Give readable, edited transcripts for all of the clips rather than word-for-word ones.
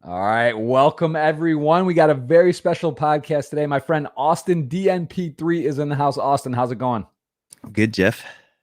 All right. Welcome, everyone. We got a very special podcast today. My friend Austin DNP3 is in the house. Austin, how's it going? Good, Jeff.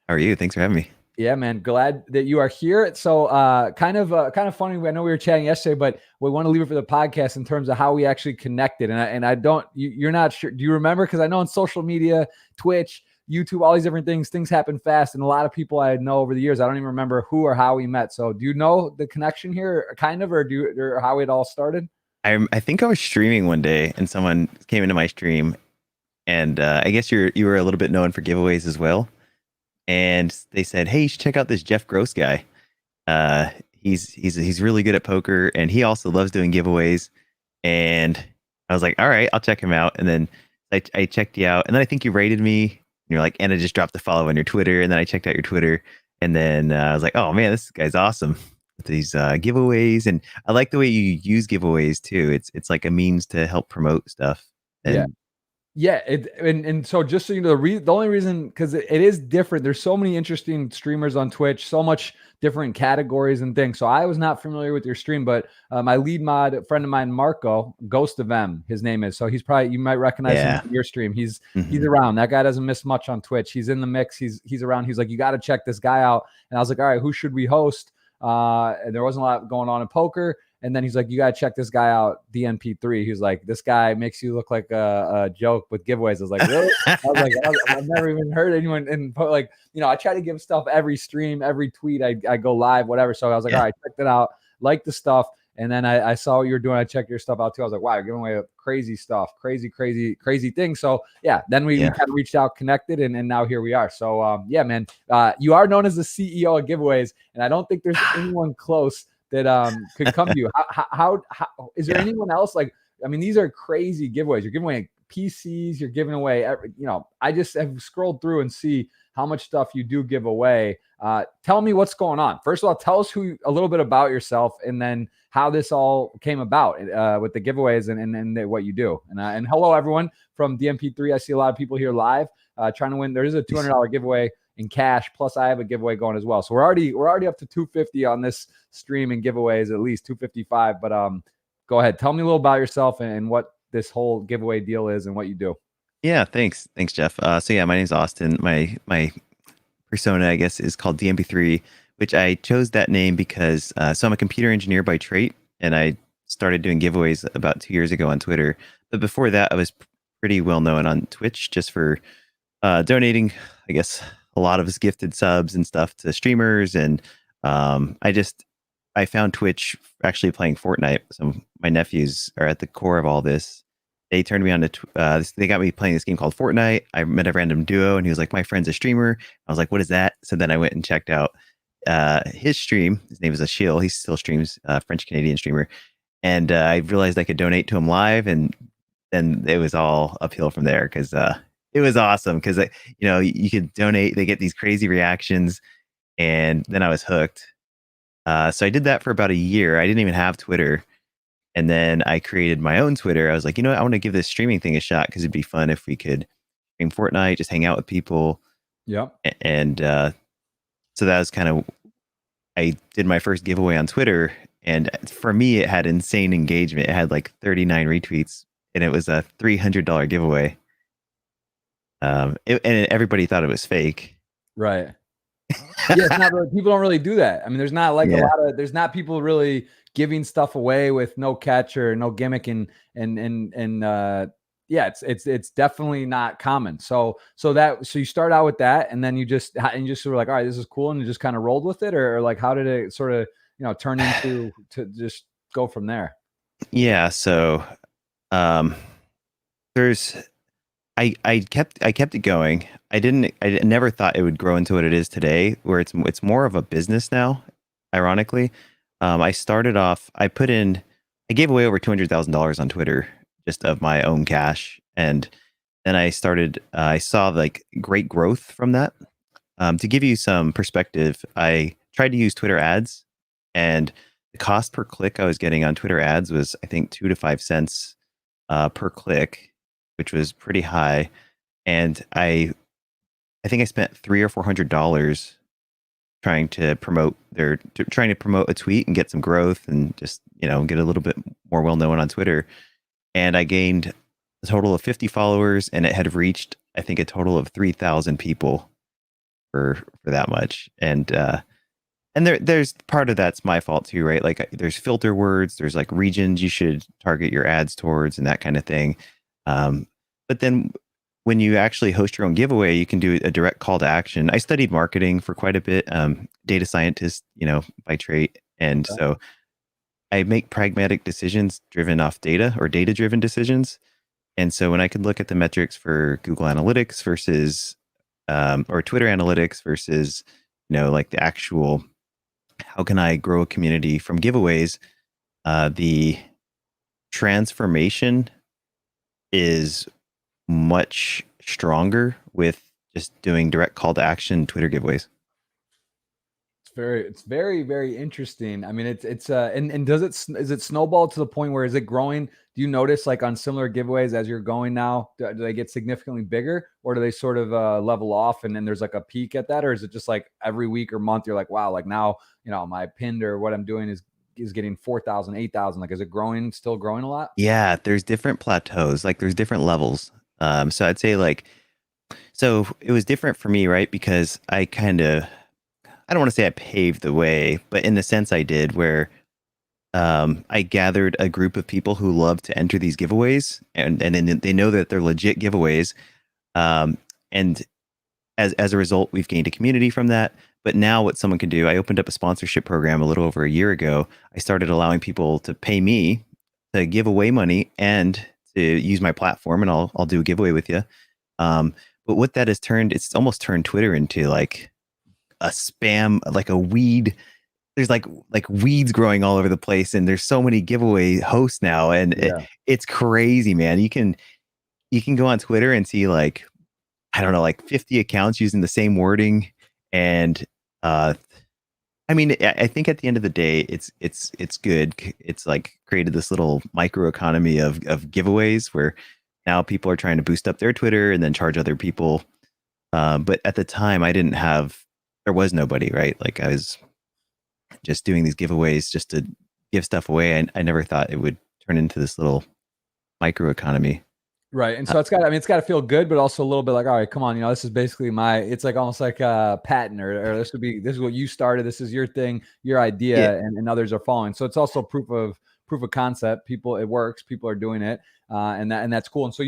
How are you? Thanks for having me. Yeah, man. Glad that you are here. So, kind of funny. I know we were chatting yesterday, but we want to leave it for the podcast in terms of how we actually connected. And I don't. You're not sure. Do you remember? Because I know on social media, Twitch, YouTube, all these different things happen fast, and a lot of people I know over the years, I don't even remember who or how we met. So, do you know the connection here, kind of, or how it all started? I think I was streaming one day and someone came into my stream, and I guess you were a little bit known for giveaways as well. And they said, "Hey, you should check out this Jeff Gross guy. He's really good at poker, and he also loves doing giveaways." And I was like, "All right, I'll check him out." And then I checked you out, and then I think you rated me. And you're like, "And I just dropped the follow on your Twitter." And then I checked out your Twitter, and then I was like, "Oh man, this guy's awesome with these giveaways." And I like the way you use giveaways too. It's like a means to help promote stuff. Yeah. And Yeah, and so just so you know, the only reason, because it is different. There's so many interesting streamers on Twitch, so much different categories and things. So I was not familiar with your stream, but my lead mod, a friend of mine, Marco, Ghost of M, his name is. So he's probably, you might recognize him yeah. from your stream. He's Mhm. around. That guy doesn't miss much on Twitch. He's in the mix. He's around. He's like, you got to check this guy out. And I was like, all right, who should we host? And there wasn't a lot going on in poker. And then he's like, you got to check this guy out, DNP3. He was like, this guy makes you look like a joke with giveaways. I was like, really? I was like, I've never even heard anyone. And like, I try to give stuff every stream, every tweet. I go live, whatever. So I was like, Yeah. all right, check that out. Like the stuff. And then I saw what you were doing. I checked your stuff out too. I was like, wow, you're giving away crazy stuff, crazy things. So yeah, then we kind of reached out, connected, and now here we are. So yeah, man, you are known as the CEO of giveaways. And I don't think there's anyone close that could come to you. How is there anyone else? Like, I mean, these are crazy giveaways. You're giving away PCs, you're giving away, I just have scrolled through and see how much stuff you do give away. Tell me what's going on. First of all, tell us a little bit about yourself, and then how this all came about with the giveaways and what you do. And hello, everyone from DNP3. I see a lot of people here live trying to win. There is a $200 giveaway in cash, plus I have a giveaway going as well. So we're already up to 250 on this stream and giveaways, at least 255. But go ahead, tell me a little about yourself and what this whole giveaway deal is and what you do. Yeah, thanks, Jeff. So yeah, my name's Austin. My persona, I guess, is called DNP3, which I chose that name because so I'm a computer engineer by trade, and I started doing giveaways about 2 years ago on Twitter. But before that, I was pretty well known on Twitch just for donating, I guess, a lot of his gifted subs and stuff to streamers. And I found Twitch actually playing Fortnite. So my nephews are at the core of all this. They turned me on to, they got me playing this game called Fortnite. I met a random duo, and he was like, my friend's a streamer. I was like, what is that? So then I went and checked out his stream. His name is Achille. He still streams, French-Canadian streamer. And I realized I could donate to him live, and then it was all uphill from there because it was awesome because, you could donate. They get these crazy reactions, and then I was hooked. So I did that for about a year. I didn't even have Twitter. And then I created my own Twitter. I was like, I want to give this streaming thing a shot because it'd be fun if we could stream Fortnite, just hang out with people. Yep. And so that was kind of, I did my first giveaway on Twitter. And for me, it had insane engagement. It had like 39 retweets, and it was a $300 giveaway. And everybody thought it was fake. Right. Yeah, it's not really, people don't really do that. I mean, there's not like there's not people really giving stuff away with no catch or no gimmick, and yeah, it's definitely not common. So you start out with that, and then you just sort of like, all right, this is cool, and you just kind of rolled with it, or like, how did it sort of turn into to just go from there? Yeah, so there's I kept it going. I never thought it would grow into what it is today, where it's more of a business now. Ironically, I started off. I gave away over $200,000 on Twitter just of my own cash, and then I started. I saw like great growth from that. To give you some perspective, I tried to use Twitter ads, and the cost per click I was getting on Twitter ads was, I think, 2 to 5 cents per click, which was pretty high. And I think I spent $300 or $400 trying to promote a tweet and get some growth and just, get a little bit more well known on Twitter. And I gained a total of 50 followers, and it had reached, I think, a total of 3,000 people for that much. And there's part of that's my fault too, right? Like there's filter words, there's like regions you should target your ads towards and that kind of thing. But then when you actually host your own giveaway, you can do a direct call to action. I studied marketing for quite a bit, data scientist, by trade. And so I make pragmatic decisions driven off data or data driven decisions. And so when I could look at the metrics for Google Analytics versus, or Twitter Analytics versus, like the actual, how can I grow a community from giveaways? The transformation is much stronger with just doing direct call to action Twitter giveaways. It's very, very interesting. I mean, and is it snowball to the point where is it growing? Do you notice like on similar giveaways as you're going now, do they get significantly bigger, or do they sort of level off and then there's like a peak at that? Or is it just like every week or month you're like, wow, like now, my pinned or what I'm doing is getting 4,000, 8,000. Like, is it still growing a lot? Yeah, there's different plateaus, like there's different levels. So I'd say so it was different for me, right? Because I don't want to say I paved the way, but in the sense I did, where I gathered a group of people who love to enter these giveaways, and then they know that they're legit giveaways. And as a result, we've gained a community from that. But now what someone can do, I opened up a sponsorship program a little over a year ago. I started allowing people to pay me to give away money and to use my platform, and I'll do a giveaway with you. But what that has it's almost turned Twitter into like a spam, like a weed. There's like weeds growing all over the place, and there's so many giveaway hosts now, and it's crazy, man. You can go on Twitter and see like, I don't know, like 50 accounts using the same wording. And I mean, I think at the end of the day, it's good. It's like created this little micro economy of giveaways where now people are trying to boost up their Twitter and then charge other people. But at the time, there was nobody, right? Like I was just doing these giveaways just to give stuff away. I never thought it would turn into this little micro economy. Right. And so it's got to feel good, but also a little bit like, all right, come on, this is basically it's like almost like a patent or this is what you started. This is your thing, your idea, and others are following. So it's also proof of concept. It works. People are doing it. And that's cool. And so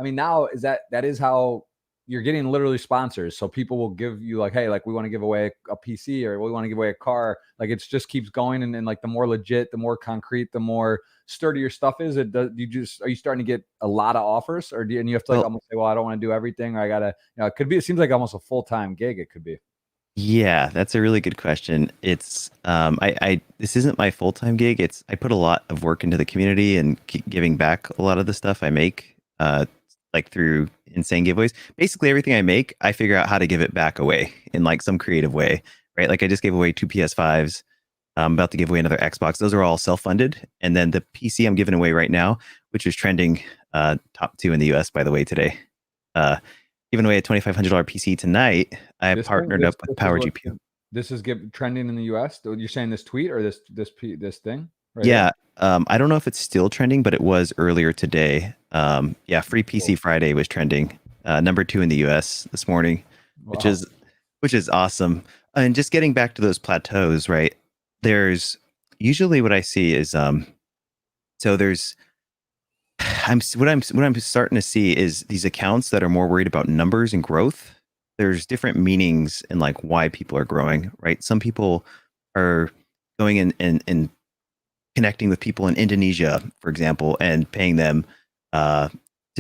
now that is how you're getting literally sponsors. So people will give you like, hey, like we want to give away a PC or we want to give away a car. Like it just keeps going. And like the more legit, the more concrete, the more sturdy your stuff is. Are you starting to get a lot of offers, or and you have to almost say, well, I don't want to do everything, or I gotta, it seems like almost a full-time gig. It could be. Yeah, that's a really good question. It's this isn't my full-time gig. I put a lot of work into the community and giving back a lot of the stuff I make, like through insane giveaways. Basically everything I make, I figure out how to give it back away in like some creative way, right? Like I just gave away 2 PS5s. I'm about to give away another Xbox. Those are all self-funded. And then the PC I'm giving away right now, which is trending top 2 in the US, by the way, today. Giving away a $2,500 PC tonight. I partnered up with Power GPU. This is trending in the US? You're saying this tweet or this thing? Right, yeah. I don't know if it's still trending, but it was earlier today. Free PC Friday was trending. Number 2 in the US this morning, which is awesome. And just getting back to those plateaus, right? There's usually what I see is what I'm starting to see is these accounts that are more worried about numbers and growth. There's different meanings in like why people are growing, right? Some people are going in and connecting with people in Indonesia, for example, and paying them to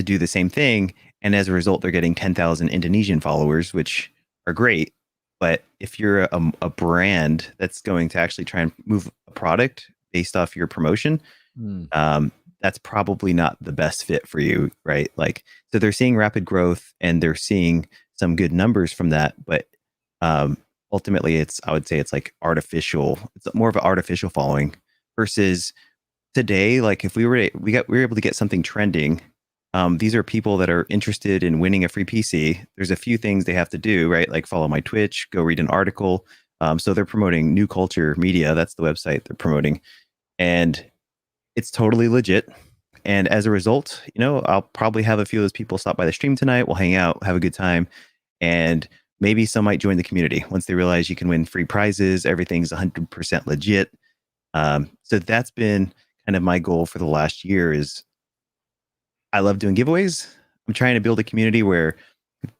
do the same thing. And as a result, they're getting 10,000 Indonesian followers, which are great. But if you're a brand that's going to actually try and move a product based off your promotion, that's probably not the best fit for you, right? Like, so they're seeing rapid growth and they're seeing some good numbers from that, but ultimately, I would say it's like artificial. It's more of an artificial following versus today. Like if we were able to get something trending. These are people that are interested in winning a free PC. There's a few things they have to do, right? Like follow my Twitch, go read an article. So they're promoting New Culture Media. That's the website they're promoting. And it's totally legit. And as a result, I'll probably have a few of those people stop by the stream tonight. We'll hang out, have a good time, and maybe some might join the community once they realize you can win free prizes. Everything's 100% legit. So that's been kind of my goal for the last year. Is I love doing giveaways. I'm trying to build a community where,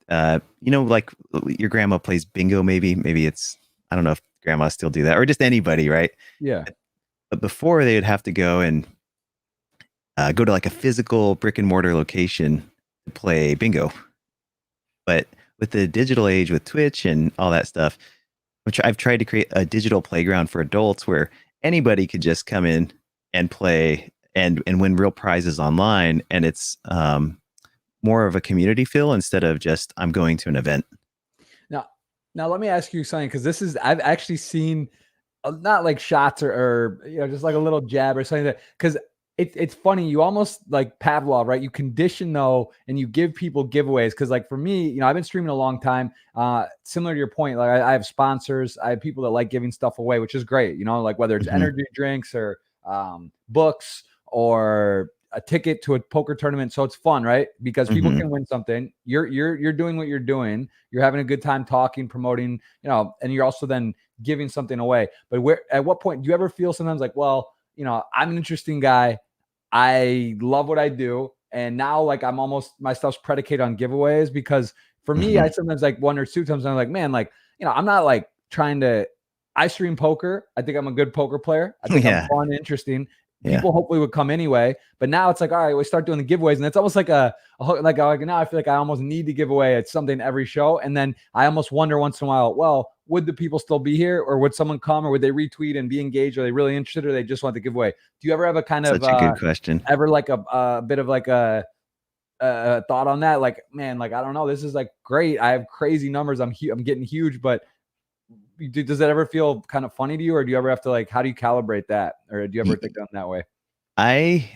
like your grandma plays bingo. Maybe it's, I don't know if grandmas still do that, or just anybody, right? Yeah. But before, they would have to go and go to like a physical brick and mortar location to play bingo. But with the digital age, with Twitch and all that stuff, which I've tried to create a digital playground for adults where anybody could just come in and play and win real prizes online. And it's more of a community feel instead of just I'm going to an event. Now let me ask you something, because I've actually seen not like shots or just like a little jab or something, because it's funny. You almost like Pavlov, right? You condition though, and you give people giveaways. Cause like for me, I've been streaming a long time. Similar to your point, like I have sponsors, I have people that like giving stuff away, which is great. Like whether it's energy drinks or books or a ticket to a poker tournament. So it's fun, right? Because people can win something. You're doing what you're doing. You're having a good time talking, promoting, and you're also then giving something away. But at what point do you ever feel sometimes like, well, I'm an interesting guy. I love what I do. And now like my stuff's predicated on giveaways, because for me, I sometimes like one or two times I'm like, man, like, I'm not like I stream poker. I think I'm a good poker player. I think I'm fun, interesting. People hopefully would come anyway. But now it's like, all right, we start doing the giveaways. And it's almost like now I feel like I almost need to give away something every show. And then I almost wonder once in a while, well, would the people still be here, or would someone come, or would they retweet and be engaged? Are they really interested, or they just want the giveaway? Do you ever have a kind of such a good question? Ever like a bit of like a thought on that? Like, man, like, I don't know, this is like great. I have crazy numbers. I'm getting huge, but does that ever feel kind of funny to you, or do you ever have to like, how do you calibrate that, or do you ever think that way? I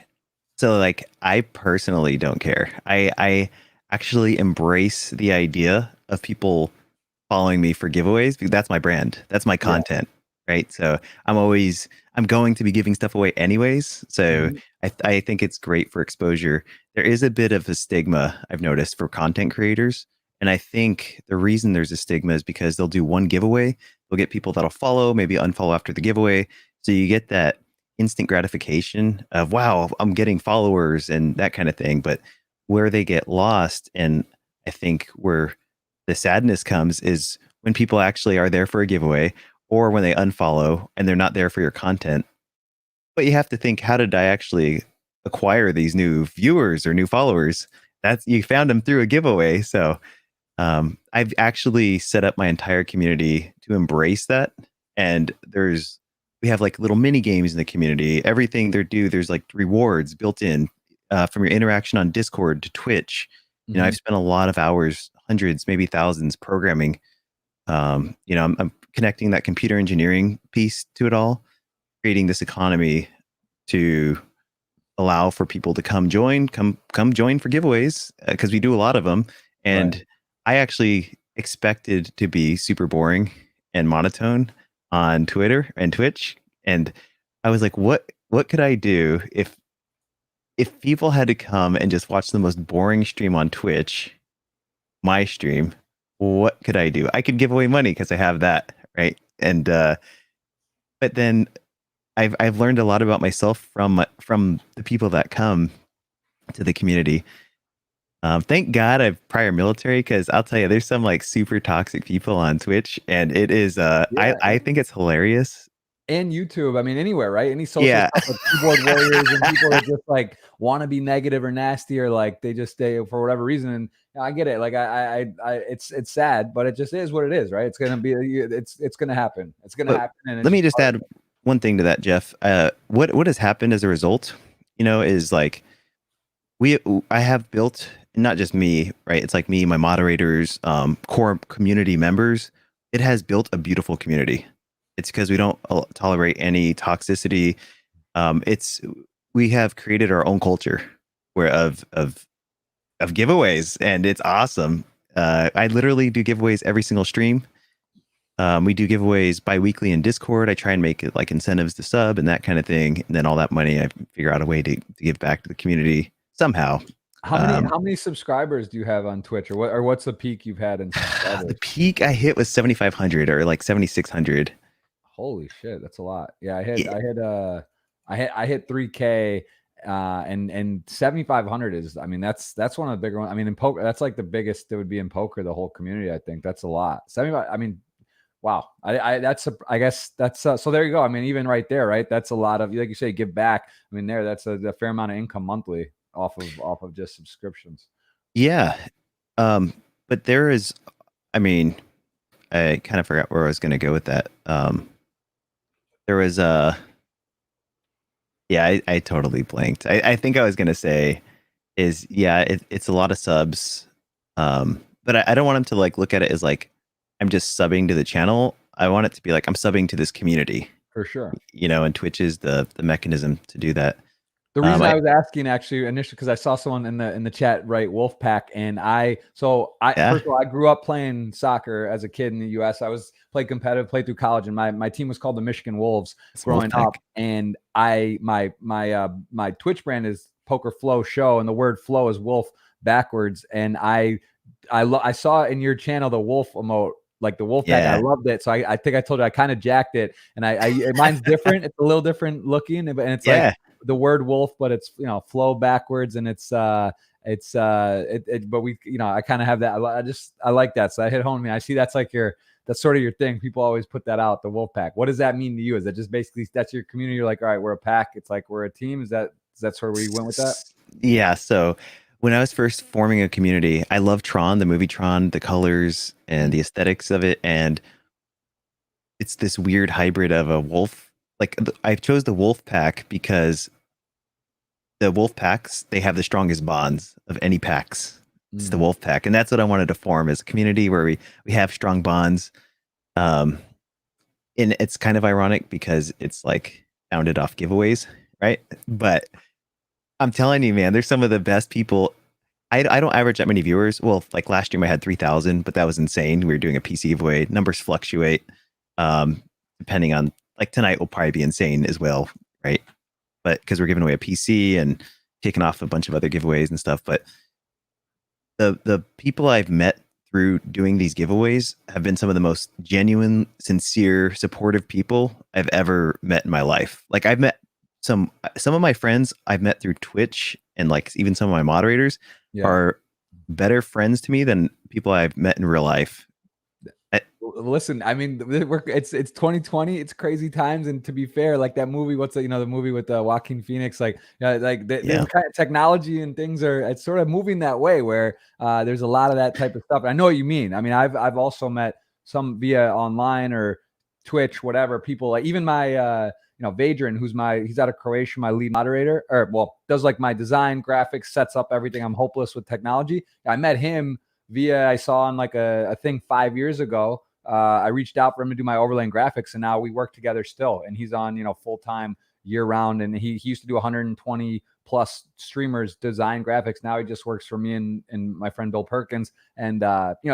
personally don't care. I actually embrace the idea of people following me for giveaways, because that's my brand. That's my content, right? So I'm going to be giving stuff away anyways. So I think it's great for exposure. There is a bit of a stigma I've noticed for content creators. And I think the reason there's a stigma is because they'll do one giveaway. They'll get people that'll follow, maybe unfollow after the giveaway. So you get that instant gratification of, wow, I'm getting followers and that kind of thing. But where they get lost, and I think where the sadness comes, is when people actually are there for a giveaway, or when they unfollow and they're not there for your content. But you have to think, how did I actually acquire these new viewers or new followers? You found them through a giveaway. So I've actually set up my entire community to embrace that. And we have like little mini games in the community. Everything there's like rewards built in from your interaction on Discord to Twitch. I've spent a lot of hours, hundreds, maybe thousands, programming. I'm connecting that computer engineering piece to it all, creating this economy to allow for people to come join for giveaways, because we do a lot of them. And I actually expected to be super boring and monotone on Twitter and Twitch. And I was like, what could I do if people had to come and just watch the most boring stream on Twitch, my stream? What could I do? I could give away money because I have that, right? And but then I've learned a lot about myself from the people that come to the community. Thank God I'm prior military, because I'll tell you, there's some like super toxic people on Twitch, and it is I think it's hilarious. And YouTube, I mean, anywhere, right? Any social stuff, like keyboard warriors and people that just like want to be negative or nasty, or like they just stay for whatever reason. And I get it. Like it's sad, but it just is what it is, right? It's gonna be, it's gonna happen. It's gonna happen. And let me just add one thing to that, Jeff. What has happened as a result, is like I have built, not just me, right? It's like me, my moderators, core community members. It has built a beautiful community. It's because we don't tolerate any toxicity. We have created our own culture of giveaways, and it's awesome. I literally do giveaways every single stream. We do giveaways bi-weekly in Discord. I try and make it like incentives to sub and that kind of thing. And then all that money, I figure out a way to give back to the community somehow. How many subscribers do you have on Twitch, or what's the peak you've had in subscribers? The peak I hit was 7,500 or like 7,600. Holy shit, that's a lot. Yeah, I hit 3K, and 7,500 is, I mean, that's one of the bigger ones. I mean, in poker, that's like the biggest that would be in poker, the whole community. I think that's a lot. 75. I mean, wow. I guess that's so there you go. I mean, even right there, right? That's a lot of, like you say, give back. I mean, that's a fair amount of income monthly off of just subscriptions. Yeah. But there is, I mean, I kind of forgot where I was going to go with that. There was yeah, I totally blanked. I think I was going to say is, yeah, it's a lot of subs. But I don't want them to like look at it as like, I'm just subbing to the channel. I want it to be like, I'm subbing to this community. For sure. You know, and Twitch is the mechanism to do that. The reason I was asking actually initially, because I saw someone in the chat write Wolfpack, and first of all, I grew up playing soccer as a kid in the US. I played competitive, played through college, and my team was called the Michigan Wolves growing up. And my Twitch brand is Poker Flow Show, and the word flow is wolf backwards. And I saw in your channel the wolf emote, like the wolf pack. I loved it. So I think I told you I kind of jacked it, and mine's different. It's a little different looking, and it's like the word wolf, but it's, you know, flow backwards, and but we, you know, I kind of have that. I like that. So I hit home. I mean, I see that's sort of your thing. People always put that out, the wolf pack. What does that mean to you? Is that just basically that's your community? You're like, all right, we're a pack. It's like we're a team. Is that sort of where you went with that? Yeah. So when I was first forming a community, I love Tron, the movie Tron, the colors and the aesthetics of it. And it's this weird hybrid of a wolf. Like, I chose the wolf pack because the wolf packs, they have the strongest bonds of any packs. It's the wolf pack. And that's what I wanted to form, as a community where we have strong bonds. And it's kind of ironic because it's like founded off giveaways, right? But I'm telling you, man, there's some of the best people. I don't average that many viewers. Well, like last stream I had 3,000, but that was insane. We were doing a PC giveaway. Numbers fluctuate depending on, like tonight will probably be insane as well, right? But because we're giving away a PC and kicking off a bunch of other giveaways and stuff. But the people I've met through doing these giveaways have been some of the most genuine, sincere, supportive people I've ever met in my life. Like, I've met some of my friends I've met through Twitch, and like even some of my moderators are better friends to me than people I've met in real life. Listen, I mean, it's 2020. It's crazy times, and to be fair, like that movie, the movie with Joaquin Phoenix, like kind of technology and things it's sort of moving that way where there's a lot of that type of stuff. I know what you mean. I mean, I've also met some via online or Twitch, whatever, people, like even my Vadran, he's out of Croatia, my lead moderator, does like my design, graphics, sets up everything. I'm hopeless with technology. I met him I saw on like a thing 5 years ago. I reached out for him to do my overlay and graphics, and now we work together still. And he's on, full-time year round. And he used to do 120 plus streamers design graphics. Now he just works for me and my friend Bill Perkins. And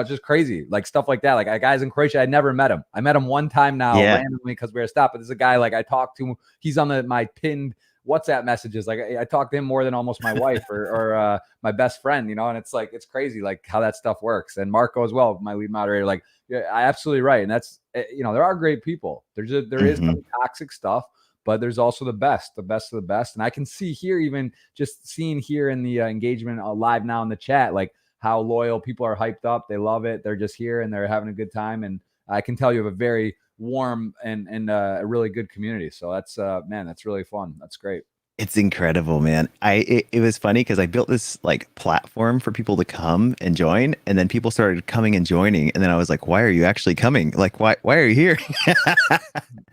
just crazy, like stuff like that. Like guys in Croatia, I'd never met him. I met him one time now randomly because we were stopped. But this is a guy like I talked to. He's on my pinned WhatsApp messages. Like I talk to him more than almost my wife or my best friend, and it's like, it's crazy, like how that stuff works. And Marco as well, my lead moderator, like, yeah, absolutely right. And that's, there are great people. There is some toxic stuff, but there's also the best of the best. And I can see here, even just seeing here in the engagement live now in the chat, like how loyal people are, hyped up. They love it. They're just here and they're having a good time. And I can tell you have a very warm and a really good community. So that's man, that's really fun. That's great. It's incredible, man. It was funny because I built this like platform for people to come and join, and then people started coming and joining, and then I was like, why are you actually coming? Like, why are you here?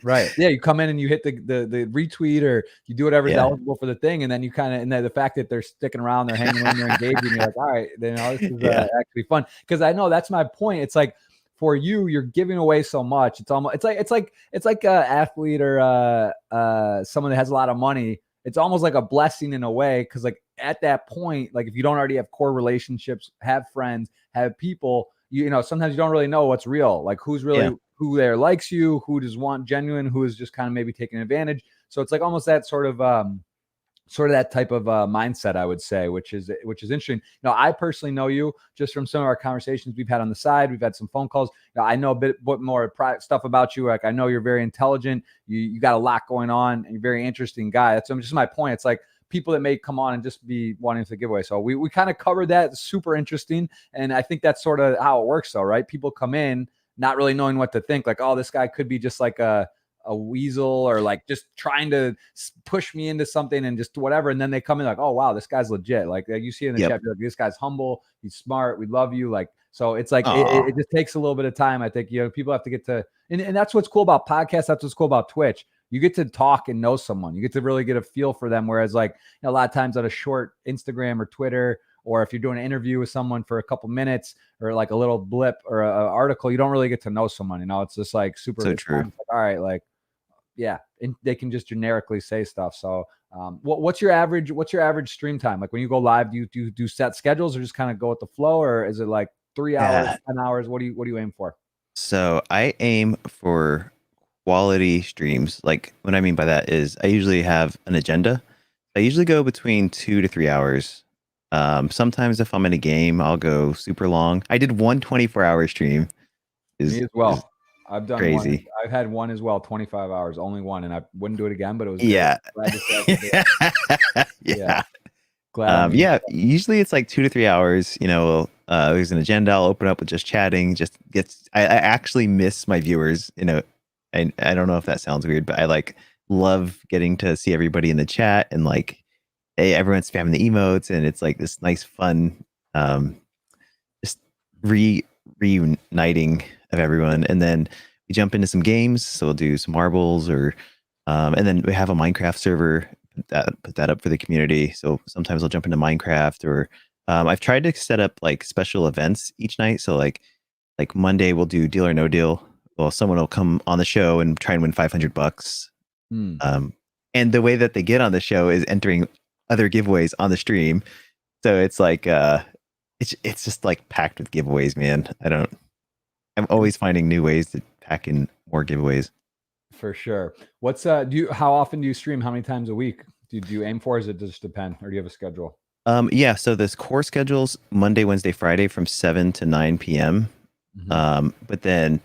Right. Yeah, you come in and you hit the retweet, or you do whatever's eligible for the thing, and then you kind of, and the fact that they're sticking around, they're hanging in, they're engaging, you're like, all right, then this is actually fun. Because I know that's my point. It's like, for you, you're giving away so much. It's almost, it's like a athlete or someone that has a lot of money. It's almost like a blessing in a way, because like at that point, like if you don't already have core relationships, have friends, have people, sometimes you don't really know what's real, like who's really who there likes you, who does want genuine, who is just kind of maybe taking advantage. So it's like almost that sort of that type of mindset, I would say, which is interesting. I personally know you just from some of our conversations we've had on the side. We've had some phone calls. I know a bit more private stuff about you. Like, I know you're very intelligent. You got a lot going on, and you're a very interesting guy. That's just my point. It's like people that may come on and just be wanting to give away. So we kind of covered that. It's super interesting. And I think that's sort of how it works though, right? People come in not really knowing what to think. Like, oh, this guy could be just like a weasel, or like just trying to push me into something and just whatever. And then they come in like, oh, wow, this guy's legit. Like you see in the chat, like, this guy's humble. He's smart. We love you. Like, so it's like, it just takes a little bit of time. I think, people have to get to, and that's what's cool about podcasts. That's what's cool about Twitch. You get to talk and know someone. You get to really get a feel for them. Whereas like, a lot of times on a short Instagram or Twitter, or if you're doing an interview with someone for a couple minutes or like a little blip or an article, you don't really get to know someone. It's just like super so true. Like, all right, like, yeah, and they can just generically say stuff. So what's your average stream time? Like when you go live, do you do set schedules or just kind of go with the flow, or is it like 3 hours, 10 hours? What do you aim for? So I aim for quality streams. Like what I mean by that is I usually have an agenda. I usually go between 2 to 3 hours. Sometimes if I'm in a game, I'll go super long. I did one 24-hour stream. Me as well. I've done crazy. One. I've had one as well, 25 hours, only one, and I wouldn't do it again, but it was yeah. Yeah. Glad. Usually it's like 2 to 3 hours. There's an agenda. I'll open up with just chatting. I actually miss my viewers. I don't know if that sounds weird, but I like love getting to see everybody in the chat and like, hey, everyone's spamming the emotes, and it's like this nice fun, just reuniting of everyone. And then we jump into some games. So we'll do some marbles, or and then we have a Minecraft server, put that up for the community. So sometimes I'll jump into Minecraft, or I've tried to set up like special events each night. So like Monday we'll do Deal or No Deal. Well, someone will come on the show and try and win $500. And the way that they get on the show is entering other giveaways on the stream. So it's like it's just like packed with giveaways, man. I'm always finding new ways to pack in more giveaways. For sure. How often do you stream? How many times a week do you aim for? Does it just depend, or do you have a schedule? So this core schedule's Monday, Wednesday, Friday from 7 to 9 p.m. But then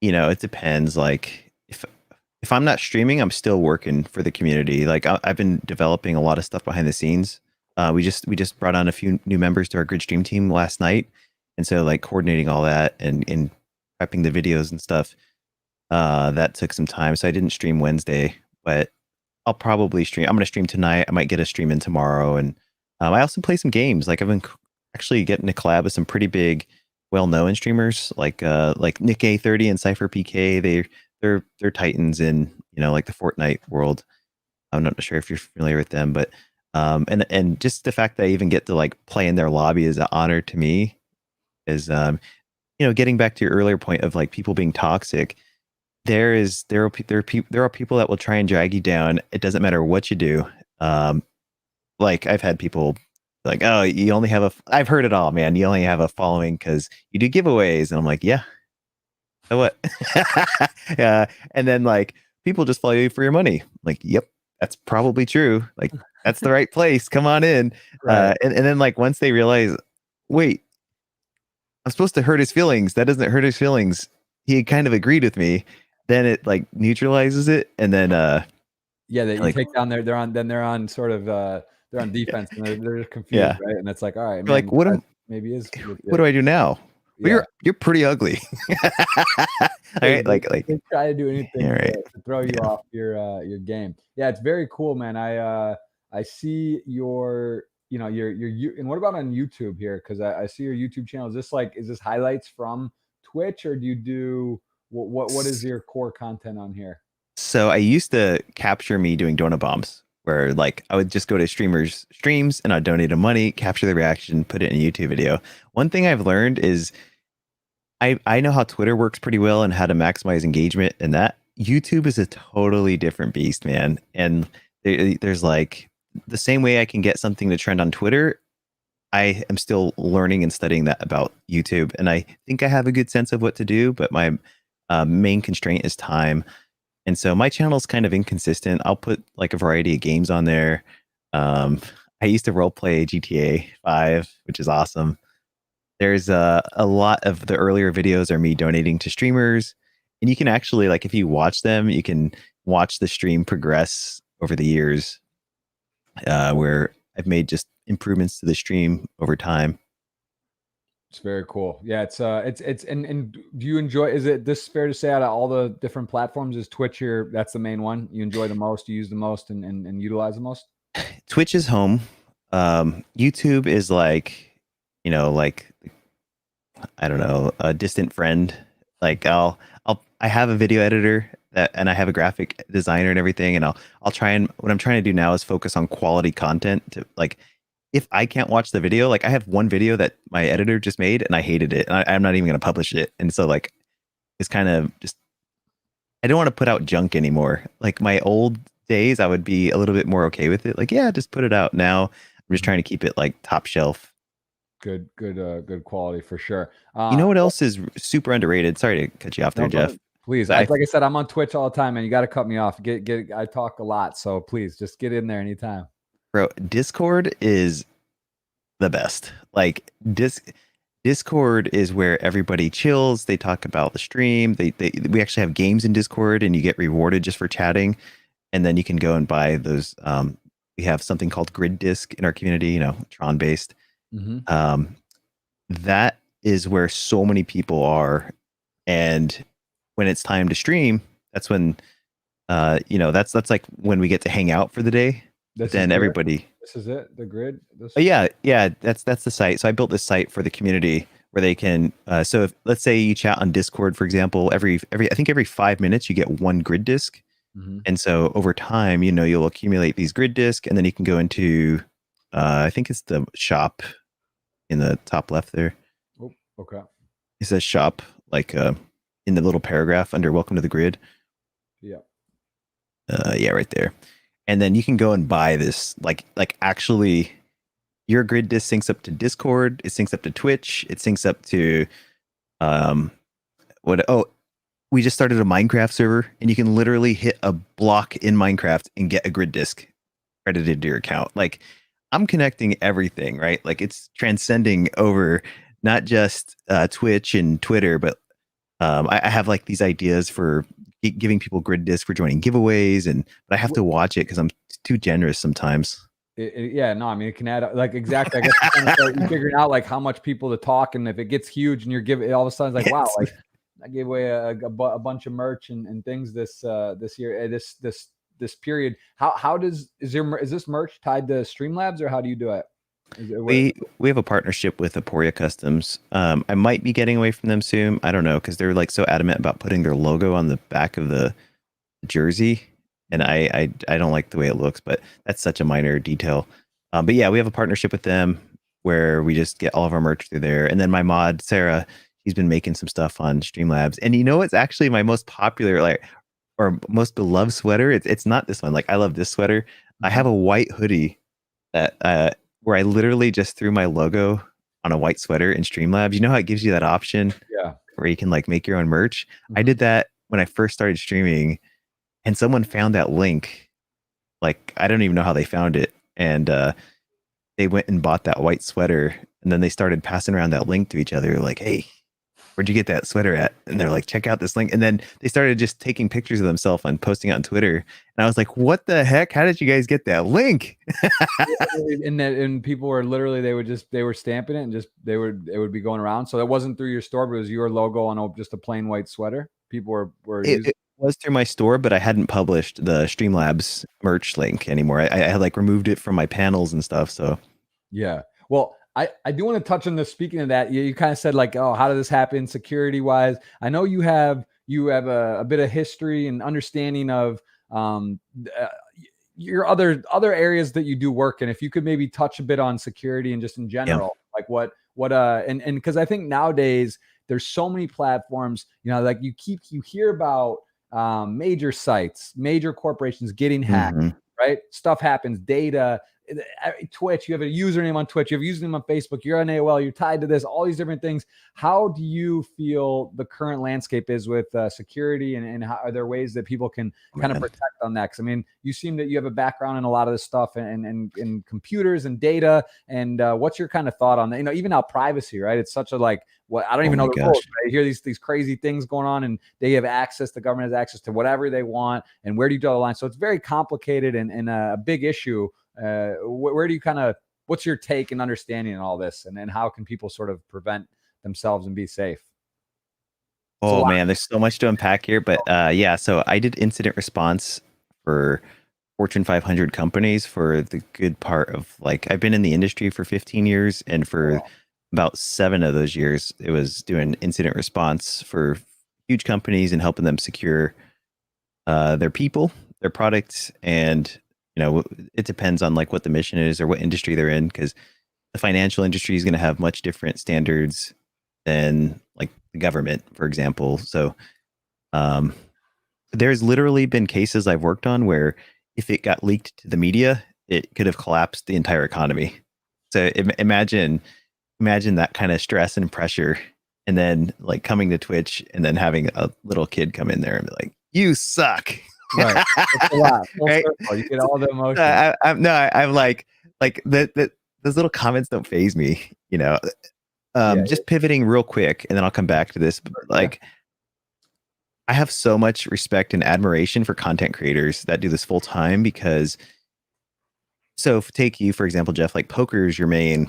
it depends. Like if I'm not streaming, I'm still working for the community. Like I've been developing a lot of stuff behind the scenes. We just brought on a few new members to our grid stream team last night. And so like coordinating all that and prepping the videos and stuff, that took some time. So I didn't stream Wednesday, but I'll probably stream. I'm going to stream tonight. I might get a stream in tomorrow. And I also play some games. Like I've been actually getting a collab with some pretty big, well-known streamers like Nick A30 and Cypher PK. They're titans in like the Fortnite world. I'm not sure if you're familiar with them, but and just the fact that I even get to like play in their lobby is an honor to me. Is getting back to your earlier point of like people being toxic. There are people that will try and drag you down. It doesn't matter what you do. Like I've had people like, oh, you only have I've heard it all, man. You only have a following because you do giveaways, and I'm like, yeah. So what? Yeah. And then like people just follow you for your money. Like, yep, that's probably true. Like that's the right place. Come on in. Right. And then like once they realize, wait, I'm supposed to hurt his feelings. That doesn't hurt his feelings. He kind of agreed with me. Then it like neutralizes it. And then that you take down they're on sort of they're on defense and they're just confused, right? And it's like, all right, man, like what do I do now? Well, you're pretty ugly. Right? Like they try to do anything to throw you off your game. Yeah, it's very cool, man. I see your and what about on YouTube here? Because I see your YouTube channel. Is this highlights from Twitch, or do you do what is your core content on here? So I used to capture me doing donut bombs, where like I would just go to streamers' streams and I'd donate them money, capture the reaction, put it in a YouTube video. One thing I've learned is I know how Twitter works pretty well and how to maximize engagement, and that YouTube is a totally different beast, man. And there's like the same way I can get something to trend on Twitter, I am still learning and studying that about YouTube. And I think I have a good sense of what to do, but my Main constraint is time. And so my channel's kind of inconsistent. I'll put like a variety of games on there. I used to role play GTA 5, which is awesome. There's a lot of the earlier videos are me donating to streamers. And you can actually, like, if you watch them, you can watch the stream progress over the years, where I've made just improvements to the stream over time. It's very cool. Yeah, it's and do you enjoy, is it this fair to say out of all the different platforms, is Twitch your, that's the main one you enjoy the most, you use the most, and utilize the most? Twitch is home. YouTube is like, like, I don't know, a distant friend. Like I have a video editor and I have a graphic designer and everything, and I'll try, and what I'm trying to do now is focus on quality content. To, like, if I can't watch the video, like I have one video that my editor just made and I hated it, and I'm not even going to publish it. And so like, it's kind of just, I don't want to put out junk anymore. Like my old days, I would be a little bit more okay with it. Like, yeah, just put it out. Now I'm just trying to keep it like top shelf. Good quality for sure. You know what else is super underrated? Sorry to cut you off there, Jeff. Please, like I said, I'm on Twitch all the time, and you got to cut me off. I talk a lot, so please just get in there anytime. Bro, Discord is the best. Like Discord is where everybody chills. They talk about the stream. We actually have games in Discord, and you get rewarded just for chatting. And then you can go and buy those. We have something called Grid Disc in our community, Tron based. That is where so many people are. And when it's time to stream, that's when, that's like when we get to hang out for the day. Then everybody. This is it. The Grid. Yeah. That's the site. So I built this site for the community where they can. So if, let's say you chat on Discord, for example, I think every 5 minutes you get one Grid Disc. And so over time, you'll accumulate these Grid Disc, and then you can go into, I think it's the shop in the top left there. Oh, okay. It says shop, like in the little paragraph under Welcome to the Grid. Yeah. Yeah, right there. And then you can go and buy this, like actually your Grid Disc syncs up to Discord, it syncs up to Twitch, it syncs up to we just started a Minecraft server, and you can literally hit a block in Minecraft and get a Grid Disc credited to your account. Like, I'm connecting everything, right? Like, it's transcending over not just Twitch and Twitter, but I have like these ideas for giving people Grid Disc for joining giveaways, but I have to watch it because I'm too generous sometimes. Yeah, no, I mean, it can add, like, exactly. I guess you're figuring out like how much people to talk, and if it gets huge and you're giving, all of a sudden it's like, wow, like I gave away a bunch of merch and things this year, this period. Is this merch tied to Streamlabs, or how do you do it? We have a partnership with Aporia Customs. I might be getting away from them soon. I don't know, because they're like so adamant about putting their logo on the back of the jersey, and I don't like the way it looks, but that's such a minor detail. But yeah, we have a partnership with them where we just get all of our merch through there. And then my mod Sarah, she's been making some stuff on Streamlabs, and it's actually my most popular, or most beloved sweater. It's not this one. Like, I love this sweater. I have a white hoodie that where I literally just threw my logo on a white sweater in Streamlabs. You know how it gives you that option, where you can like make your own merch. I did that when I first started streaming, and someone found that link. Like, I don't even know how they found it, and they went and bought that white sweater, and then they started passing around that link to each other, like, "Hey, where'd you get that sweater at?" And they're like, "Check out this link." And then they started just taking pictures of themselves and posting it on Twitter. And I was like, "What the heck? How did you guys get that link?" and people were literally, they were stamping it, and just it would be going around. So it wasn't through your store, but it was your logo on just a plain white sweater. People were it was through my store, but I hadn't published the Streamlabs merch link anymore. I had like removed it from my panels and stuff. So yeah. Well, I do want to touch on this. Speaking of that, you kind of said like, oh, how did this happen security wise? I know you have a bit of history and understanding of your other areas that you do work in. If you could maybe touch a bit on security and just in general, like what and because I think nowadays there's so many platforms, like you hear about major sites, major corporations getting hacked, right? Stuff happens, data. Twitch, you have a username on Twitch, you have a username on Facebook, you're on AOL, you're tied to this, all these different things. How do you feel the current landscape is with security, and how, are there ways that people can kind of protect on that? Because I mean, you seem that you have a background in a lot of this stuff, and computers and data, and what's your kind of thought on that? You know, even now privacy, right? It's such a like, what, I don't even know the rules. Right? I hear these crazy things going on, and they have access, the government has access to whatever they want, and where do you draw the line? So it's very complicated and a big issue. Where do you kind of, what's your take and understanding in all this, and how can people sort of prevent themselves and be safe? Oh man, there's so much to unpack here, but yeah, so I did incident response for Fortune 500 companies for the good part of, like, I've been in the industry for 15 years, and for about 7 of those years, it was doing incident response for huge companies and helping them secure their people, their products, and you know, it depends on like what the mission is or what industry they're in, because the financial industry is going to have much different standards than like the government, for example. So there's literally been cases I've worked on where if it got leaked to the media, it could have collapsed the entire economy. So imagine that kind of stress and pressure, and then like coming to Twitch and then having a little kid come in there and be like, "You suck." Right. It's a lot. Right? You get all the emotions. I'm like those little comments don't faze me, you know. Just pivoting real quick, and then I'll come back to this. But like, I have so much respect and admiration for content creators that do this full time, because so take you, for example, Jeff, like poker is your main,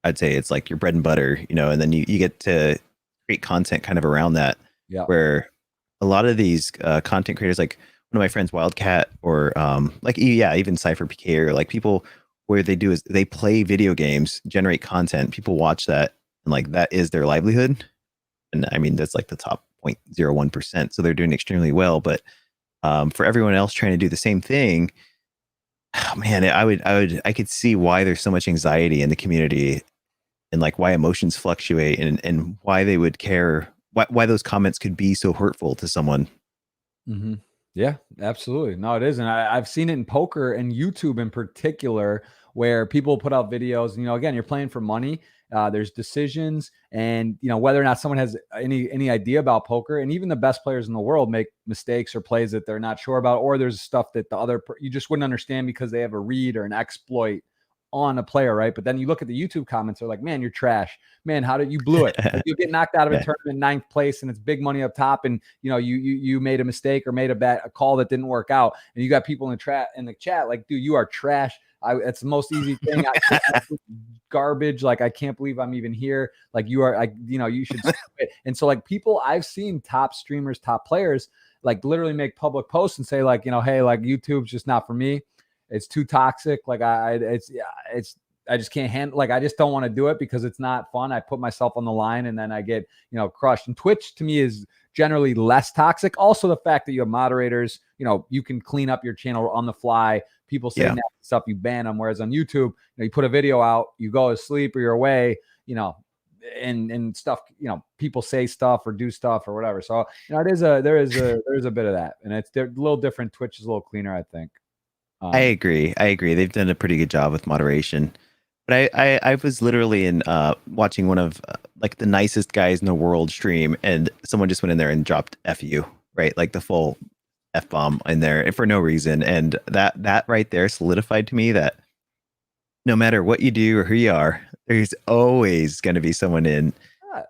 I'd say it's like your bread and butter, you know, and then you get to create content kind of around that, where a lot of these content creators, like one of my friends, Wildcat, or like, even Cypher PK, or like people, where they do is they play video games, generate content, people watch that, and like that is their livelihood. And I mean, that's like the top 0.01%. So they're doing extremely well. But for everyone else trying to do the same thing, oh man, I could see why there's so much anxiety in the community, and like why emotions fluctuate, and why they would care, why those comments could be so hurtful to someone. Mm-hmm. Yeah, absolutely. No, it is. And I've seen it in poker and YouTube in particular, where people put out videos, and, you know, again, you're playing for money. There's decisions, and, you know, whether or not someone has any idea about poker, and even the best players in the world make mistakes or plays that they're not sure about, or there's stuff that you just wouldn't understand because they have a read or an exploit on a player, right? But then you look at the YouTube comments, they're like, "Man, you're trash. Man, how did you blew it? Like, you get knocked out of a tournament 9th place, and it's big money up top, and you know you made a mistake or made a call that didn't work out, and you got people in the chat like, dude, you are trash. It's the most easy thing. Garbage. Like, I can't believe I'm even here. Like, you are, you should quit." And so like people, I've seen top streamers, top players, like literally make public posts and say like, hey, like YouTube's just not for me. It's too toxic. Like I just can't handle, like, I just don't want to do it because it's not fun. I put myself on the line and then I get, crushed. And Twitch to me is generally less toxic. Also the fact that you have moderators, you can clean up your channel on the fly. People say nasty stuff, you ban them. Whereas on YouTube, you put a video out, you go to sleep or you're away, and stuff, people say stuff or do stuff or whatever. So, there is a bit of that, and it's a little different. Twitch is a little cleaner, I think. I agree. They've done a pretty good job with moderation. But I was literally in watching one of like the nicest guys in the world stream, and someone just went in there and dropped "FU," right? Like the full F-bomb in there for no reason. And that right there solidified to me that no matter what you do or who you are, there's always going to be someone in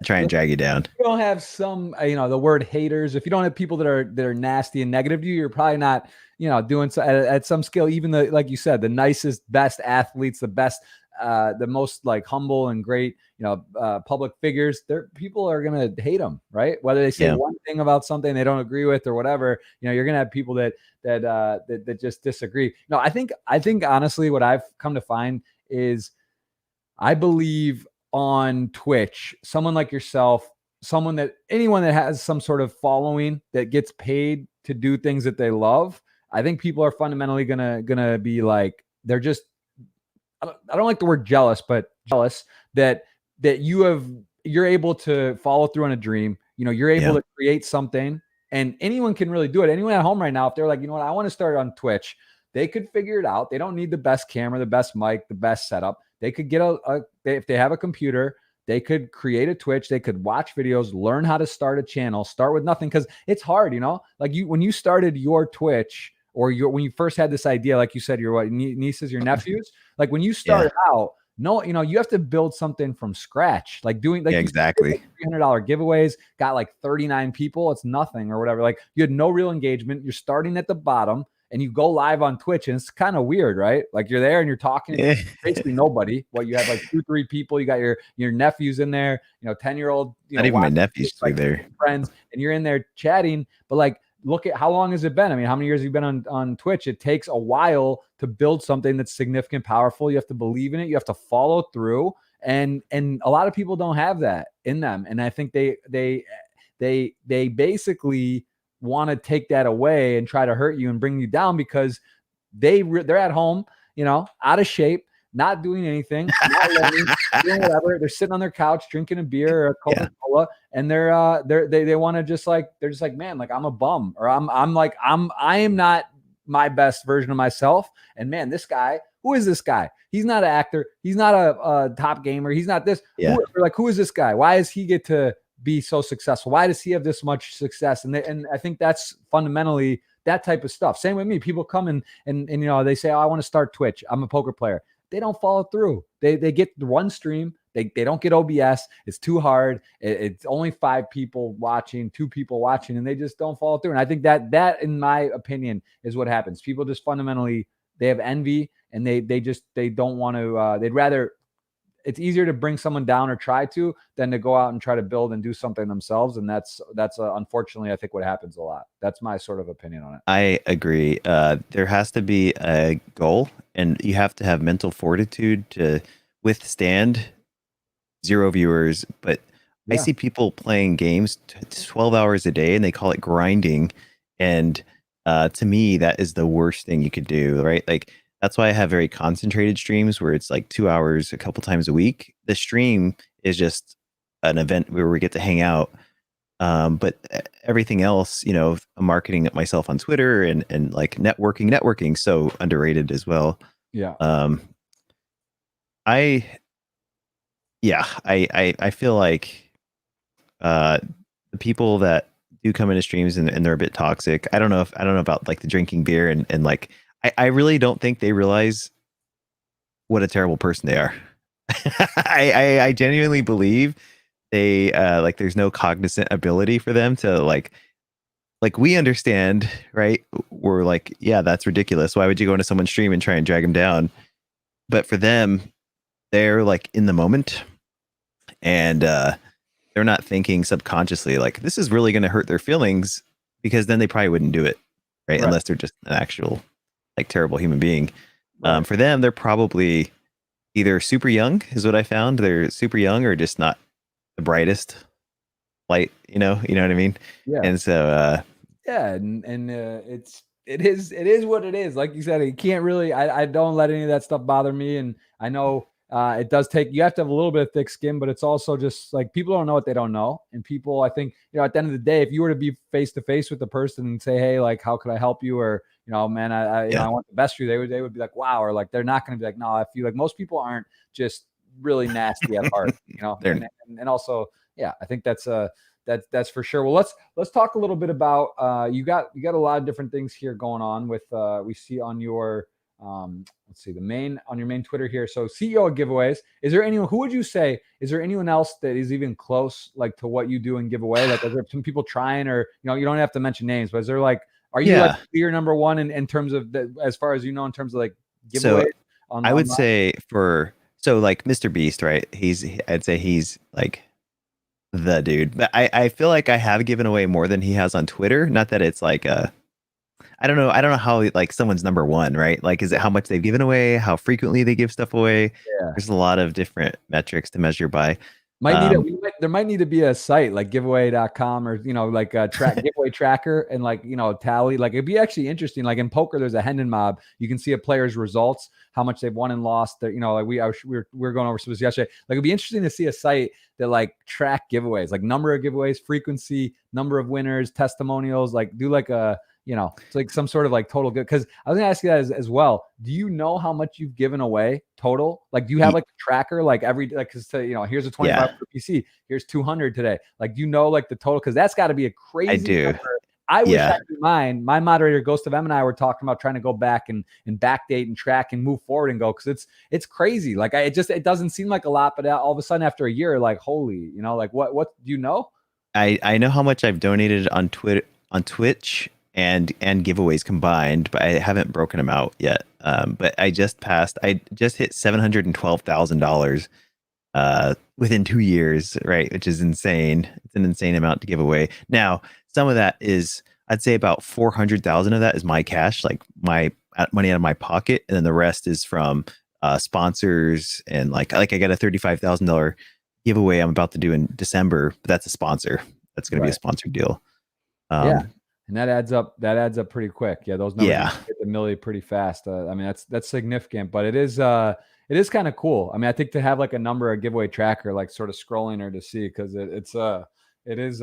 try and drag you down. If you don't have some, the word haters, if you don't have people that are nasty and negative to you, you're probably not, doing so at some scale. Even like you said, the nicest, best athletes, the best, the most like humble and great, public figures, people are going to hate them, right? Whether they say one thing about something they don't agree with or whatever, you're going to have people that just disagree. No, I think honestly, what I've come to find is I believe on Twitch, someone like yourself, anyone that has some sort of following that gets paid to do things that they love, I think people are fundamentally gonna be like, they're just, I don't like the word jealous, but jealous that you're able to follow through on a dream. You're able to create something, and anyone can really do it. Anyone at home right now, if they're like, I want to start on Twitch, they could figure it out. They don't need the best camera, the best mic, the best setup. They could get if they have a computer, they could create a Twitch. They could watch videos, learn how to start a channel, start with nothing. Cause it's hard, you know, like when you started your Twitch or when you first had this idea, like you said, your nieces, your nephews, like when you started out, no, you know, you have to build something from scratch, like doing like exactly $300 giveaways, got like 39 people. It's nothing or whatever. Like you had no real engagement. You're starting at the bottom and you go live on Twitch and it's kind of weird, right? Like you're there and you're talking to basically nobody. Well, you have like 2-3 people. You got your nephews in there, you know, 10-year-old, you know, not even my nephews like there, friends, and you're in there chatting. But like, look at how long has it been? I mean, how many years have you been on Twitch? It takes a while to build something that's significant, powerful. You have to believe in it. You have to follow through. And a lot of people don't have that in them. And I think they basically want to take that away and try to hurt you and bring you down because they're at home, you know, out of shape, not doing anything, not learning, doing whatever. They're sitting on their couch drinking a beer or a Coca-Cola, and they want to just like, they're just like, man, like I'm a bum, or I am not my best version of myself. And man, this guy, who is this guy? He's not an actor. He's not a top gamer. He's not this. Yeah. Who is this guy? Why does he get to be so successful? Why does he have this much success? And I think that's fundamentally that type of stuff. Same with me. People come and you know, they say, oh, I want to start Twitch. I'm a poker player. They don't follow through. They get one stream. They don't get OBS. It's too hard. It's only 5 people watching, 2 people watching, and they just don't follow through. And I think that in my opinion is what happens. People just fundamentally, they have envy and they don't want to, they'd rather, it's easier to bring someone down or try to than to go out and try to build and do something themselves. And that's unfortunately, I think what happens a lot. That's my sort of opinion on it. I agree. There has to be a goal and you have to have mental fortitude to withstand 0 viewers. But I see people playing games 12 hours a day and they call it grinding. And to me, that is the worst thing you could do, right? Like, that's why I have very concentrated streams where it's like 2 hours a couple times a week. The stream is just an event where we get to hang out. But everything else, you know, I'm marketing myself on Twitter and like networking, so underrated as well. Yeah. I feel like the people that do come into streams and they're a bit toxic. I don't know about like the drinking beer and like I really don't think they realize what a terrible person they are. I genuinely believe they like there's no cognizant ability for them to like we understand, right? We're like, yeah, that's ridiculous. Why would you go into someone's stream and try and drag them down? But for them, they're like in the moment and they're not thinking subconsciously like this is really going to hurt their feelings, because then they probably wouldn't do it, right? Unless they're just an actual like terrible human being. For them, they're probably either super young is what I found. They're super young or just not the brightest light, you know what I mean? Yeah. And so, it is what it is. Like you said, you can't really, I don't let any of that stuff bother me. And I know it does take, you have to have a little bit of thick skin, but it's also just like people don't know what they don't know. And people, I think, you know, at the end of the day, if you were to be face to face with the person and say, hey, like, how could I help you? Or, you know, man, I want the best for you. They would be like, wow. Or like, they're not going to be like, no, I feel like most people aren't just really nasty at heart, you know? and also, yeah, I think that's for sure. Well, let's talk a little bit about you got a lot of different things here going on with we see on your let's see on your main Twitter here. So CEO of giveaways. Is there anyone, who would you say, is there anyone else that is even close like to what you do in giveaway? Like, is there some people trying, or you know, you don't have to mention names, but is there like, are you like clear number one in terms of as far as you know, in terms of like giveaways? So I would say so like Mr. Beast, right? I'd say he's like the dude. But I feel like I have given away more than he has on Twitter. Not that it's like I don't know how like someone's number one, right? Like, is it how much they've given away, how frequently they give stuff away? Yeah. There's a lot of different metrics to measure by. There might need to be a site like giveaway.com or, you know, like a giveaway tracker and like, you know, tally. Like, it'd be actually interesting. Like in poker, there's a Hendon mob. You can see a player's results, how much they've won and lost. That, you know, like we were going over this yesterday. Like, it'd be interesting to see a site that like track giveaways, like number of giveaways, frequency, number of winners, testimonials. Like, do like a, it's like some sort of like total good. Because I was gonna ask you that as well. Do you know how much you've given away total? Like, do you have like a tracker, like because here's a 25 for PC, here's 200 today. Like, do you know like the total? Because that's got to be a crazy number. I wish I could mine. My moderator, Ghost of M, and I were talking about trying to go back and backdate and track and move forward and go, because it's crazy. Like, it doesn't seem like a lot, but all of a sudden after a year, like, holy, like what do you know? I know how much I've donated on Twitch and giveaways combined, but I haven't broken them out yet. But I just hit $712,000 within 2 years, right? Which is insane. It's an insane amount to give away. Now, some of that is, I'd say about 400,000 of that is my cash, like my money out of my pocket, and then the rest is from sponsors, and like I got a $35,000 giveaway I'm about to do in December, but that's a sponsor. That's going to be a sponsored deal. Yeah. And that adds up pretty quick. Yeah. Those numbers hit the million pretty fast. I mean, that's significant, but it is kind of cool. I mean, I think to have like a number, a giveaway tracker, like sort of scrolling or to see, because it is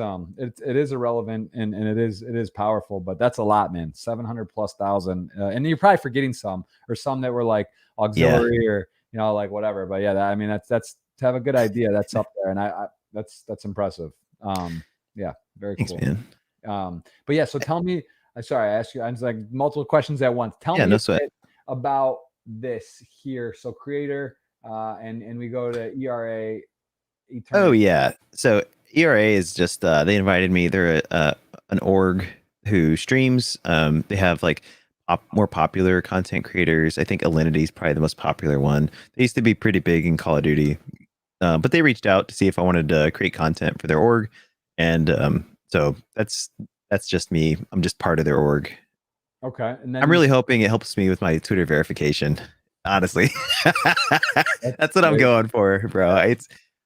irrelevant and it is powerful, but that's a lot, man. 700,000+. And you're probably forgetting some that were like auxiliary or, like whatever. But yeah, I mean, that's to have a good idea. That's up there. And that's impressive. Yeah, very cool. Thanks, man. But yeah, so tell me, sorry, I asked you, I'm just like multiple questions at once. Tell me a bit about this here. So creator, and we go to ERA. Eternity. Oh yeah. So ERA is just, they invited me. They're an org who streams. They have like more popular content creators. I think Alinity is probably the most popular one. They used to be pretty big in Call of Duty. But they reached out to see if I wanted to create content for their org. And so that's just me. I'm just part of their org. Okay. And then I'm really hoping it helps me with my Twitter verification. Honestly, that's what I'm going for, bro. I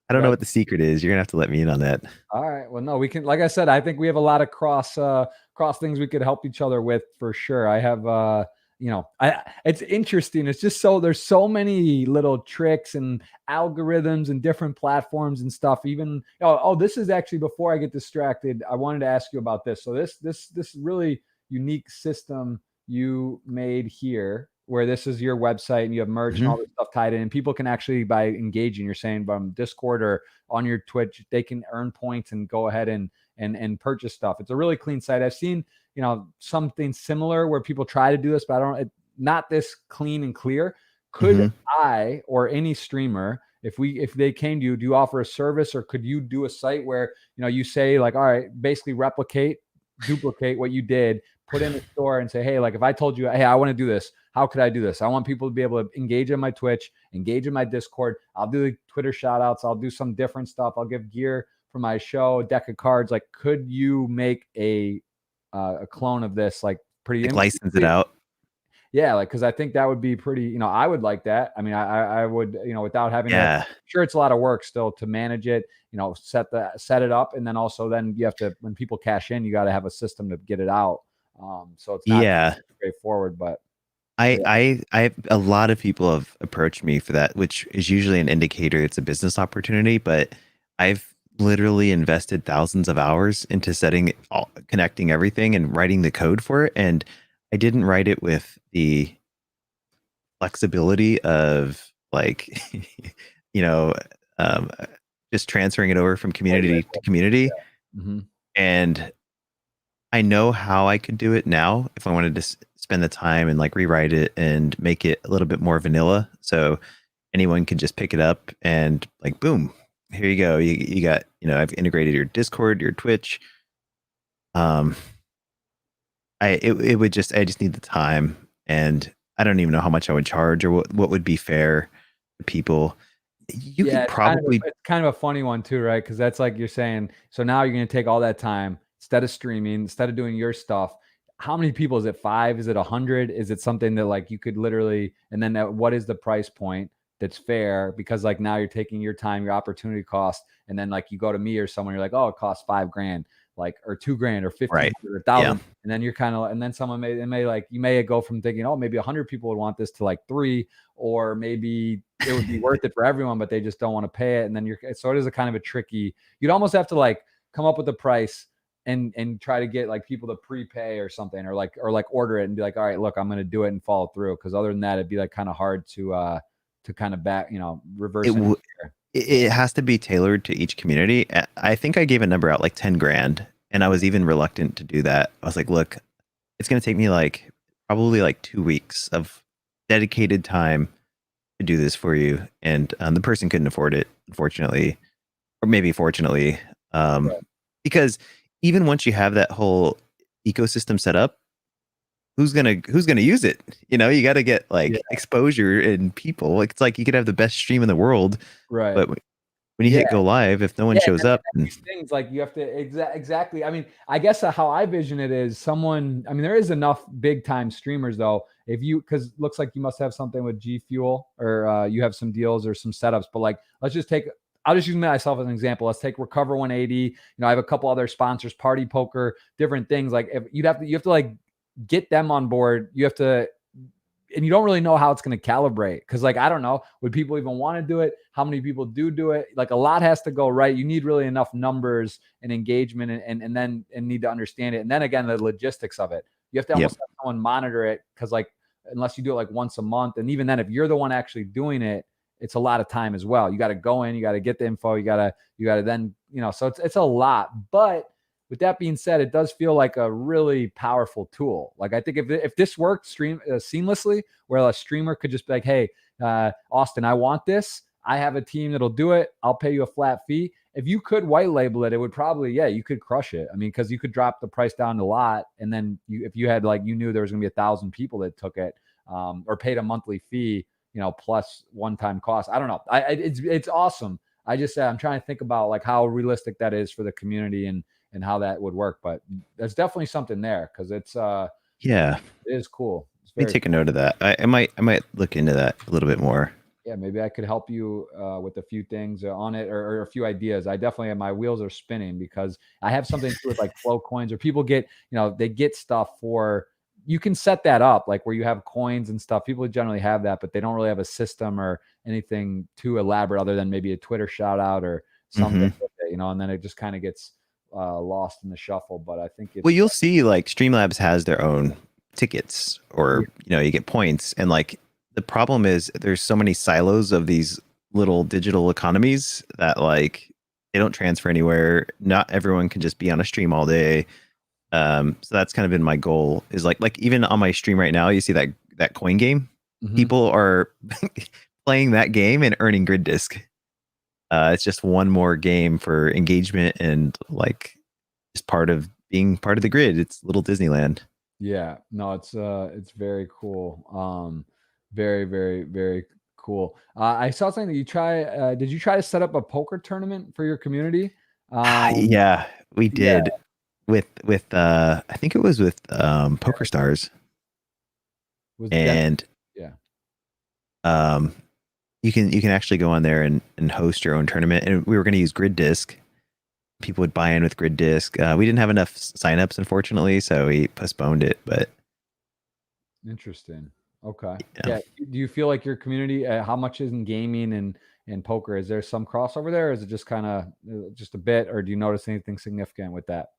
don't know what the secret is. You're gonna have to let me in on that. All right. Well, no, we can. Like I said, I think we have a lot of cross things we could help each other with for sure. I have it's interesting. It's just there's so many little tricks and algorithms and different platforms and stuff. Even this is actually, before I get distracted, I wanted to ask you about this. So this really unique system you made here, where this is your website and you have merch and all this stuff tied in, and people can actually, by engaging, you're saying from Discord or on your Twitch, they can earn points and go ahead and purchase stuff. It's a really clean site. I've seen something similar where people try to do this, but not this clean and clear. Could I or any streamer, if they came to you, do you offer a service, or could you do a site where you say like, all right, basically duplicate what you did, put in a store and say, hey, like if I told you, hey, I want to do this, how could I do this? I want people to be able to engage in my Twitch, engage in my Discord. I'll do the Twitter shout outs. I'll do some different stuff. I'll give gear for my show, a deck of cards. Like, could you make a clone of this, like pretty like license it out? Yeah, like, because I think that would be pretty, I would like that. I mean, I would, without having to, sure, it's a lot of work still to manage it, set it up. And then also you have to, when people cash in, you got to have a system to get it out. So it's not straightforward, but I have a lot of people have approached me for that, which is usually an indicator it's a business opportunity. But I've literally invested thousands of hours into connecting everything and writing the code for it. And I didn't write it with the flexibility of like, just transferring it over from community to community. Yeah. And I know how I could do it now if I wanted to spend the time and like rewrite it and make it a little bit more vanilla. So anyone could just pick it up and like, boom, here you go. You got, I've integrated your Discord, your Twitch. I just need the time, and I don't even know how much I would charge or what would be fair to people. You could probably, it's kind of a funny one too, right? Because that's like you're saying, so now you're going to take all that time instead of streaming, instead of doing your stuff. How many people? Is it 5? Is it 100? Is it something that like you could literally, and then what is the price point that's fair? Because like now you're taking your time, your opportunity cost, and then like you go to me or someone, you're like, oh, it costs $5,000, like, or $2,000 or 50 right. or 1,000. And then you're kind of, and then someone you may go from thinking, oh, maybe 100 people would want this to like 3, or maybe it would be worth it for everyone, but they just don't want to pay it. And then so it is a kind of a tricky, you'd almost have to like come up with a price and try to get like people to prepay or something, or like order it and be like, all right, look, I'm going to do it and follow through. Cause other than that, it'd be like kind of hard to kind of back, reverse it. It has to be tailored to each community. I think I gave a number out like 10 grand, and I was even reluctant to do that. I was like, look, it's going to take me like probably like 2 weeks of dedicated time to do this for you. And the person couldn't afford it, unfortunately, or maybe fortunately, Right. because even once you have that whole ecosystem set up, who's gonna use it? You got to get like exposure and people. Like, it's like you could have the best stream in the world, Right. but when you hit go live, if no one shows up, these things like you have to exactly. I mean, I guess how I vision it is there is enough big time streamers though. If you, because it looks like you must have something with G Fuel, or you have some deals or some setups. But like, I'll just use myself as an example. Let's take Recover 180. I have a couple other sponsors, Party Poker, different things. Like, if you have to like get them on board. You have to, and you don't really know how it's going to calibrate. Cause like, I don't know, would people even want to do it? How many people do it? Like, a lot has to go right. You need really enough numbers and engagement and then need to understand it. And then again, the logistics of it, you have to almost have someone monitor it. Cause like, unless you do it like once a month. And even then, if you're the one actually doing it, it's a lot of time as well. You got to go in, you got to get the info. You got to then, so it's a lot. But with that being said, it does feel like a really powerful tool. Like, I think if this worked seamlessly, where a streamer could just be like, hey, Austin, I want this. I have a team that'll do it. I'll pay you a flat fee. If you could white label it, it would probably, you could crush it. I mean, because you could drop the price down a lot. And then if you had like, you knew there was going to be 1,000 people that took it, or paid a monthly fee, plus one-time cost. I don't know. It's awesome. I just I'm trying to think about like how realistic that is for the community and how that would work. But there's definitely something there, because it's it is cool. Let me take a note of that. I might look into that a little bit more. Yeah, maybe I could help you with a few things on it, or a few ideas. I definitely have, my wheels are spinning, because I have something to do with like flow coins, or people get, they get stuff for, you can set that up like where you have coins and stuff. People generally have that, but they don't really have a system or anything too elaborate other than maybe a Twitter shout out or something, and then it just kind of gets lost in the shuffle. But I think it's, you'll see like Streamlabs has their own tickets, or you get points, and like the problem is there's so many silos of these little digital economies that like they don't transfer anywhere. Not everyone can just be on a stream all day. So that's kind of been my goal, is like even on my stream right now, you see that coin game. People are playing that game and earning grid disc. It's just one more game for engagement and like just being part of the grid. It's little Disneyland. Yeah, no, it's very cool. Very, very, very cool. I saw something that you did you try to set up a poker tournament for your community? Yeah, we did. With I think it was with Poker Stars. And you can actually go on there and host your own tournament. And we were going to use grid disc. People would buy in with grid disc. We didn't have enough signups, unfortunately, so we postponed it. But interesting. Okay. Yeah. Do you feel like your community, how much is in gaming and poker? Is there some crossover there? Or is it just kind of just a bit, or do you notice anything significant with that?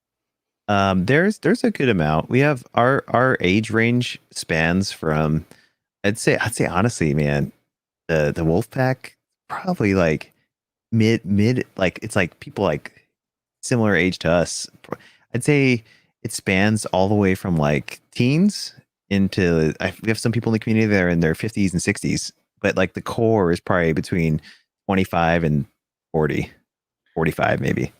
There's a good amount. We have our age range spans from, I'd say honestly, man, the Wolfpack probably like mid, like it's like people like similar age to us. I'd say it spans all the way from like teens into, we have some people in the community that are in their 50s and 60s, but like the core is probably between 25 and 40, 45 maybe,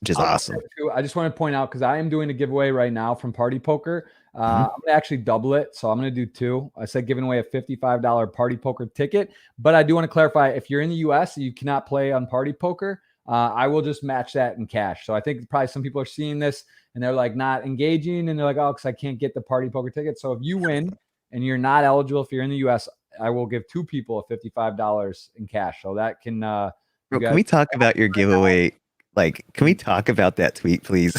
which is awesome. I just want to point out, because I am doing a giveaway right now from Party Poker. I'm going to actually double it. So I'm going to do 2. I said giving away a $55 Party Poker ticket, but I do want to clarify, if you're in the US, you cannot play on Party Poker. I will just match that in cash. So I think probably some people are seeing this and they're like not engaging, and they're like, oh, because I can't get the Party Poker ticket. So if you win and you're not eligible, if you're in the US, I will give 2 people a $55 in cash. So that can, Bro, can we talk about your giveaway? Like, can we talk about that tweet, please?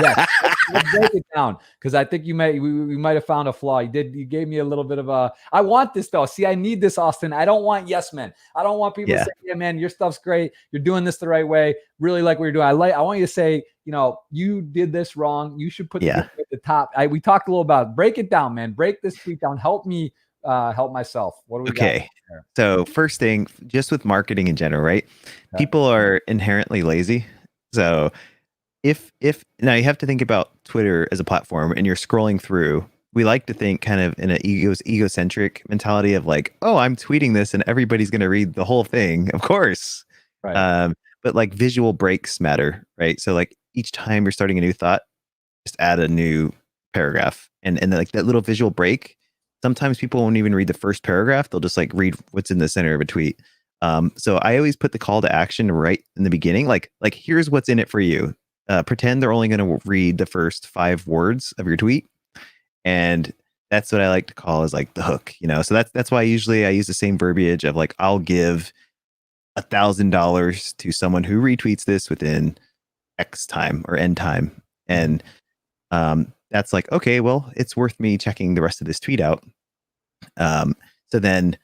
Yeah, let's break it down, because I think we might have found a flaw. You gave me a little bit of a. I want this though. See, I need this, Austin. I don't want yes men. I don't want people to say, yeah, man, your stuff's great. You're doing this the right way. Really like what you're doing. I want you to say, you did this wrong. You should put at the top. We talked a little about it. Break it down, man. Break this tweet down. Help me help myself. What do we got there? So first thing, just with marketing in general, right? Okay. People are inherently lazy. So if now you have to think about Twitter as a platform and you're scrolling through, we like to think kind of in an egocentric mentality of like, oh, I'm tweeting this and everybody's going to read the whole thing. Of course. Right. But like visual breaks matter, right? So like each time you're starting a new thought, just add a new paragraph and like that little visual break. Sometimes people won't even read the first paragraph. They'll just like read what's in the center of a tweet. So I always put the call to action right in the beginning. Like here's what's in it for you. Pretend they're only going to read the first 5 words of your tweet. And that's what I like to call is like the hook, So that's why usually I use the same verbiage of like, I'll give $1,000 to someone who retweets this within X time or N time. And that's like, okay, well, it's worth me checking the rest of this tweet out. So then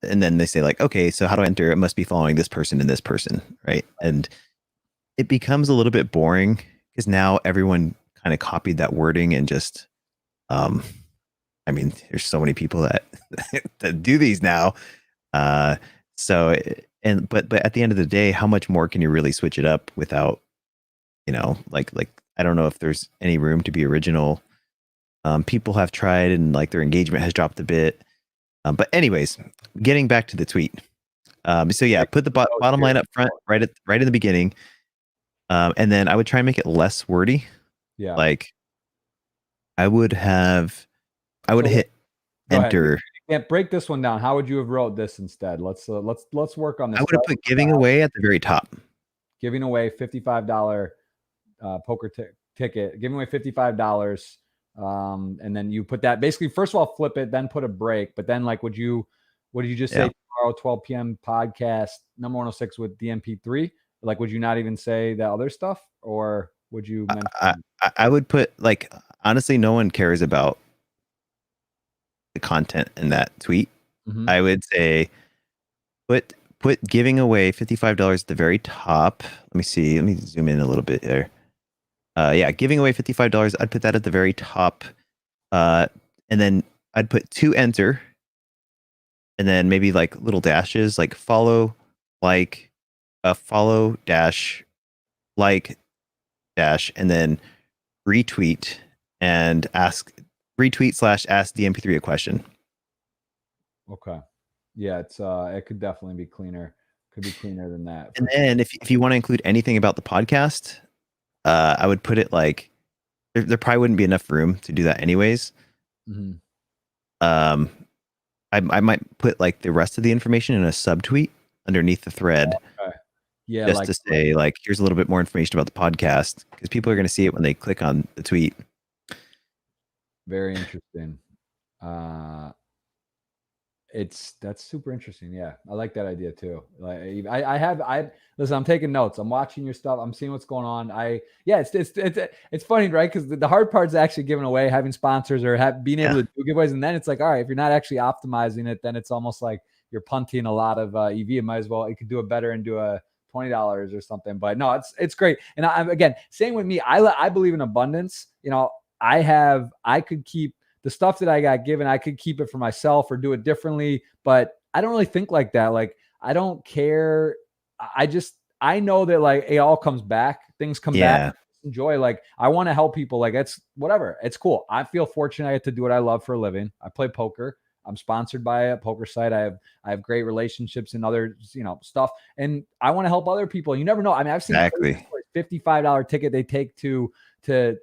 they say like, okay, so how do I enter? It must be following this person and this person, right? And it becomes a little bit boring because now everyone kind of copied that wording and just, there's so many people that that do these now. But at the end of the day, how much more can you really switch it up without, like I don't know if there's any room to be original. People have tried and like their engagement has dropped a bit. But anyways, getting back to the tweet. So yeah, put the bottom line up front, right in the beginning. And then I would try and make it less wordy. Yeah. Like I would hit enter. Can't break this one down. How would you have wrote this instead? Let's work on this. I would have put giving away at the very top. Giving away $55 poker ticket. Giving away $55. And then you put that basically first of all, flip it, then put a break. But then like, what did you just say tomorrow, 12 p.m. podcast, number 106 with DNP3? Like, would you not even say the other stuff, or would you mention? I would put like, honestly, no one cares about the content in that tweet. Mm-hmm. I would say put giving away $55 at the very top. Let me see. Let me zoom in a little bit there. Giving away $55. I'd put that at the very top. And then I'd put to enter. And then maybe like little dashes, like follow, like follow dash, like dash, and then retweet and ask /ask DNP3 a question. Okay. Yeah, it could definitely be cleaner. Could be cleaner than that. And then if you want to include anything about the podcast, I would put it like there probably wouldn't be enough room to do that anyways. Mm-hmm. I might put like the rest of the information in a subtweet underneath the thread. Okay. Yeah, just to say like here's a little bit more information about the podcast, because people are going to see it when they click on the tweet. Very interesting. That's super interesting. Yeah, I like that idea too. Like listen, I'm taking notes. I'm watching your stuff. I'm seeing what's going on. It's funny, right? Because the hard part is actually giving away, having sponsors or being able to do giveaways, and then it's like, all right, if you're not actually optimizing it, then it's almost like you're punting a lot of EV. You might as well, you could do it better and do a $20 or something. But no, it's great. And again, same with me. I believe in abundance. I could keep the stuff that I got given, I could keep it for myself or do it differently, but I don't really think like that. Like, I don't care. I know that like it all comes back. Things come back. Enjoy. Like, I want to help people. Like, it's whatever. It's cool. I feel fortunate I get to do what I love for a living. I play poker. I'm sponsored by a poker site. I have great relationships and other, stuff. And I want to help other people. You never know. I mean, I've seen $55 ticket they take to a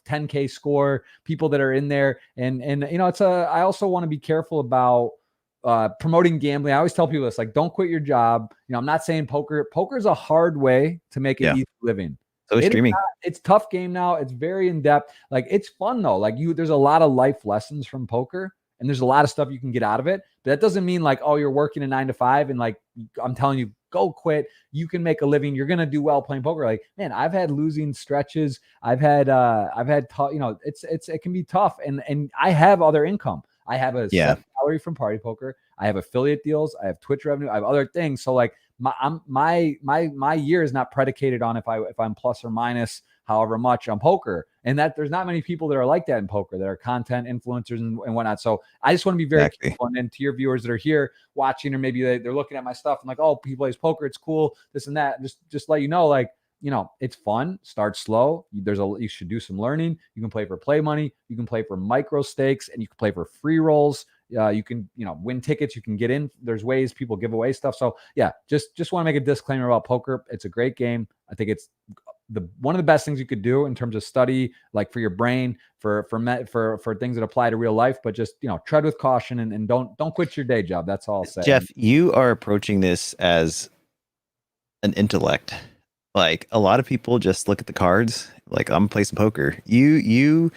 10K score, people that are in there. And I also want to be careful about promoting gambling. I always tell people this, like, don't quit your job. I'm not saying poker is a hard way to make an easy living. So streaming. It's tough game now. It's very in depth. Like, it's fun though. Like, there's a lot of life lessons from poker. And there's a lot of stuff you can get out of it. But that doesn't mean like, oh, you're working a 9 to 5 and like, I'm telling you, go quit. You can make a living. You're going to do well playing poker. Like, man, I've had losing stretches. I've had tough, it can be tough. And I have other income. I have a set salary from party poker. I have affiliate deals. I have Twitch revenue. I have other things. So like my year is not predicated on if I'm plus or minus however much on poker. And that there's not many people that are like that in poker, that are content influencers and whatnot. So I just want to be very careful. And then to your viewers that are here watching, or maybe they're looking at my stuff and like, oh, he plays poker, it's cool, this and that. Just let you know, like, it's fun. Start slow. You should do some learning. You can play for play money. You can play for micro stakes, and you can play for free rolls. You can, win tickets. You can get in. There's ways people give away stuff. So yeah, just want to make a disclaimer about poker. It's a great game. I think it's one of the best things you could do in terms of study, like for your brain, for things that apply to real life. But just tread with caution and don't quit your day job. That's all I'll say. Jeff, you are approaching this as an intellect. Like, a lot of people just look at the cards, like, I'm playing some poker. You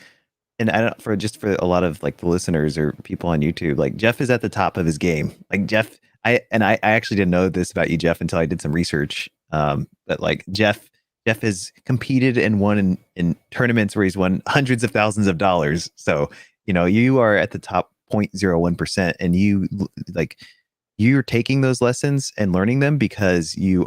and I don't, for a lot of like the listeners or people on YouTube, like, Jeff is at the top of his game. Like, Jeff, I actually didn't know this about you, Jeff, until I did some research. But like Jeff has competed and won in tournaments where he's won hundreds of thousands of dollars. So, you are at the top 0.01%, and you're taking those lessons and learning them because you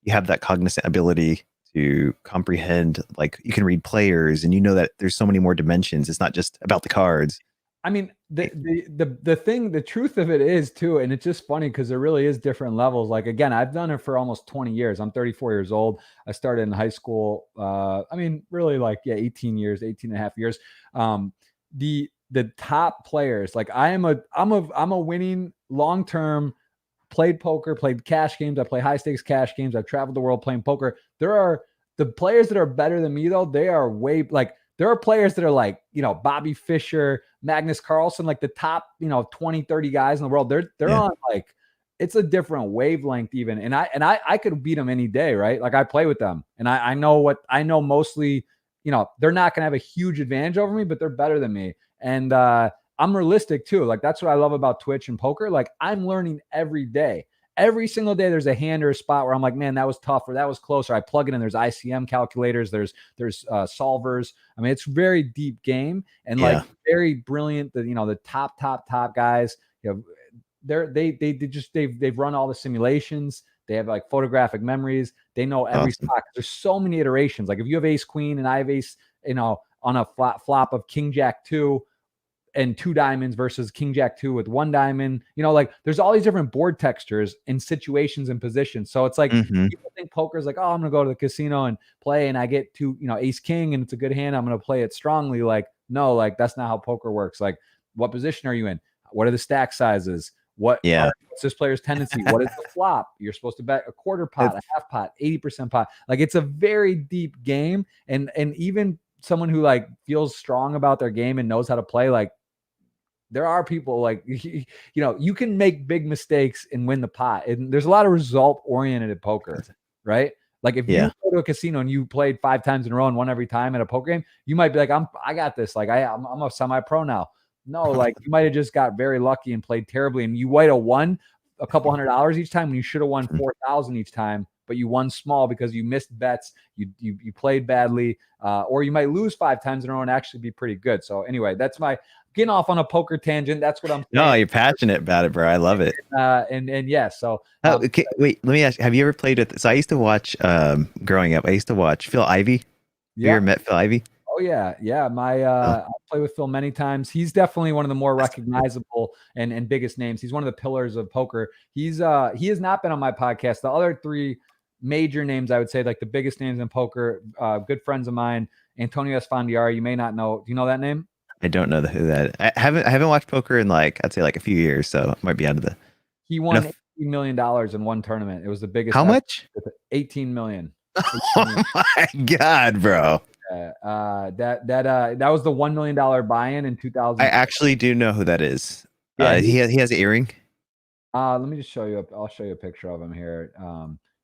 have that cognizant ability to comprehend, like, you can read players, and that there's so many more dimensions. It's not just about the cards. I mean, the truth of it is too, and it's just funny because there really is different levels. Like, again, I've done it for almost 20 years. I'm 34 years old. I started in high school. 18 and a half years. The top players, like, I'm a winning long-term, played poker, played cash games. I play high stakes cash games. I've traveled the world playing poker. There are the players that are better than me, though. They are there are players that are like, Bobby Fischer, Magnus Carlsen, like the top, 20, 30 guys in the world. They're on, like, it's a different wavelength even. And I could beat them any day, right? Like, I play with them, and I know mostly, they're not going to have a huge advantage over me, but they're better than me. And, I'm realistic too. Like, that's what I love about Twitch and poker. Like, I'm learning every day. Every single day there's a hand or a spot where I'm like, man, that was tough, or that was close, or I plug it in. There's ICM calculators. There's solvers. I mean, it's very deep game, and like, very brilliant. The top guys, they've run all the simulations. They have like photographic memories. They know every spot. There's so many iterations. Like, if you have ace queen and I have ace, on a flop of king jack 2 and 2 diamonds versus king jack 2 with 1 diamond, like, there's all these different board textures and situations and positions. So it's like, people think poker is like, oh, I'm gonna go to the casino and play, and I get to ace king and it's a good hand, I'm gonna play it strongly. Like, no, like, that's not how poker works. Like, what position are you in? What are the stack sizes? What's this player's tendency? What is the flop? You're supposed to bet a quarter pot, a half pot, 80% pot. Like, it's a very deep game, and even someone who like feels strong about their game and knows how to play, like, there are people like, you can make big mistakes and win the pot. And there's a lot of result oriented poker, right? Like, if you go to a casino and you played 5 times in a row and won every time at a poker game, you might be like, I got this. Like, I'm a semi-pro now. No, like, you might have just got very lucky and played terribly, and you might have won a couple $100 each time when you should have won 4,000 each time, but you won small because you missed bets, you played badly, or you might lose 5 times in a row and actually be pretty good. So anyway, that's my getting off on a poker tangent. That's what I'm saying. No, you're passionate about it, bro. I love it. And yeah, so okay, wait, let me ask you, have you ever played with, so I used to watch growing up, I used to watch Phil Ivey. You ever met Phil Ivey? Oh yeah. I play with Phil many times. He's definitely one of the more recognizable and biggest names. He's one of the pillars of poker. He has not been on my podcast. The other 3 major names, I would say, like the biggest names in poker, good friends of mine, Antonio Esfandiari. You may not know. Do you know that name? I don't know who that is. I haven't watched poker in, like, I'd say like a few years, so it might be out of the. He won $18 million in one tournament. It was the biggest. How much? 18 million. Oh my God, bro. That was the $1 million buy-in in 2000. I actually do know who that is. Yeah, he has an earring. Let me just show you. I'll show you a picture of him here.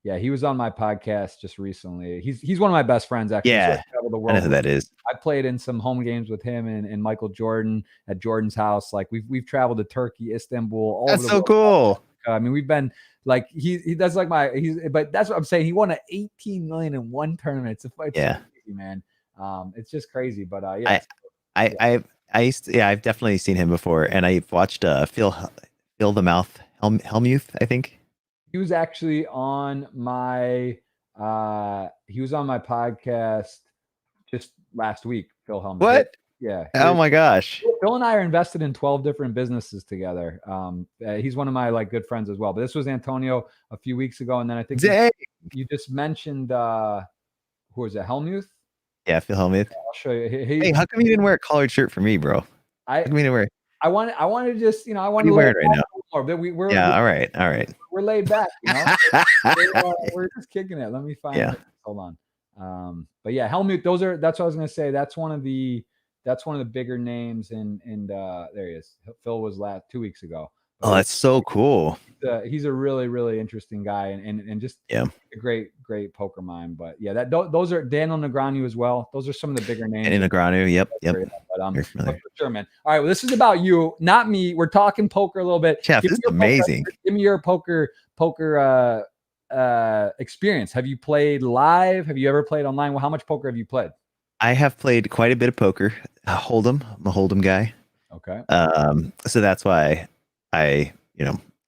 Yeah, he was on my podcast just recently. He's one of my best friends, actually. Yeah, so the world. I know who that is. I played in some home games with him and Michael Jordan at Jordan's house. Like, we've traveled to Turkey, Istanbul. All That's over the so world. cool. I mean, we've been like he does like but that's what I'm saying. He won an 18 million in one tournament. It's crazy, man. It's just crazy. But yeah, I've definitely seen him before, and I watched Phil the Mouth Helmuth, I think. He was actually on my podcast just last week. Phil Helmuth. What? Yeah. Oh my gosh. Phil and I are invested in 12 different businesses together. He's one of my like good friends as well. But this was Antonio a few weeks ago, and then I think you just mentioned who was it? Helmuth? Yeah, Phil Helmuth. I'll show you. Hey, how come you didn't wear a collared shirt for me, bro? I wanted to just, I wanted to wear it right now. More, but we're all right. We're laid back, we're just kicking it. Let me find it. Hold on. But yeah, Helmut, that's what I was gonna say. That's one of the bigger names, and there he is. Phil was 2 weeks ago. Oh, that's so cool. He's a really, really interesting guy, and just a great poker mind. But yeah, those are Daniel Negreanu as well. Those are some of the bigger names. Daniel Negreanu, yep. But, for sure, man. All right, well, this is about you, not me. We're talking poker a little bit. Jeff, this is amazing. Give me your poker experience. Have you played live? Have you ever played online? Well, how much poker have you played? I have played quite a bit of poker. Hold'em. I'm a Hold'em guy. Okay. So that's why when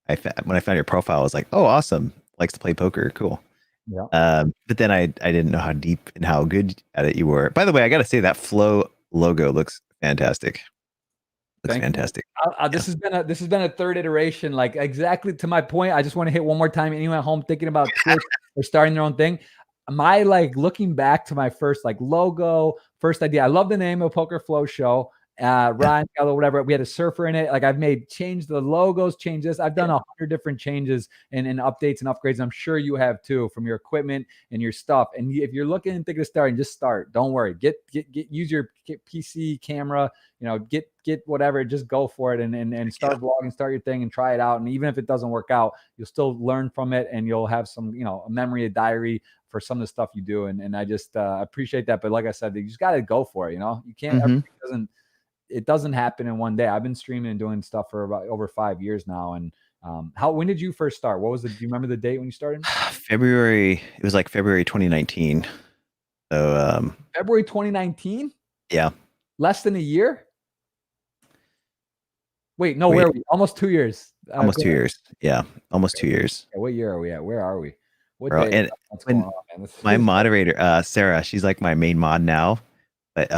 I found your profile, I was like, oh, awesome. Likes to play poker. Cool. Yeah. But then I didn't know how deep and how good at it you were. By the way, I got to say that Flow logo looks fantastic. Fantastic. This has been a third iteration, like exactly to my point. I just want to hit one more time. Anyone at home thinking about Twitch or starting their own thing, my looking back to my first logo, first idea. I love the name of Poker Flow Show. Ryan, whatever. We had a surfer in it. I've changed the logos, changed this. I've done 100 different changes and updates and upgrades. I'm sure you have too, from your equipment and your stuff. And if you're looking and thinking of starting, just start. Don't worry. Use your PC camera. Get whatever. Just go for it and start vlogging. Start your thing and try it out. And even if it doesn't work out, you'll still learn from it, and you'll have some a memory, a diary for some of the stuff you do. And I just appreciate that. But like I said, you just got to go for it. You can't. It doesn't happen in one day. I've been streaming and doing stuff for about over 5 years now. And when did you first start? Do you remember the date when you started? February. It was like February 2019. So February 2019. Yeah. Less than a year. Wait, where are we? Almost 2 years. Almost 2 years. Yeah, almost 2 years. Yeah, what year are we at? Where are we? What Bro, day? And my moderator, Sarah, she's like my main mod now. But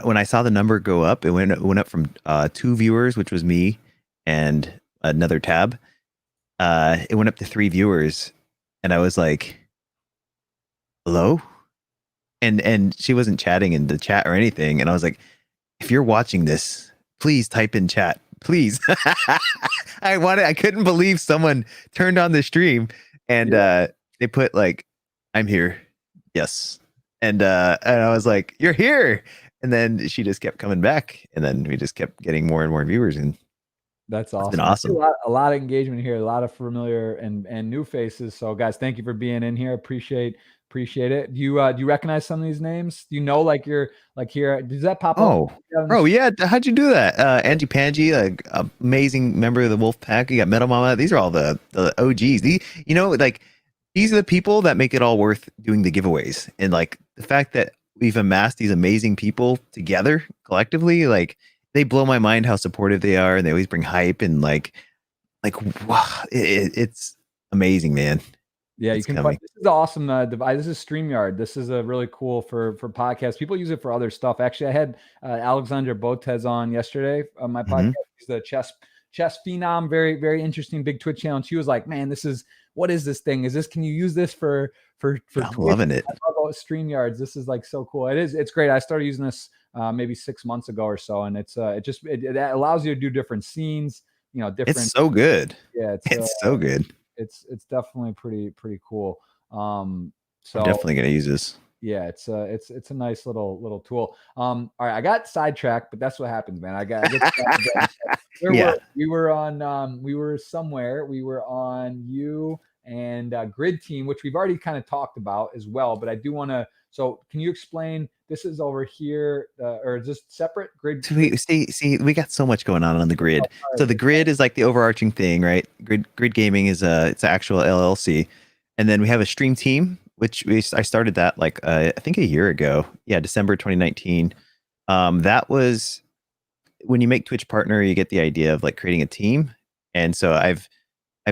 when I saw the number go up, it went up from 2 viewers, which was me, and another tab. It went up to 3 viewers, and I was like, "Hello?" And she wasn't chatting in the chat or anything, and I was like, "If you're watching this, please type in chat, please." I couldn't believe someone turned on the stream and they put "I'm here, yes," and I was like, "You're here." And then she just kept coming back, and then we just kept getting more and more viewers, and that's awesome. It's been awesome. A lot of engagement here, a lot of familiar and new faces. So guys, thank you for being in here. Appreciate it. Do you recognize some of these names? Do you know you're here? Does that pop up? Oh yeah. How'd you do that? Angie Pangie, amazing member of the Wolf Pack. You got Metal Mama. These are all the OGs. These are the people that make it all worth doing the giveaways. And the fact that we've amassed these amazing people together collectively, they blow my mind how supportive they are, and they always bring hype, and wow, it's amazing, man. Yeah, you can. This is awesome device. This is StreamYard. This is a really cool for podcasts. People use it for other stuff. Actually, I had Alexandra Botez on yesterday on my podcast. He's the chess phenom, very, very interesting, big Twitch channel. And she was like, "Man, what is this thing? Can you use this for I'm loving it. I love StreamYards. This is so cool. It's great. I started using this maybe 6 months ago or so, and it allows you to do different scenes. Different. It's so good. Yeah, it's so good. It's definitely pretty cool. So I'm definitely gonna use this. Yeah, it's a nice little tool. All right, I got sidetracked, but that's what happens, man. We were somewhere. We were on you and Grid Team, which we've already kind of talked about as well. But I do want to. So, can you explain this is over here, or just separate grid. So we got so much going on the grid. So the grid is like the overarching thing, right? Grid gaming is it's an actual LLC, and then we have a stream team, which I started that like I think a year ago. Yeah, December 2019. That was when you make Twitch partner, you get the idea of like creating a team, and so I've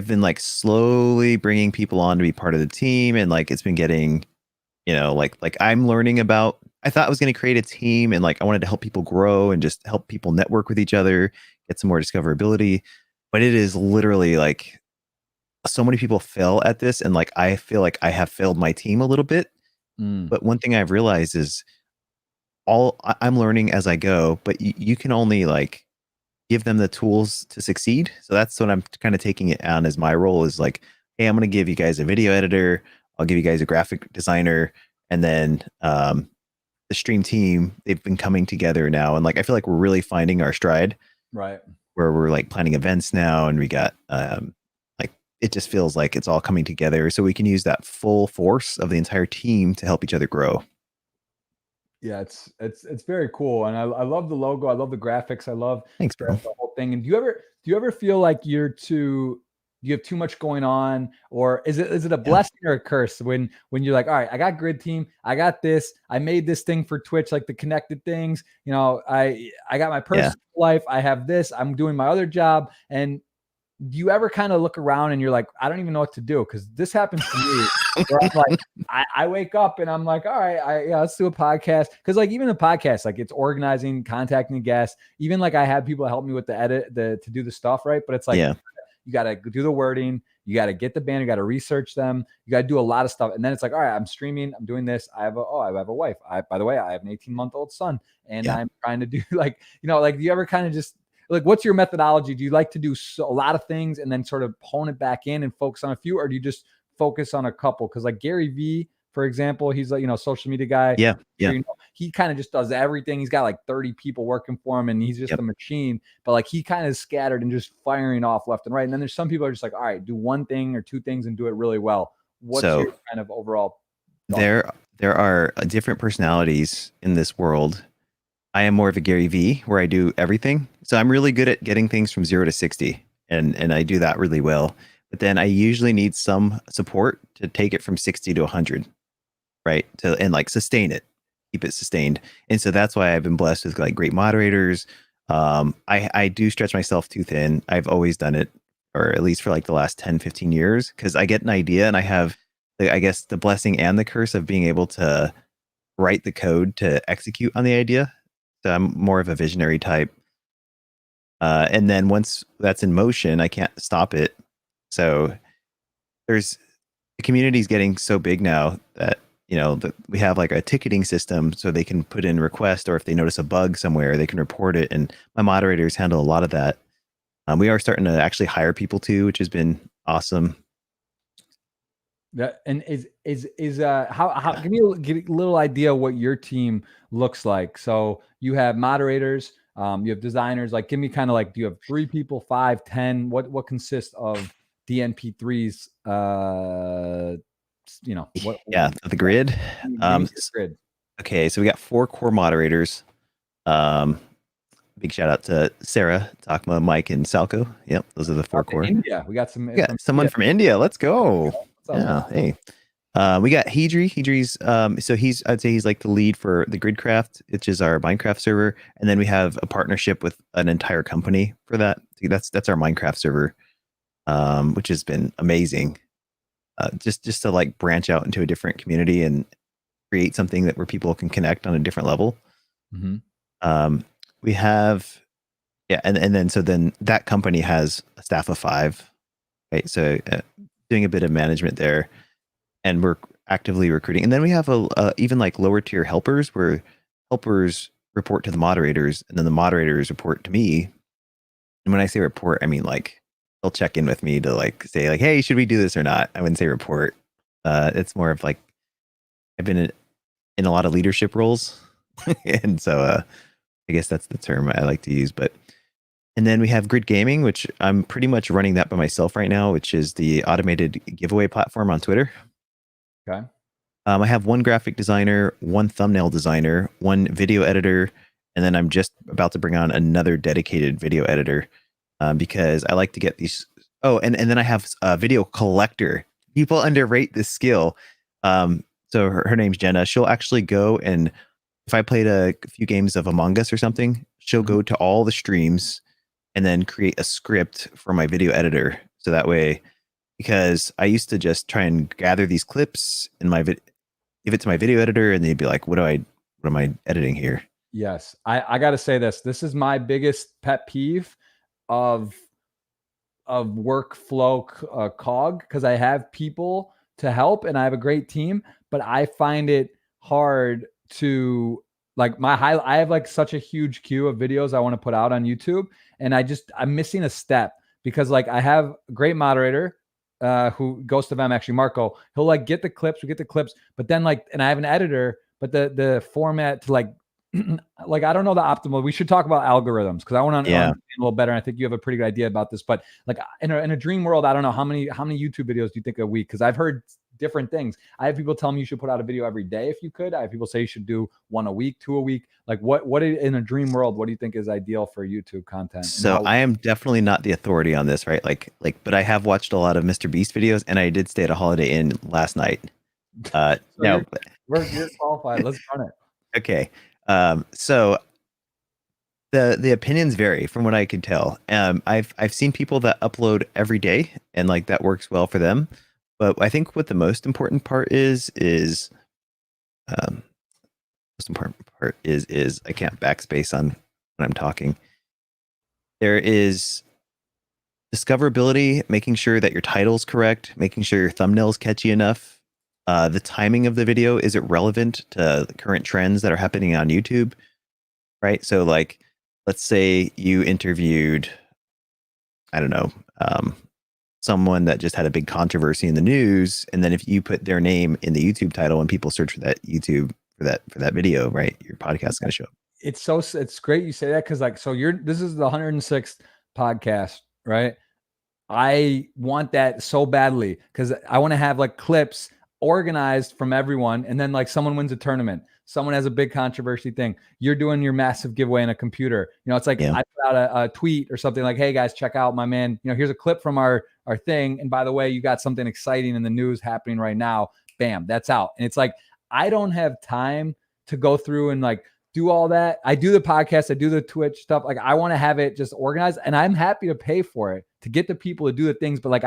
been like slowly bringing people on to be part of the team, and like it's been getting, like I'm learning about. I thought I was going to create a team, and like I wanted to help people grow and just help people network with each other, get some more discoverability. But it is literally like so many people fail at this, and like I feel like I have failed my team a little bit. But one thing I've realized is I'm learning as I go, but you can only like give them the tools to succeed. So that's what I'm kind of taking it on as my role is like, hey, I'm going to give you guys a video editor. I'll give you guys a graphic designer. And then the stream team, they've been coming together now. And like, I feel like we're really finding our stride. Right. Where we're like planning events now. And we got like, it just feels like it's all coming together. So we can use that full force of the entire team to help each other grow. Yeah, it's very cool, and I love the logo. I love the graphics. I love Thanks, bro. the whole thing. And do you ever feel like you have too much going on, or is it a blessing or a curse when you're like, all right, I got grid team, I got this, I made this thing for Twitch, like the connected things. I got my personal life, I have this, I'm doing my other job, and do you ever kind of look around and you're like, I don't even know what to do? Because this happens to me where I'm like, I wake up and I'm like, all right, let's do a podcast. Because like even the podcast, like it's organizing, contacting guests. Even like I have people help me with the edit, to do the stuff, right? But it's like you got to do the wording, you got to get the band, you got to research them, you got to do a lot of stuff, and then it's like, all right, I'm streaming, I'm doing this. I have a wife. By the way, I have an 18-month-old son, and I'm trying to do like do you ever kind of just like, what's your methodology? Do you like to do a lot of things and then sort of hone it back in and focus on a few, or do you just focus on a couple? Because like Gary Vee, for example, he's like, social media guy. Yeah. He kind of just does everything. He's got like 30 people working for him, and he's just a machine. But like he kind of is scattered and just firing off left and right. And then there's some people are just like, all right, do one thing or two things and do it really well. What's your kind of overall thought? There are different personalities in this world. I am more of a Gary Vee where I do everything. So I'm really good at getting things from 0 to 60, and I do that really well. But then I usually need some support to take it from 60 to 100, right? And like sustain it, keep it sustained. And so that's why I've been blessed with like great moderators. I do stretch myself too thin. I've always done it, or at least for like the last 10, 15 years, because I get an idea and I have, I guess, the blessing and the curse of being able to write the code to execute on the idea. So I'm more of a visionary type. And then once that's in motion, I can't stop it. So the community is getting so big now that, that we have like a ticketing system so they can put in requests, or if they notice a bug somewhere, they can report it. And my moderators handle a lot of that. We are starting to actually hire people too, which has been awesome. That and how give me a little idea what your team looks like. So you have moderators, you have designers. Like, give me kind of like, do you have 3 people, 5, 10? What consists of DNP3's? The grid. Grid. Okay, so we got 4 core moderators. Big shout out to Sarah, Takma, Mike, and Salco. Yep, those are the 4 core. India, we got someone from India. Let's go. Yeah, hey. We got Hedri. Hedri's so I'd say he's like the lead for the Gridcraft, which is our Minecraft server. And then we have a partnership with an entire company for that. That's our Minecraft server, which has been amazing. Just to like branch out into a different community and create something where people can connect on a different level. Mm-hmm. We have, and then that company has a staff of 5, right? So doing a bit of management there, and we're actively recruiting. And then we have even like lower tier helpers, where helpers report to the moderators, and then the moderators report to me. And when I say report, I mean like they'll check in with me to like say like, hey, should we do this or not? I wouldn't say report. It's more of like, I've been in a lot of leadership roles, and so I guess that's the term I like to use. And then we have Grid Gaming, which I'm pretty much running that by myself right now, which is the automated giveaway platform on Twitter. Okay. I have one graphic designer, one thumbnail designer, one video editor, and then I'm just about to bring on another dedicated video editor because I like to get these. Oh, and then I have a video collector. People underrate this skill. So her name's Jenna. She'll actually go and if I played a few games of Among Us or something, she'll go to all the streams and then create a script for my video editor. So that way, because I used to just try and gather these clips in my give it to my video editor, and they'd be like, what am I editing here? Yes. I got to say this. This is my biggest pet peeve of workflow cog, because I have people to help and I have a great team, but I find it hard to like I have like such a huge queue of videos I want to put out on YouTube, and I'm missing a step because like I have a great moderator who goes to them, actually Marco. He'll like get the clips, we get the clips, but then like, and I have an editor, but the format to like like I don't know the optimal. We should talk about algorithms because I want to understand a little better. And I think you have a pretty good idea about this. But like in a dream world, I don't know how many YouTube videos do you think a week? Because I've heard different things. I have people tell me you should put out a video every day if you could. I have people say you should do 1 a week, 2 a week. Like what in a dream world, what do you think is ideal for YouTube content? So I am definitely not the authority on this, right? Like, but I have watched a lot of Mr. Beast videos, and I did stay at a Holiday Inn last night. So you're qualified. Let's run it. Okay. So the opinions vary from what I can tell. I've seen people that upload every day, and like that works well for them. But I think what the most important part is I can't backspace on when I'm talking. There is discoverability, making sure that your title's correct, making sure your thumbnail's catchy enough. The timing of the video, is it relevant to the current trends that are happening on YouTube? Right. So like, let's say you interviewed, I don't know, someone that just had a big controversy in the news. And then if you put their name in the YouTube title and people search for that YouTube for that video, right, your podcast is going to show up. It's great you say that, because like, so this is the 106th podcast, right? I want that so badly because I want to have like clips organized from everyone, and then like someone wins a tournament, someone has a big controversy thing, you're doing your massive giveaway in a computer, it's like I put out a tweet or something like, hey guys, check out my man, here's a clip from our thing, and by the way, you got something exciting in the news happening right now, bam, that's out. And it's like I don't have time to go through and like do all that. I do the podcast, I do the Twitch stuff. Like I want to have it just organized, and I'm happy to pay for it to get the people to do the things. But like,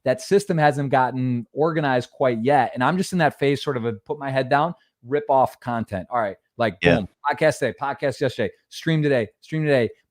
that system hasn't gotten organized quite yet. And I'm just in that phase, sort of put my head down, rip off content. All right. Like boom, podcast today, podcast yesterday, stream today.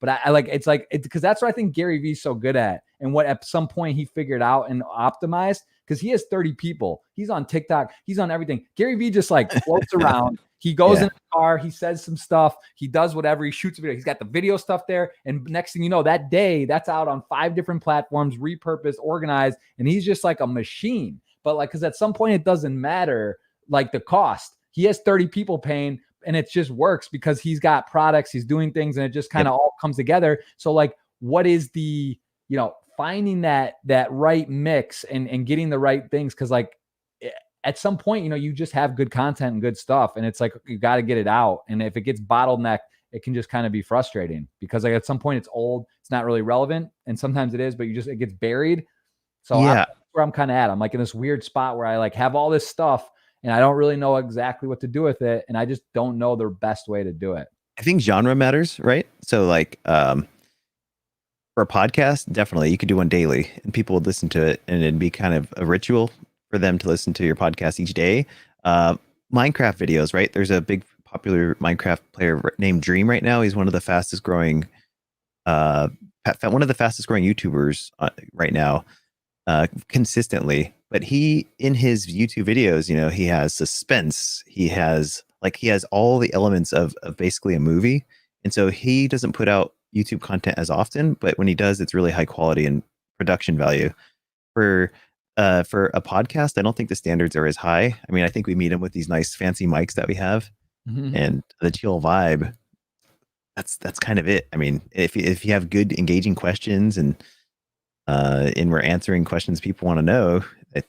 But I like, it's like, because that's what I think Gary Vee's so good at. And what at some point he figured out and optimized, because he has 30 people. He's on TikTok. He's on everything. Gary Vee just like floats around. He goes in the car. He says some stuff. He does whatever. He shoots a video. He's got the video stuff there. And next thing you know, that day, that's out on 5 different platforms, repurposed, organized. And he's just like a machine. But like, because at some point, it doesn't matter like the cost. He has 30 people paying, and it just works because he's got products. He's doing things, and it just kind of all comes together. So like, what is the, finding that right mix and getting the right things? Because like at some point, you just have good content and good stuff, and it's like you got to get it out. And if it gets bottlenecked, it can just kind of be frustrating because like at some point it's old, it's not really relevant, and sometimes it is, but it gets buried. So that's where I'm kind of at. I'm like in this weird spot where I like have all this stuff and I don't really know exactly what to do with it, and I just don't know the best way to do it. I think genre matters, right? So like for a podcast, definitely you could do one daily and people would listen to it, and it'd be kind of a ritual for them to listen to your podcast each day. Minecraft videos, right? There's a big popular Minecraft player named Dream right now. He's one of the fastest growing YouTubers right now, consistently. But he, in his YouTube videos, he has suspense. He has all the elements of basically a movie. And so he doesn't put out YouTube content as often, but when he does, it's really high quality and production value. For a podcast, I don't think the standards are as high. I mean, I think we meet him with these nice fancy mics that we have, and the chill vibe. That's kind of it. I mean, if you have good engaging questions and we're answering questions people want to know, I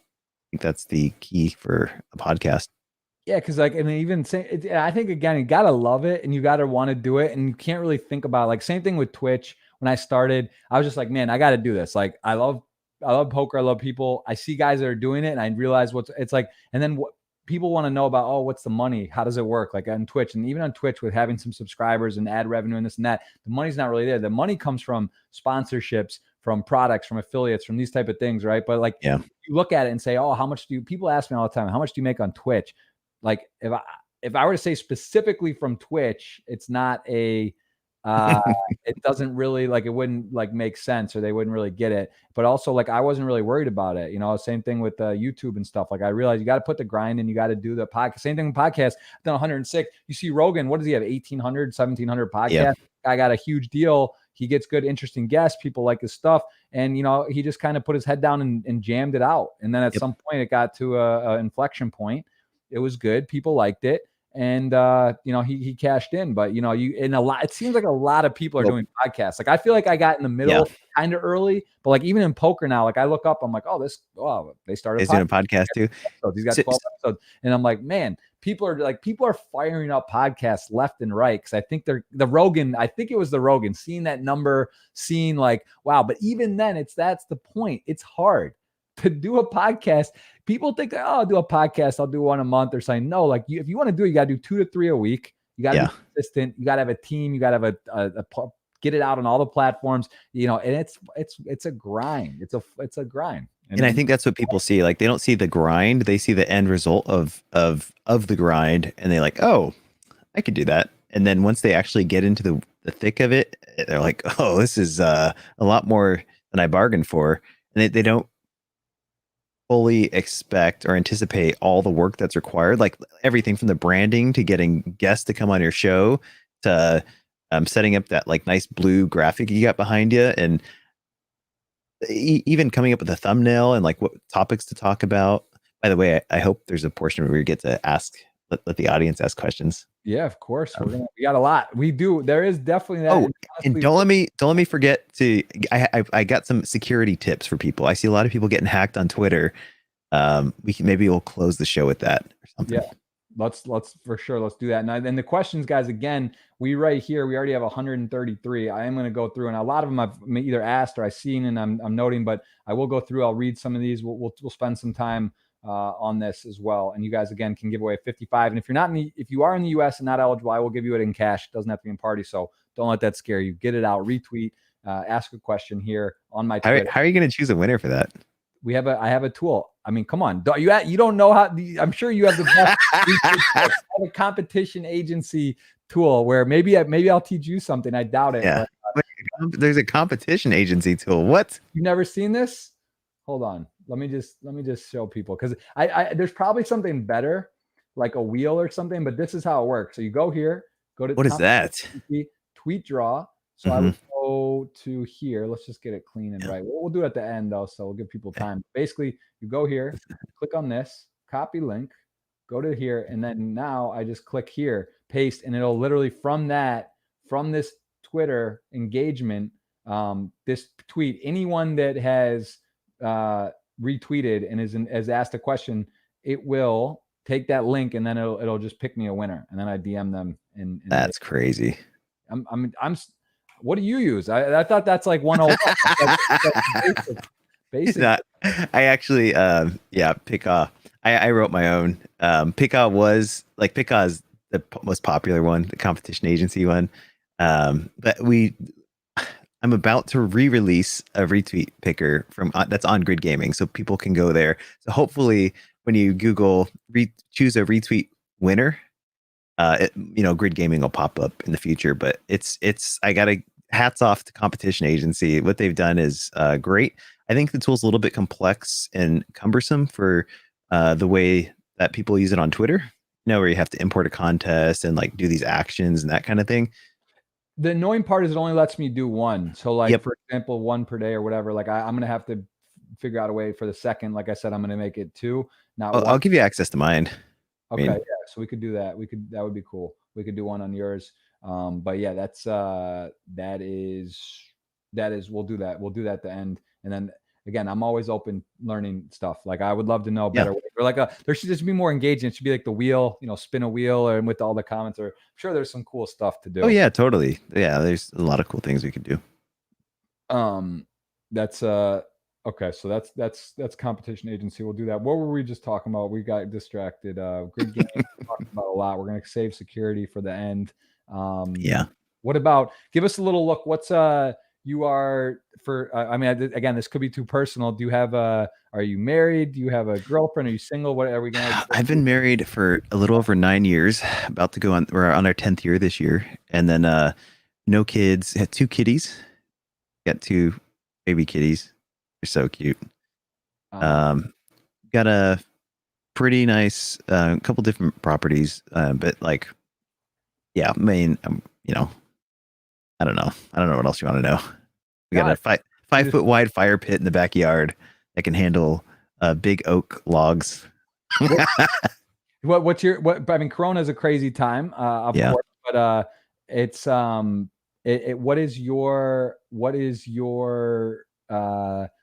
think that's the key for a podcast. Yeah, because like, and even say, I think again, you gotta love it and you gotta want to do it, and you can't really think about it. Like same thing with Twitch. When I started, I was just like, man, I got to do this. Like, I love poker, I love people. I see guys that are doing it, and I realize what's it's like. And then what people want to know about? Oh, what's the money? How does it work? Like on Twitch, and even on Twitch with having some subscribers and ad revenue and this and that, the money's not really there. The money comes from sponsorships, from products, from affiliates, from these type of things, right? But like, Yeah. you look at it and say, oh, how much do people ask me all the time? How much do you make on Twitch? Like if I were to say specifically from Twitch, it's not a it doesn't really like, it wouldn't like make sense, or they wouldn't really get it. But also like, I wasn't really worried about it. You know, same thing with YouTube and stuff. Like I realized you got to put the grind and you got to do the podcast. Same thing with podcasts. I've done 106. You see Rogan, what does he have? 1,800, 1,700 podcasts. Yeah. I got a huge deal. He gets good, interesting guests. People like his stuff. And, you know, he just kind of put his head down and jammed it out. And then at some point it got to a inflection point. It was good. People liked it. And, you know, he cashed in, but you know, it seems like a lot of people are doing podcasts. Like, I feel like I got in the middle kind of early, but like, even in poker now, like I look up, I'm like, oh, they started doing a podcast too. He's got 12 episodes. And I'm like, man, people are firing up podcasts left and right. Cause I think the Rogan, I think it was the Rogan, seeing that number, seeing like, wow. But even then that's the point. It's hard to do a podcast. People think, oh, I'll do a podcast, I'll do one a month or something. No, like if you want to do it, you got to do 2 to 3 a week. You got to be consistent. You got to have a team. You got to have a get it out on all the platforms, you know, and it's a grind. It's a grind. And I think that's what people see. Like they don't see the grind, they see the end result of the grind, and they're like, oh, I could do that. And then once they actually get into the thick of it, they're like, oh, this is a lot more than I bargained for. And they don't fully expect or anticipate all the work that's required, like everything from the branding to getting guests to come on your show to setting up that like nice blue graphic you got behind you, and even coming up with a thumbnail and like what topics to talk about. By the way, I hope there's a portion where we get to let the audience ask questions. Yeah, of course. We got a lot. We do. There is definitely that. Oh, and don't let me forget to. I got some security tips for people. I see a lot of people getting hacked on Twitter. Maybe we'll close the show with that or something. Yeah, let's for sure. Let's do that. And the questions, guys. Again, we already have 133. I am going to go through, and a lot of them I've either asked or I've seen, and I'm noting. But I will go through. I'll read some of these. We'll spend some time on this as well. And you guys again can give away 55. And if you are in the US and not eligible, I will give you it in cash. It doesn't have to be in party. So don't let that scare you. Get it out, retweet, ask a question here on my Twitter. How are you going to choose a winner for that? I have a tool. I mean, come on. You don't know how, I'm sure you have the best I have a competition agency tool where maybe I'll teach you something. I doubt it. Yeah. But, there's a competition agency tool. What? You've never seen this? Hold on. Let me just show people, because I there's probably something better, like a wheel or something, but this is how it works. So you go here, go to what is that? Tweet draw. So I would go to here. Let's just get it clean and right. We'll do it at the end though, so we'll give people time. Basically, you go here, click on this, copy link, go to here, and then now I just click here, paste, and it'll literally from this Twitter engagement, this tweet, anyone that has retweeted and has asked a question, it will take that link and then it'll just pick me a winner, and then I DM them. And that's crazy. I'm what do you use? I thought that's like 101. Basic. Not, I actually Pickaw. I wrote my own. Pickaw is the most popular one, the competition agency one. But I'm about to re-release a retweet picker from that's on Grid Gaming, so people can go there. So hopefully, when you Google choose a retweet winner, Grid Gaming will pop up in the future. But it's I gotta hats off to competition agency. What they've done is great. I think the tool's a little bit complex and cumbersome for the way that people use it on Twitter. Where you have to import a contest and like do these actions and that kind of thing. The annoying part is it only lets me do one. So like, for example, 1 per day or whatever, like I'm going to have to figure out a way for the second. Like I said, I'm going to make it 2. I'll give you access to mine. Okay. Yeah. So we could do that. That would be cool. We could do one on yours. But yeah, that is, we'll do that. We'll do that at the end. And then again, I'm always open learning stuff. Like I would love to know Yeah. better ways. Or like there should just be more engaging. It should be like the wheel, spin a wheel, and with all the comments. Or I'm sure there's some cool stuff to Oh do. yeah, totally. Yeah, there's a lot of cool things we could do. That's okay. So that's competition agency. We'll do that. What were we just talking about? We got distracted. Grid game. Talking about a lot. We're gonna save security for the end. Yeah. What about, give us a little look? What's you are for? I mean, again, this could be too personal. Do you have are you married? Do you have a girlfriend? Are you single? What are we gonna? I've been married for a little over 9 years. About to go on. We're on our 10th year this year, and then no kids. Had 2 kitties. Got 2 baby kitties. They're so cute. Got a pretty nice couple different properties, but like, yeah, main. I don't know. I don't know what else you want to know. We got a 5-foot wide fire pit in the backyard that can handle big oak logs. What's your I mean, Corona is a crazy time, of course, but it's what is your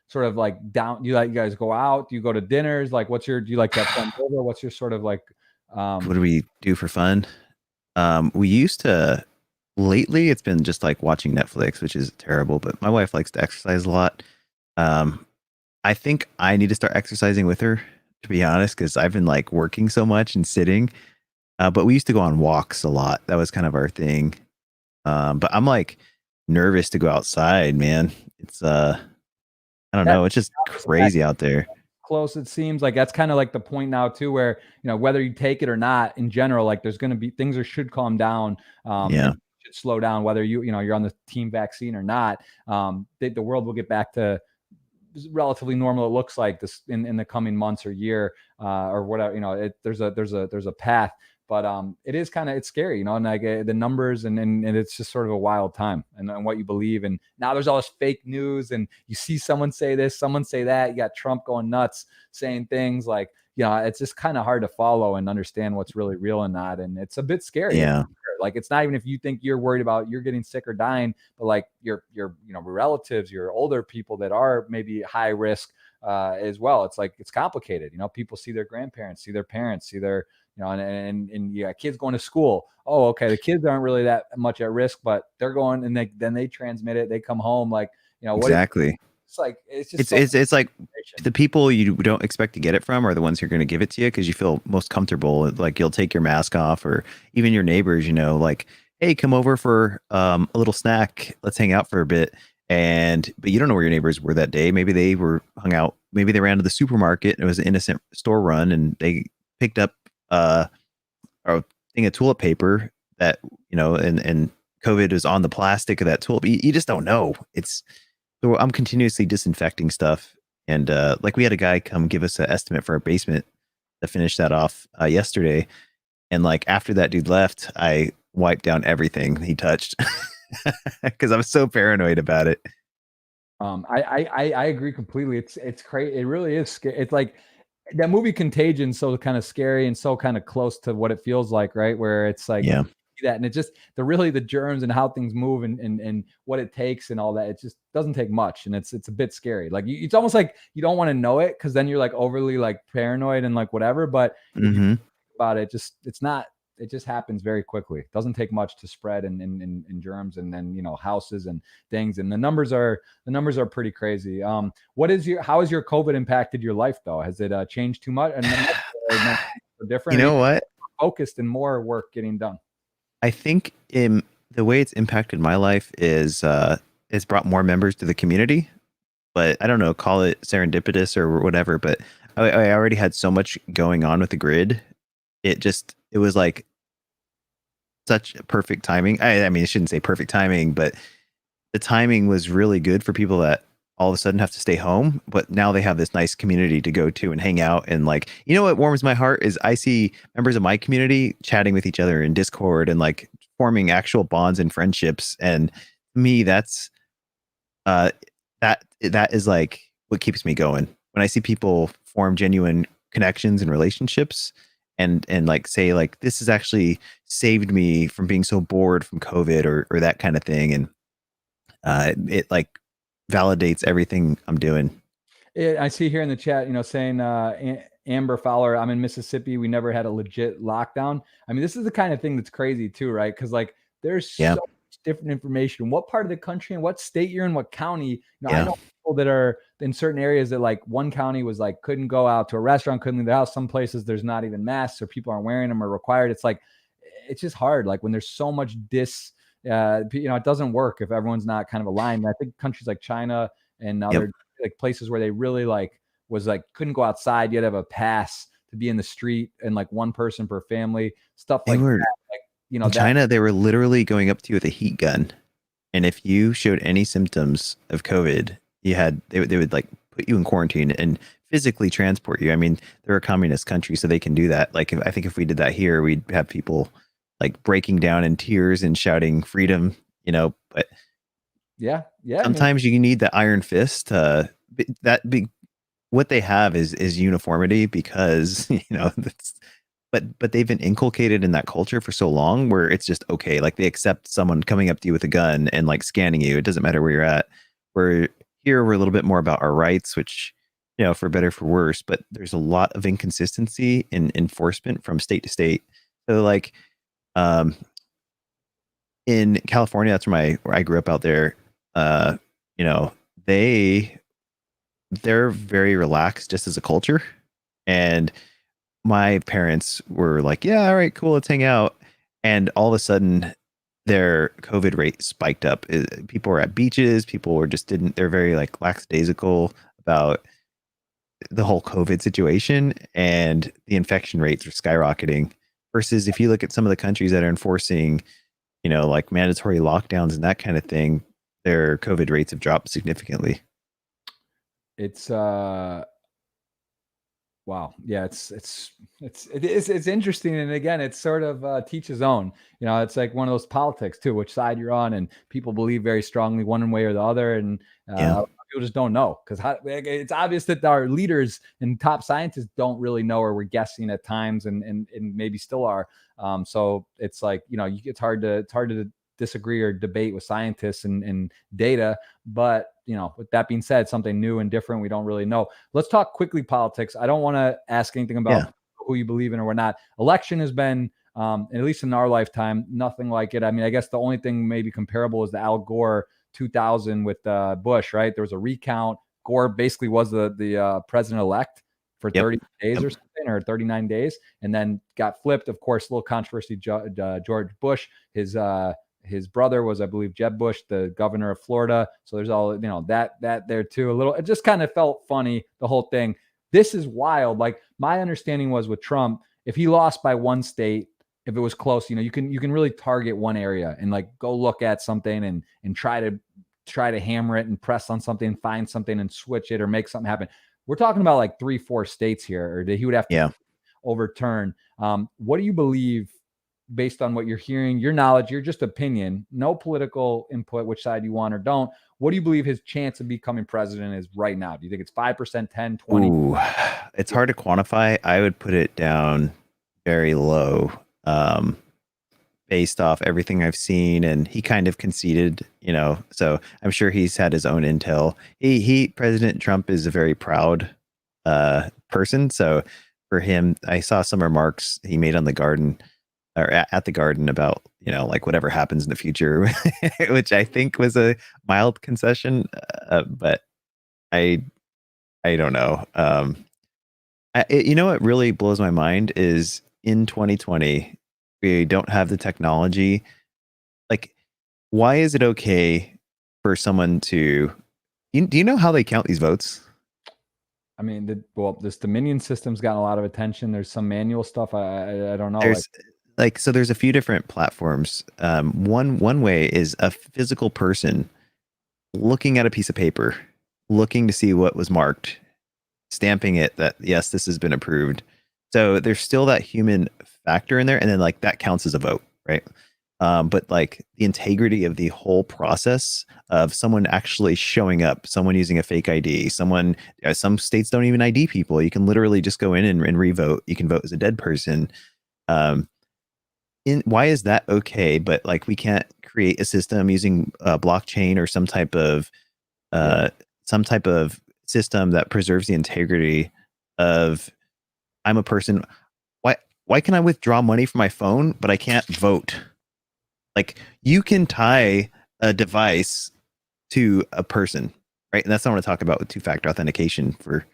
sort of like down? You guys go out? Do you go to dinners? Like, do you like that fun over? What's your sort of like? What do we do for fun? We used to. Lately, it's been just like watching Netflix, which is terrible. But my wife likes to exercise a lot. I think I need to start exercising with her, to be honest, because I've been like working so much and sitting. But we used to go on walks a lot. That was kind of our thing. But I'm like nervous to go outside, man. It's I don't know. It's just crazy out there. Close, it seems like that's kind of like the point now too, where whether you take it or not, in general, like there's going to be things that should calm down. Yeah. Should slow down, whether you're on the team vaccine or not. The world will get back to relatively normal. It looks like this in the coming months or year, or whatever. There's a path, but it is it's scary, and like the numbers, and it's just sort of a wild time, and what you believe. And now there's all this fake news, and you see someone say this, someone say that. You got Trump going nuts, saying things like, it's just kind of hard to follow and understand what's really real and not. And it's a bit scary. Yeah. Like, it's not even if you think you're worried about you're getting sick or dying, but like your relatives, your older people that are maybe high risk as well. It's like, it's complicated. People see their grandparents, see their parents, see their, and kids going to school. Oh, okay. The kids aren't really that much at risk, but they're going, and then they transmit it. They come home like, exactly. It's like, it's just it's like the people you don't expect to get it from are the ones who are going to give it to you because you feel most comfortable. Like, you'll take your mask off, or even your neighbors, like, hey, come over for a little snack. Let's hang out for a bit. But you don't know where your neighbors were that day. Maybe they were hung out. Maybe they ran to the supermarket. And it was an innocent store run, and they picked up a thing of toilet paper that, and COVID was on the plastic of that toilet. You just don't know. So I'm continuously disinfecting stuff. And like, we had a guy come give us an estimate for our basement to finish that off yesterday. And like, after that dude left, I wiped down everything he touched because I was so paranoid about it. I agree completely. It's crazy. It really is scary. It's like that movie Contagion, so kind of scary and so kind of close to what it feels like, right? Where it's like, yeah, that, and it just the germs and how things move and what it takes and all that. It just doesn't take much, and it's a bit scary. Like, it's almost like you don't want to know it, because then you're like overly like paranoid and like whatever. But if you think about it, it just happens very quickly. It doesn't take much to spread in germs, and then houses and things, and the numbers are pretty crazy. How has your COVID impacted your life though? Has it changed too much and different? You know what? Focused and more work getting done. I think the way it's impacted my life is it's brought more members to the community, but I don't know, call it serendipitous or whatever. But I already had so much going on with the grid. It was like such perfect timing. I mean, I shouldn't say perfect timing, but the timing was really good for people that all of a sudden have to stay home, but now they have this nice community to go to and hang out. And like, what warms my heart is I see members of my community chatting with each other in Discord and like forming actual bonds and friendships. And to me, that's that is like what keeps me going. When I see people form genuine connections and relationships and like say like, this has actually saved me from being so bored from COVID or that kind of thing. And it like validates everything I'm doing. I see here in the chat, saying Amber Fowler, I'm in Mississippi. We never had a legit lockdown. I mean, this is the kind of thing that's crazy too, right? Because like there's so much different information. What part of the country and what state you're in, what county. I know people that are in certain areas that like one county was like couldn't go out to a restaurant, couldn't leave the house. Some places there's not even masks or people aren't wearing them or required. It's like it's just hard. Like when there's so much it doesn't work if everyone's not kind of aligned. I think countries like China and other like places where they really couldn't go outside. You had to have a pass to be in the street and like one person per family, stuff like that. Like, in China, they were literally going up to you with a heat gun. And if you showed any symptoms of COVID, they would like put you in quarantine and physically transport you. I mean, they're a communist country, so they can do that. Like, I think if we did that here, we'd have people like breaking down in tears and shouting freedom, but sometimes you need the iron fist. What they have is uniformity because, but they've been inculcated in that culture for so long where it's just okay. Like they accept someone coming up to you with a gun and like scanning you. It doesn't matter where you're at. We're a little bit more about our rights, which, for better, for worse, but there's a lot of inconsistency in enforcement from state to state. So like, in California, that's where I grew up out there. They're very relaxed just as a culture. And my parents were like, yeah, all right, cool, let's hang out. And all of a sudden their COVID rate spiked up. People were at beaches, they're very like lackadaisical about the whole COVID situation, and the infection rates are skyrocketing. Versus if you look at some of the countries that are enforcing, like mandatory lockdowns and that kind of thing, their COVID rates have dropped significantly. It's wow. Yeah, it's interesting. And again, it's sort of teach his own. It's like one of those politics too, which side you're on, and people believe very strongly one way or the other. And people just don't know because it's obvious that our leaders and top scientists don't really know, or we're guessing at times, and maybe still are. So it's like, it's hard to disagree or debate with scientists and data. But, with that being said, something new and different, we don't really know. Let's talk quickly politics. I don't want to ask anything about who you believe in or not. Election has been, at least in our lifetime, nothing like it. I mean, I guess the only thing maybe comparable is the Al Gore 2000 with Bush, right? There was a recount. Gore basically was the president-elect for 30 days or something, or 39 days, and then got flipped. Of course, a little controversy. George Bush, his brother was, I believe, Jeb Bush, the governor of Florida. So there's all, that there too. A little, it just kind of felt funny, the whole thing. This is wild. Like my understanding was with Trump, if he lost by one state, if it was close, you can really target one area and like go look at something and try to hammer it and press on something, find something and switch it or make something happen. We're talking about like 3-4 states here, or he would have to overturn. What do you believe, based on what you're hearing, your knowledge, your just opinion, no political input, which side you want or don't? What do you believe his chance of becoming president is right now? Do you think it's 5%, 10, 20? Ooh, it's hard to quantify. I would put it down very low, based off everything I've seen. And he kind of conceded, so I'm sure he's had his own intel. President Trump is a very proud person. So for him, I saw some remarks he made on the Garden, or at the Garden, about, like whatever happens in the future, which I think was a mild concession. But I don't know. What really blows my mind is in 2020, we don't have the technology. Like, why is it okay for someone to, do you know how they count these votes? I mean, this Dominion system's gotten a lot of attention. There's some manual stuff. I don't know. So there's a few different platforms. One way is a physical person looking at a piece of paper, looking to see what was marked, stamping it that, yes, this has been approved. So there's still that human factor in there. And then like that counts as a vote, right? But like the integrity of the whole process of someone actually showing up, someone using a fake ID, some states don't even ID people. You can literally just go in and re-vote. You can vote as a dead person. Why is that okay? But like we can't create a system using blockchain or some type of system that preserves the integrity of I'm a person. Why can I withdraw money from my phone, but I can't vote? Like you can tie a device to a person, right? And that's what I want to talk about with two-factor authentication for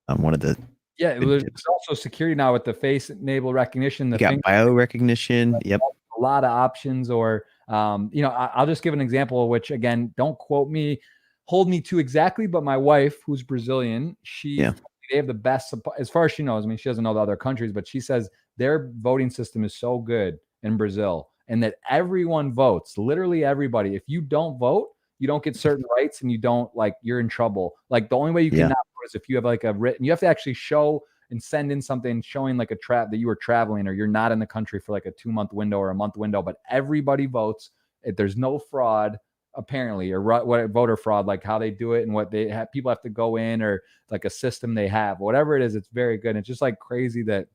one of the There's also security now with the face enable recognition. You got bio recognition. Yep. A lot of options. Or I'll just give an example, which again, don't quote me, hold me to exactly, but my wife, who's Brazilian, they have the best, as far as she knows. I mean, she doesn't know the other countries, but she says their voting system is so good in Brazil, and that everyone votes, literally everybody. If you don't vote, you don't get certain rights, and you don't, like, you're in trouble. Like the only way you can not vote is if you have like a written, you have to actually show and send in something showing like a trap that you were traveling or you're not in the country for like a 2-month window or a month window, but everybody votes. There's no fraud apparently, or what voter fraud, like how they do it and what they have, people have to go in, or like a system they have, whatever it is. It's very good. It's just like crazy that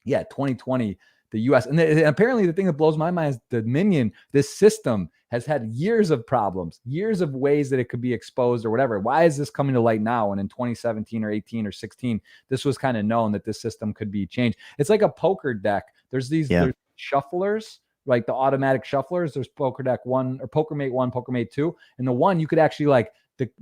2020, the US, and apparently the thing that blows my mind is Dominion, this system has had years of problems, years of ways that it could be exposed or whatever. Why is this coming to light now? And in 2017 or 18 or 16, this was kind of known that this system could be changed. It's like a poker deck. There's there's shufflers, like the automatic shufflers. There's Poker Deck 1 or Poker Mate 1, Poker Mate 2. And the one you could actually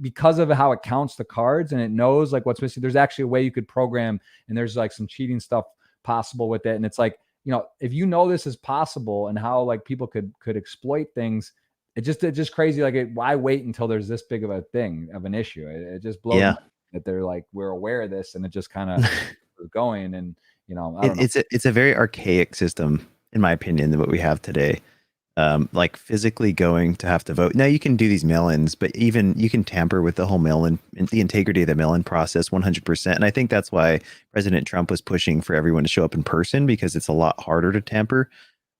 because of how it counts the cards and it knows like what's missing, there's actually a way you could program, and there's like some cheating stuff possible with it. And it's like, if this is possible and how like people could exploit things, it's just crazy. Like why wait until there's this big of a thing of an issue? It just blows my mind that they're like, we're aware of this, and it just kind of is going. And I don't know. It's a very archaic system, in my opinion, than what we have today. Like physically going to have to vote. Now you can do these mail-ins, but even you can tamper with the whole mail-in, the integrity of the mail-in process 100%. And I think that's why President Trump was pushing for everyone to show up in person, because it's a lot harder to tamper.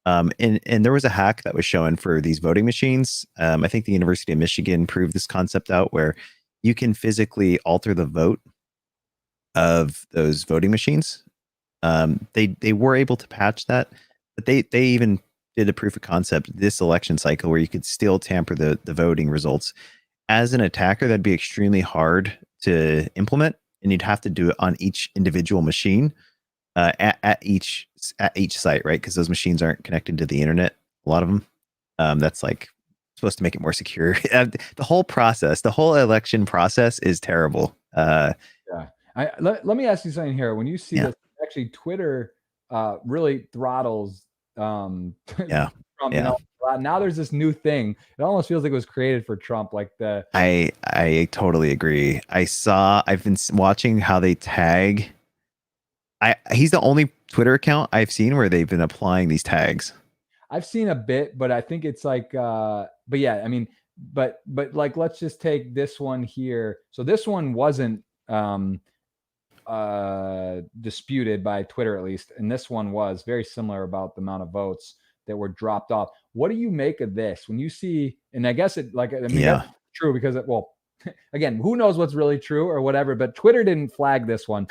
And there was a hack that was shown for these voting machines. I think the University of Michigan proved this concept out, where you can physically alter the vote of those voting machines. They were able to patch that, but they even did a proof of concept this election cycle where you could still tamper the voting results. As an attacker, that'd be extremely hard to implement, and you'd have to do it on each individual machine at each site, right? Because those machines aren't connected to the internet, a lot of them. That's like supposed to make it more secure. The whole process, the whole election process is terrible. Let me ask you something here. When you see that actually Twitter really throttles Trump, now there's this new thing. It almost feels like it was created for Trump. Like I totally agree. I've been watching how they tag. He's the only Twitter account I've seen where they've been applying these tags. I've seen a bit, but I think it's like, but like, let's just take this one here. So this one wasn't disputed by Twitter, at least, and this one was very similar about the amount of votes that were dropped off. What do you make of this when you see? And I guess that's true, because again, who knows what's really true or whatever, but Twitter didn't flag this one.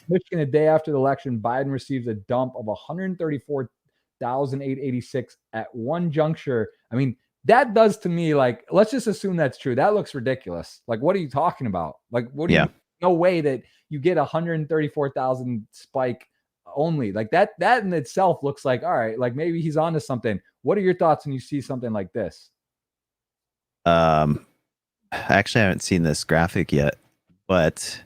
Michigan, a day after the election, Biden receives a dump of 134,886 at one juncture. I mean, that does to me, like, let's just assume that's true. That looks ridiculous. Like, what are you talking about? Like, what do you? No way that you get 134,000 spike only. Like that in itself looks like, all right, like maybe he's onto something. What are your thoughts when you see something like this? Actually, I haven't seen this graphic yet, but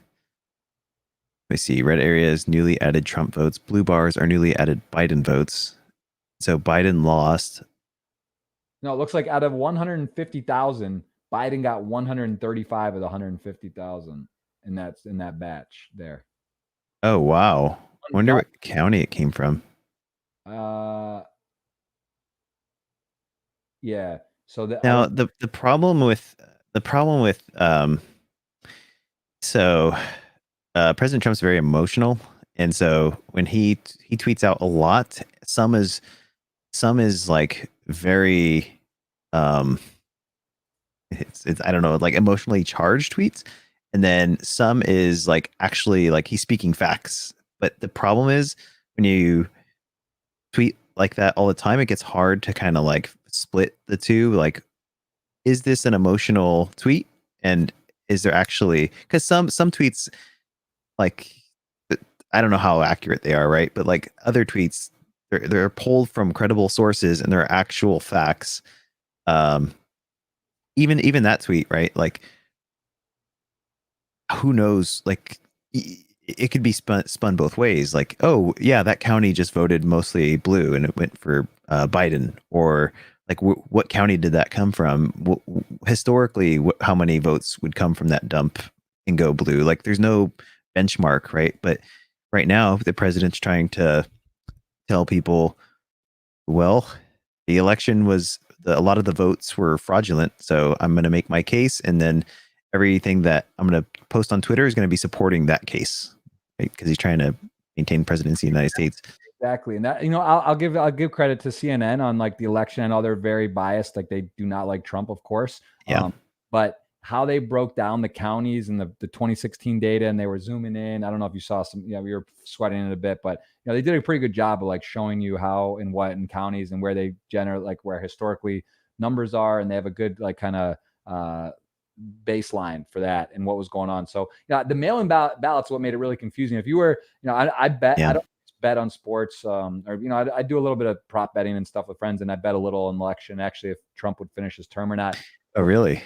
let me see. Red areas, newly added Trump votes. Blue bars are newly added Biden votes. So Biden lost. No, it looks like out of 150,000, Biden got 135 of the 150,000. And that's in that batch there. Oh, wow. I wonder what county it came from. Yeah. So now the problem with President Trump's very emotional, and so when he tweets out a lot, some is like very it's I don't know, like emotionally charged tweets. And then some is like actually like he's speaking facts. But the problem is when you tweet like that all the time, it gets hard to kind of like split the two. Like, is this an emotional tweet? And is there actually, because some tweets, like, I don't know how accurate they are, right? But like other tweets, they're pulled from credible sources and they're actual facts. Um, even that tweet, right? Like, who knows? Like, it could be spun both ways. Like, oh yeah, that county just voted mostly blue and it went for Biden, or like what county did that come from? Historically, how many votes would come from that dump and go blue? Like, there's no benchmark, right? But right now, the president's trying to tell people, well, the election was a lot of the votes were fraudulent, so I'm going to make my case, and then everything that I'm going to post on Twitter is going to be supporting that case, right? Because he's trying to maintain presidency of the United States. Exactly. And that, I'll give credit to CNN on like the election. I know they're very biased. Like they do not like Trump, of course. Yeah. But how they broke down the counties and the 2016 data, and they were zooming in. I don't know if you saw some, we were sweating it a bit, but they did a pretty good job of like showing you how and what in counties and where they generate, like where historically numbers are, and they have a good like kind of baseline for that and what was going on. So the mail-in ballots what made it really confusing. If you were, I bet I don't bet on sports, or I do a little bit of prop betting and stuff with friends, and I bet a little on the election actually if Trump would finish his term or not. Oh, really?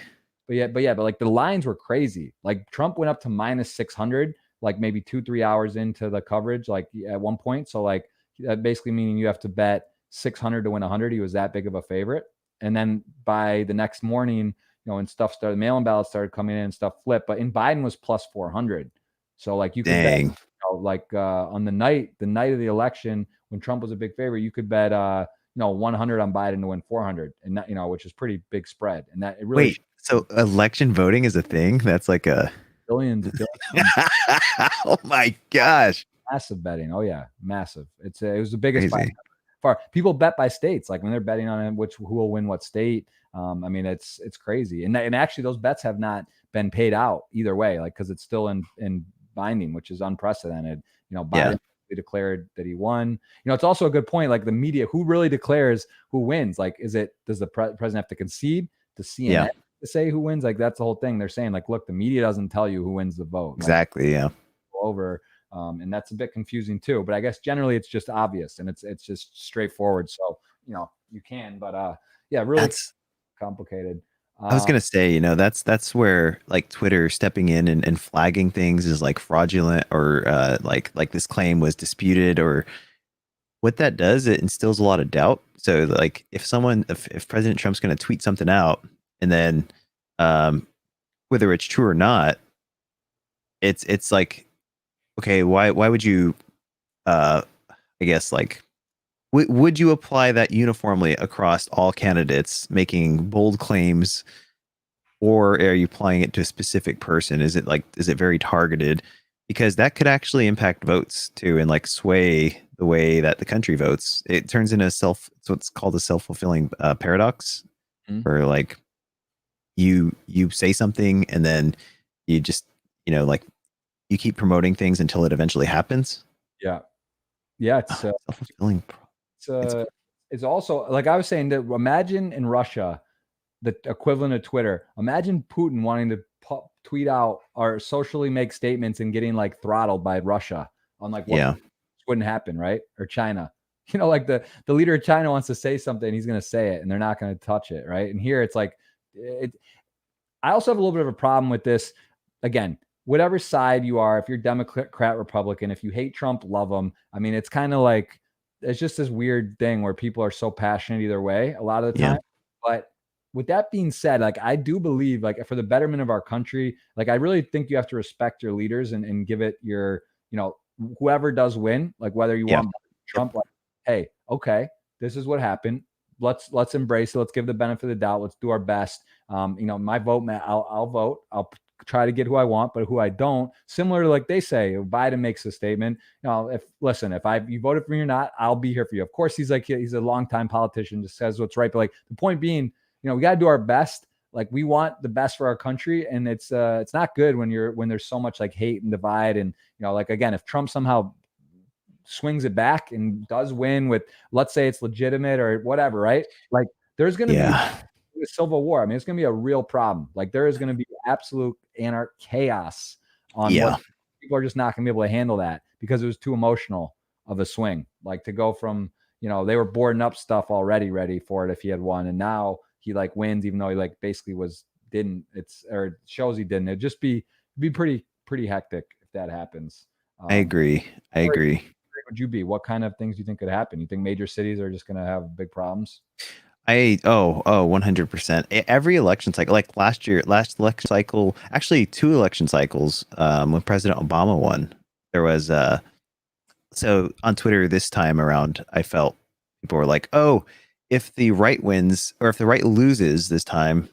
But like the lines were crazy. Like Trump went up to -600, like maybe 2-3 hours into the coverage, like at one point. So like that basically meaning you have to bet 600 to win 100. He was that big of a favorite. And then by the next morning, and stuff started, mail-in ballots started coming in and stuff flipped. But in Biden was +400. So like you could bet, like on the night of the election when Trump was a big favorite, you could bet 100 on Biden to win 400, and that which is pretty big spread. And that it really so election voting is a thing? That's like a billions. Oh my gosh. Massive betting. Oh yeah, massive. It was the biggest by far. People bet by states, like when they're betting on it, who will win what state. I mean, it's crazy. And actually those bets have not been paid out either way, like because it's still in binding, which is unprecedented. Biden declared that he won. It's also a good point, like the media, who really declares who wins? Like, does the president have to concede to CNN to say who wins? Like, that's the whole thing. They're saying, like, look, the media doesn't tell you who wins the vote. Exactly. Like, over. And that's a bit confusing too, but I guess generally it's just obvious and it's just straightforward. So, you can, but really complicated. I was going to say, that's where like Twitter stepping in and flagging things is like fraudulent, or like this claim was disputed, or what that does, it instills a lot of doubt. So like if President Trump's going to tweet something out and then whether it's true or not, it's like, okay, why would you, I guess, like, would you apply that uniformly across all candidates making bold claims, or are you applying it to a specific person? Is it very targeted? Because that could actually impact votes too, and like sway the way that the country votes. It turns into so it's called a self-fulfilling paradox, where like you say something and then you just, like you keep promoting things until it eventually happens. Yeah. It's self-fulfilling. It's also, like I was saying, that imagine in Russia, the equivalent of Twitter. Imagine Putin wanting to tweet out or socially make statements and getting like throttled by Russia on like what wouldn't happen, right? Or China. Like the leader of China wants to say something, he's going to say it and they're not going to touch it, right? And here it's like, I also have a little bit of a problem with this. Again, whatever side you are, if you're Democrat, Republican, if you hate Trump, love him. I mean, it's kind of like, it's just this weird thing where people are so passionate either way a lot of the time. But with that being said, like, I do believe, like, for the betterment of our country, like, I really think you have to respect your leaders and give it your, whoever does win, like, whether you want Trump, like, hey, okay, this is what happened. Let's embrace it. Let's give the benefit of the doubt. Let's do our best. My vote, man, I'll vote. I'll try to get who I want, but who I don't, similar to like they say, if Biden makes a statement, if you voted for me or not, I'll be here for you. Of course, he's a longtime politician, just says what's right. But like the point being, we got to do our best. Like we want the best for our country. And it's not good when there's so much like hate and divide. And, like, again, if Trump somehow swings it back and does win with, let's say it's legitimate or whatever, right? Like there's going to be the Civil War. I mean, it's going to be a real problem. Like there is going to be absolute chaos on what people are just not going to be able to handle that because it was too emotional of a swing. Like to go from, you know, they were boarding up stuff already ready for it if he had won, and now he like wins even though he like basically didn't. It's or it shows he didn't. It'd just be pretty hectic if that happens. I agree. Would you be? What kind of things do you think could happen? You think major cities are just going to have big problems? 100%. Every election cycle, like last election cycle, actually 2 election cycles, when President Obama won, there was so on Twitter this time around, I felt people were like, oh, if the right wins or if the right loses this time,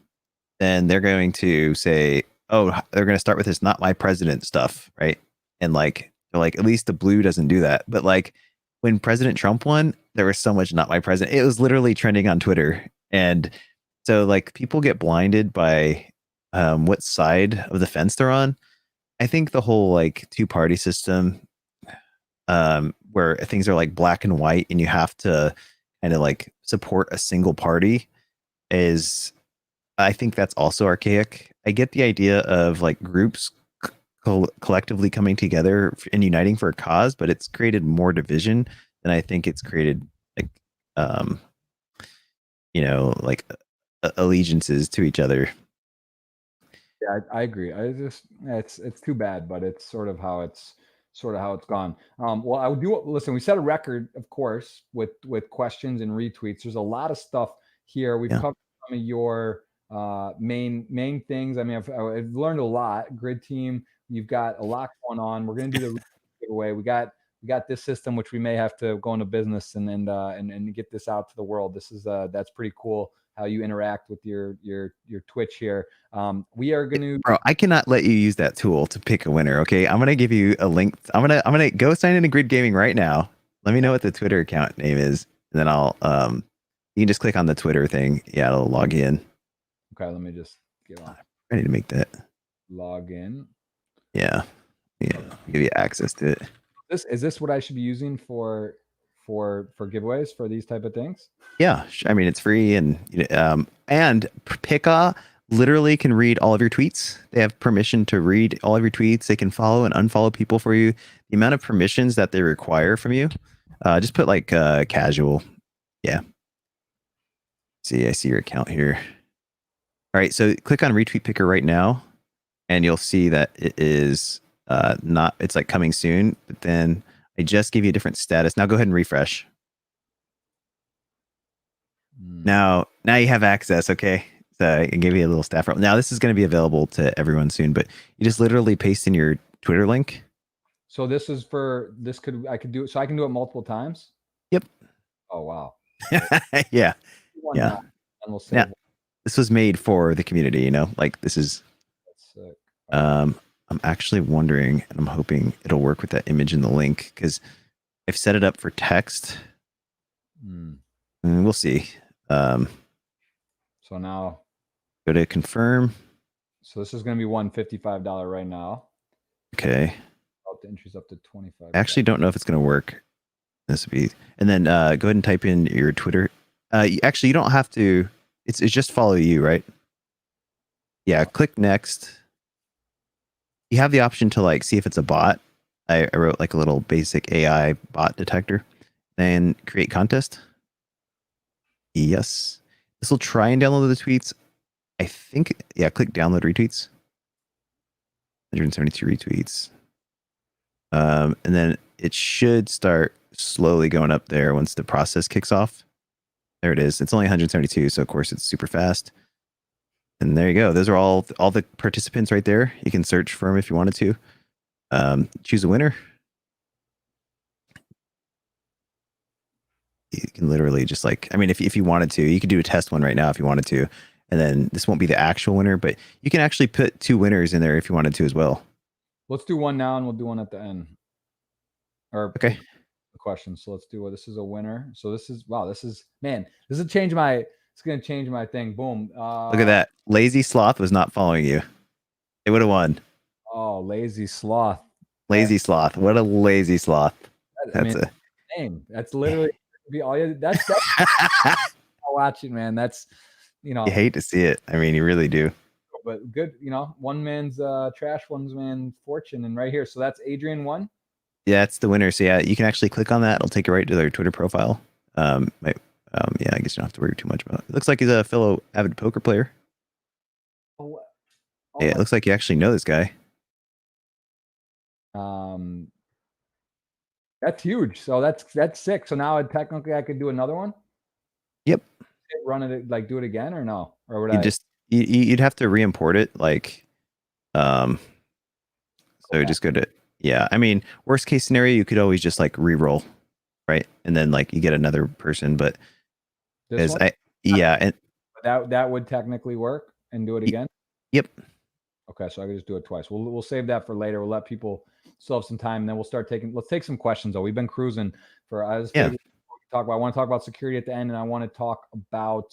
then they're going to say, oh, they're going to start with this "not my president" stuff, right? And like they're like, at least the blue doesn't do that. But like when President Trump won, there was so much "not my president." It was literally trending on Twitter, and so like people get blinded by what side of the fence they're on. I think the whole like 2-party system, where things are like black and white, and you have to kind of like support a single party, is I think that's also archaic. I get the idea of like groups collectively coming together and uniting for a cause, but it's created more division than I think it's created like like allegiances to each other. Yeah, I agree. It's too bad, but it's sort of how it's gone. Well, I would do. Listen, we set a record, of course, with questions and retweets. There's a lot of stuff here. We've covered some of your main things. I mean, I've learned a lot. Grid team, you've got a lot going on. We're going to do the giveaway. We got this system, which we may have to go into business and get this out to the world. This is that's pretty cool how you interact with your Twitch here. We are going to. Bro, I cannot let you use that tool to pick a winner. Okay, I'm gonna give you a link. I'm gonna go sign into Grid Gaming right now. Let me know what the Twitter account name is, and then I'll you can just click on the Twitter thing. Yeah, it'll log in. Okay, let me just get on. Ready to make that log in. Yeah, give you access to it. Is this what I should be using for giveaways for these type of things? Yeah, I mean it's free, and Pika literally can read all of your tweets. They have permission to read all of your tweets. They can follow and unfollow people for you. The amount of permissions that they require from you, just put like casual. Yeah. See, I see your account here. All right, so click on Retweet Picker right now, and you'll see that it is not. It's like coming soon, but then I just gave you a different status. Now go ahead and refresh. Now you have access. Okay, so I can give you a little staff roll. Now this is going to be available to everyone soon, but you just literally paste in your Twitter link. So this is for this. I could do it. So I can do it multiple times. Yep. Oh wow. Yeah. Yeah. And we'll see. Yeah. This was made for the community. Like this is. That's sick. I'm actually wondering, and I'm hoping it'll work with that image in the link, because I've set it up for text. And we'll see. So now go to confirm. So this is going to be $155 right now. Okay. The entry's up to 25. I actually don't know if it's going to work. This would be, and then go ahead and type in your Twitter. Actually, you don't have to. It's just follow you, right? Yeah. Click next. You have the option to like see if it's a bot. I wrote like a little basic AI bot detector. Then create contest. Yes. This will try and download the tweets. I think, yeah, click download retweets. 172 retweets. And then it should start slowly going up there once the process kicks off. There it is. It's only 172, so of course it's super fast. And there you go. Those are all the participants right there. You can search for them if you wanted to. Choose a winner. You can literally just like, I mean, if you wanted to, you could do a test one right now if you wanted to. And then this won't be the actual winner, but you can actually put 2 winners in there if you wanted to as well. Let's do one now and we'll do one at the end. Or okay. The question. So let's do this is a winner. So this is, wow, this is, man, this is change my, it's going to change my thing. Boom. Look at that. Lazy Sloth was not following you. It would have won. Oh, Lazy Sloth. Lazy Sloth. What a lazy sloth. That's a name. That's literally be all you. That's watching, man. That's you know, You hate to see it. I mean, you really do. but good, you know, one man's trash, one man's fortune. And right here, so that's Adrian one. Yeah, that's the winner. So yeah, you can actually click on that. It'll take you right to their Twitter profile. Yeah, I guess you don't have to worry too much about it. It looks like he's a fellow avid poker player. Oh, Yeah, it looks like you actually know this guy. That's huge. So that's sick. So now technically I could do another one. Yep. Run it, like do it again, or no? Or would You I just you'd have to re-import it, like, so just go to, yeah. I mean, worst case scenario, you could always just like re-roll, right? And then like you get another person, but this one? yeah, and that would technically work and do it again. Yep. Okay, so I could just do it twice. We'll save that for later. We'll let people still have some time, and then we'll start taking. Let's take some questions though. We've been cruising for. I just figured I want to talk about security at the end, and I want to talk about.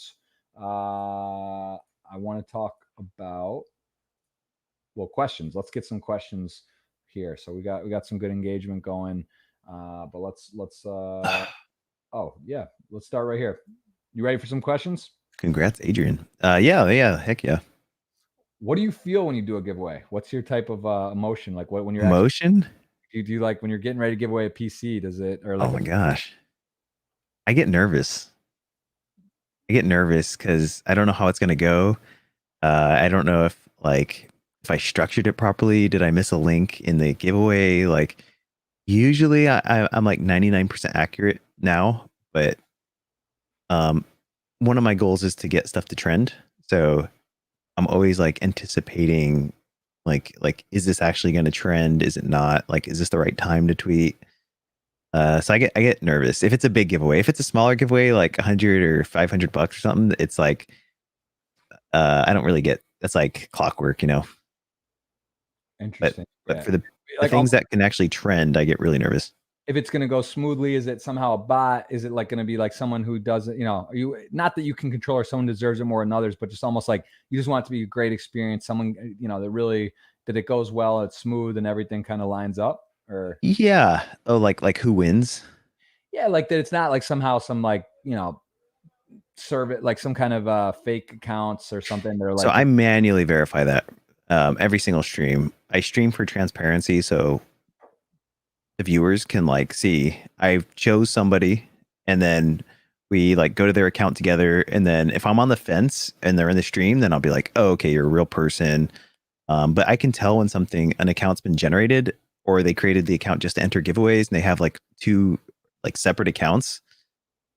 Questions. Let's get some questions here. So we got some good engagement going. But let's oh yeah, let's start right here. You ready for some questions? Congrats, Adrian. Yeah, heck yeah. What do you feel when you do a giveaway? What's your type of emotion? Like when you're emotion? Do you like when you're getting ready to give away a PC? Does it, or like? Oh my gosh, I get nervous. I get nervous because I don't know how it's gonna go. I don't know if I structured it properly. Did I miss a link in the giveaway? Like, usually I'm like 99% accurate now, but one of my goals is to get stuff to trend. So I'm always like anticipating, like is this actually going to trend? Is it not? Like, is this the right time to tweet? So I get nervous if it's a big giveaway. If it's a smaller giveaway, like 100 or 500 bucks or something, it's like I don't really get. That's like clockwork, you know. Interesting. But for the things that can actually trend, I get really nervous. If it's going to go smoothly, is it somehow a bot? Is it like going to be like someone who doesn't, you know, not that you can control or someone deserves it more than others, but just almost like you just want it to be a great experience. Someone, you know, that it goes well, it's smooth and everything kind of lines up, or yeah. Oh, like who wins? Yeah, like that. It's not like somehow some like, you know, serve it like some kind of fake accounts or something. They're like, so I manually verify that every single stream. I stream for transparency, so the viewers can like see I chose somebody, and then we like go to their account together. And then if I'm on the fence and they're in the stream, then I'll be like, oh, okay, you're a real person. But I can tell when an account's been generated, or they created the account just to enter giveaways, and they have like two like separate accounts.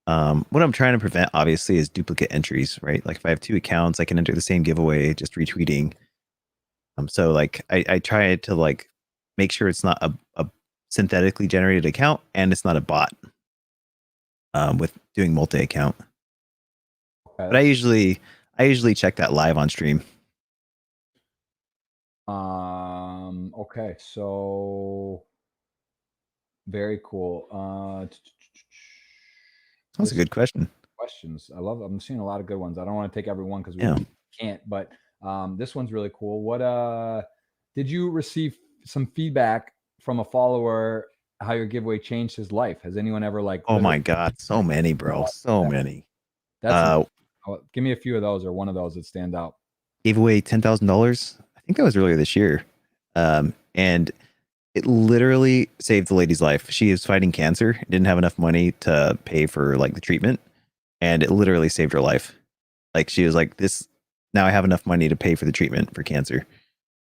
What I'm trying to prevent, obviously, is duplicate entries, right? Like if I have two accounts, I can enter the same giveaway just retweeting. So like I try to like make sure it's not a synthetically generated account, and it's not a bot. With doing multi-account, but I usually check that live on stream. Okay, so very cool. That's a good question. Questions. I'm seeing a lot of good ones. I don't want to take every one because we can't, but this one's really cool. What did you receive some feedback from a follower how your giveaway changed his life? Has anyone ever like, oh my god, so many, bro, so many. That's give me a few of those, or one of those that stand out. Gave away $10,000. I think that was earlier this year. And it literally saved the lady's life. She is fighting cancer, didn't have enough money to pay for like the treatment, and it literally saved her life. Like she was like, this, now I have enough money to pay for the treatment for cancer.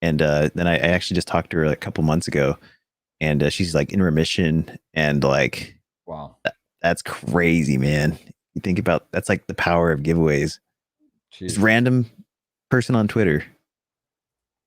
And then I actually just talked to her a couple months ago, and she's like in remission. And like, wow, that's crazy, man. You think about, that's like the power of giveaways. Jeez. Just random person on Twitter.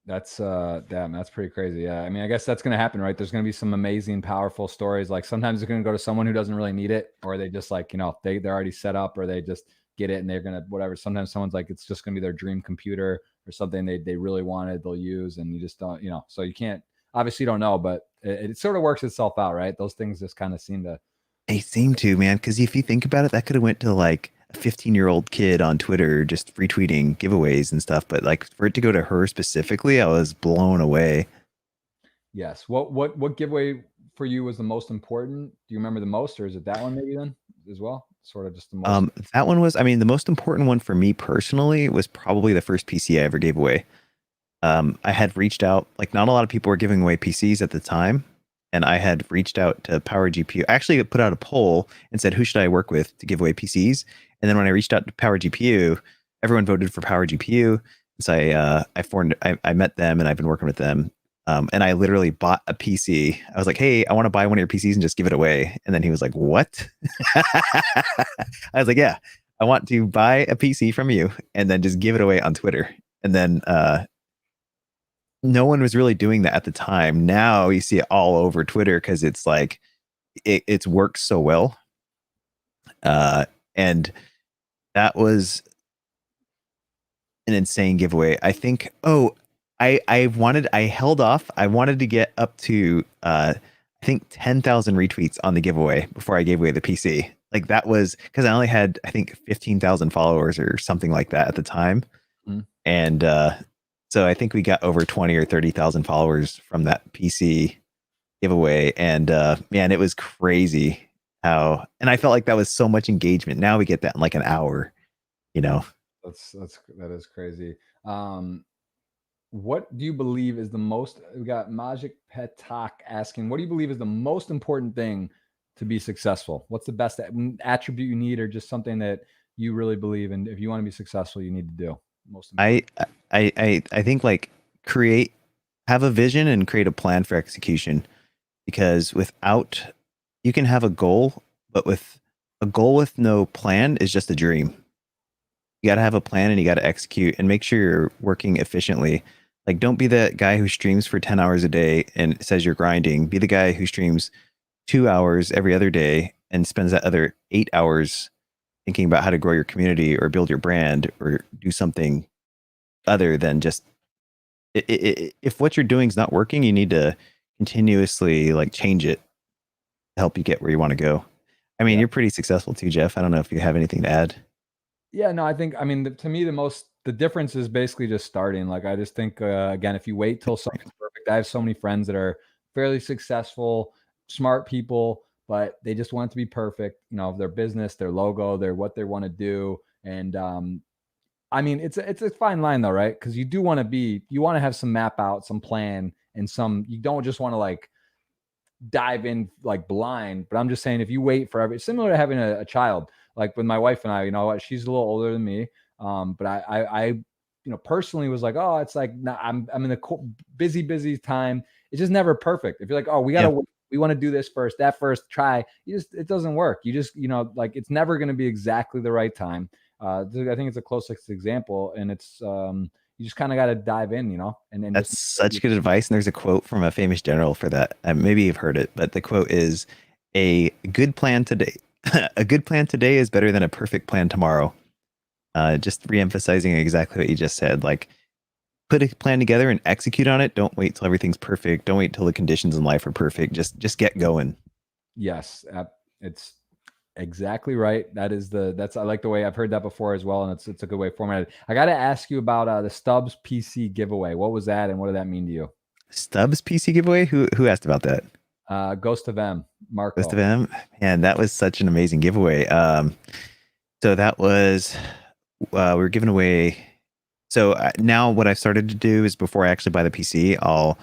That's damn, that's pretty crazy. Yeah, I mean, I guess that's gonna happen, right? There's gonna be some amazing, powerful stories. Like sometimes it's gonna go to someone who doesn't really need it, or they just like, you know, they're already set up, or they just get it and they're gonna whatever. Sometimes someone's like, it's just gonna be their dream computer or something they really wanted, they'll use, and you just don't, you know. So you can't, obviously, you don't know, but it sort of works itself out, right? Those things just kind of seem to. They seem to, man, because if you think about it, that could have went to like a 15-year-old kid on Twitter just retweeting giveaways and stuff. But like for it to go to her specifically, I was blown away. Yes. What giveaway for you was the most important? Do you remember the most, or is it that one maybe then as well? sort of just the most? That one was, I mean, the most important one for me personally was probably the first PC I ever gave away. I had reached out, like not a lot of people were giving away PCs at the time. And I had reached out to Power GPU. I actually put out a poll and said, who should I work with to give away PCs? And then when I reached out to Power GPU, everyone voted for Power GPU. So I met them and I've been working with them. And I literally bought a PC. I was like, hey, I want to buy one of your PCs and just give it away. And then he was like, what? I was like, yeah, I want to buy a PC from you and then just give it away on Twitter. And then no one was really doing that at the time. Now you see it all over Twitter because it's like it's worked so well. And that was an insane giveaway. I think, I held off. I wanted to get up to I think 10,000 retweets on the giveaway before I gave away the PC. Like that was because I only had, I think, 15,000 followers or something like that at the time. Mm. And so I think we got over 20 or 30,000 followers from that PC giveaway. And man, it was crazy how, and I felt like that was so much engagement. Now we get that in like an hour, you know. That is crazy. What do you believe is the most, we got Magic Petak asking, what do you believe is the most important thing to be successful? What's the best attribute you need, or just something that you really believe in? If you want to be successful, you need to do most important. I think like have a vision and create a plan for execution, because without, you can have a goal, but with a goal with no plan is just a dream. You got to have a plan and you got to execute and make sure you're working efficiently. Like, don't be that guy who streams for 10 hours a day and says you're grinding. Be the guy who streams 2 hours every other day and spends that other 8 hours thinking about how to grow your community or build your brand or do something other than just, if what you're doing is not working, you need to continuously like change it to help you get where you want to go. I mean, You're pretty successful too, Jeff. I don't know if you have anything to add. Yeah, no, I think, I mean, to me, the difference is basically just starting. Like, I just think, again, if you wait till something's perfect, I have so many friends that are fairly successful, smart people, but they just want it to be perfect, you know, their business, their logo, what they want to do. And, I mean, it's a fine line though, right? Because you want to have some map out, some plan, and you don't just want to like dive in like blind. But I'm just saying, if you wait forever, it's similar to having a child. Like with my wife and I, you know, she's a little older than me. But I, you know, personally was like, oh, it's like, I'm in a busy time. It's just never perfect. If you're like, oh, we want to do this first, that first try, it doesn't work. You just, you know, like it's never going to be exactly the right time. I think it's a closest example, and it's, you just kind of got to dive in, you know, and that's such good advice. And there's a quote from a famous general for that. Maybe you've heard it, but the quote is, a good plan today. A good plan today is better than a perfect plan tomorrow. Just reemphasizing exactly what you just said. Like, put a plan together and execute on it. Don't wait till everything's perfect. Don't wait till the conditions in life are perfect. Just get going. Yes, it's exactly right. I like the way I've heard that before as well, and it's a good way formatted. I got to ask you about the Stubbs PC giveaway. What was that, and what did that mean to you? Stubbs PC giveaway? Who asked about that? Ghost of M, Marco. Ghost of M, man, that was such an amazing giveaway. So that was we were giving away. So now what I've started to do is, before I actually buy the PC, I'll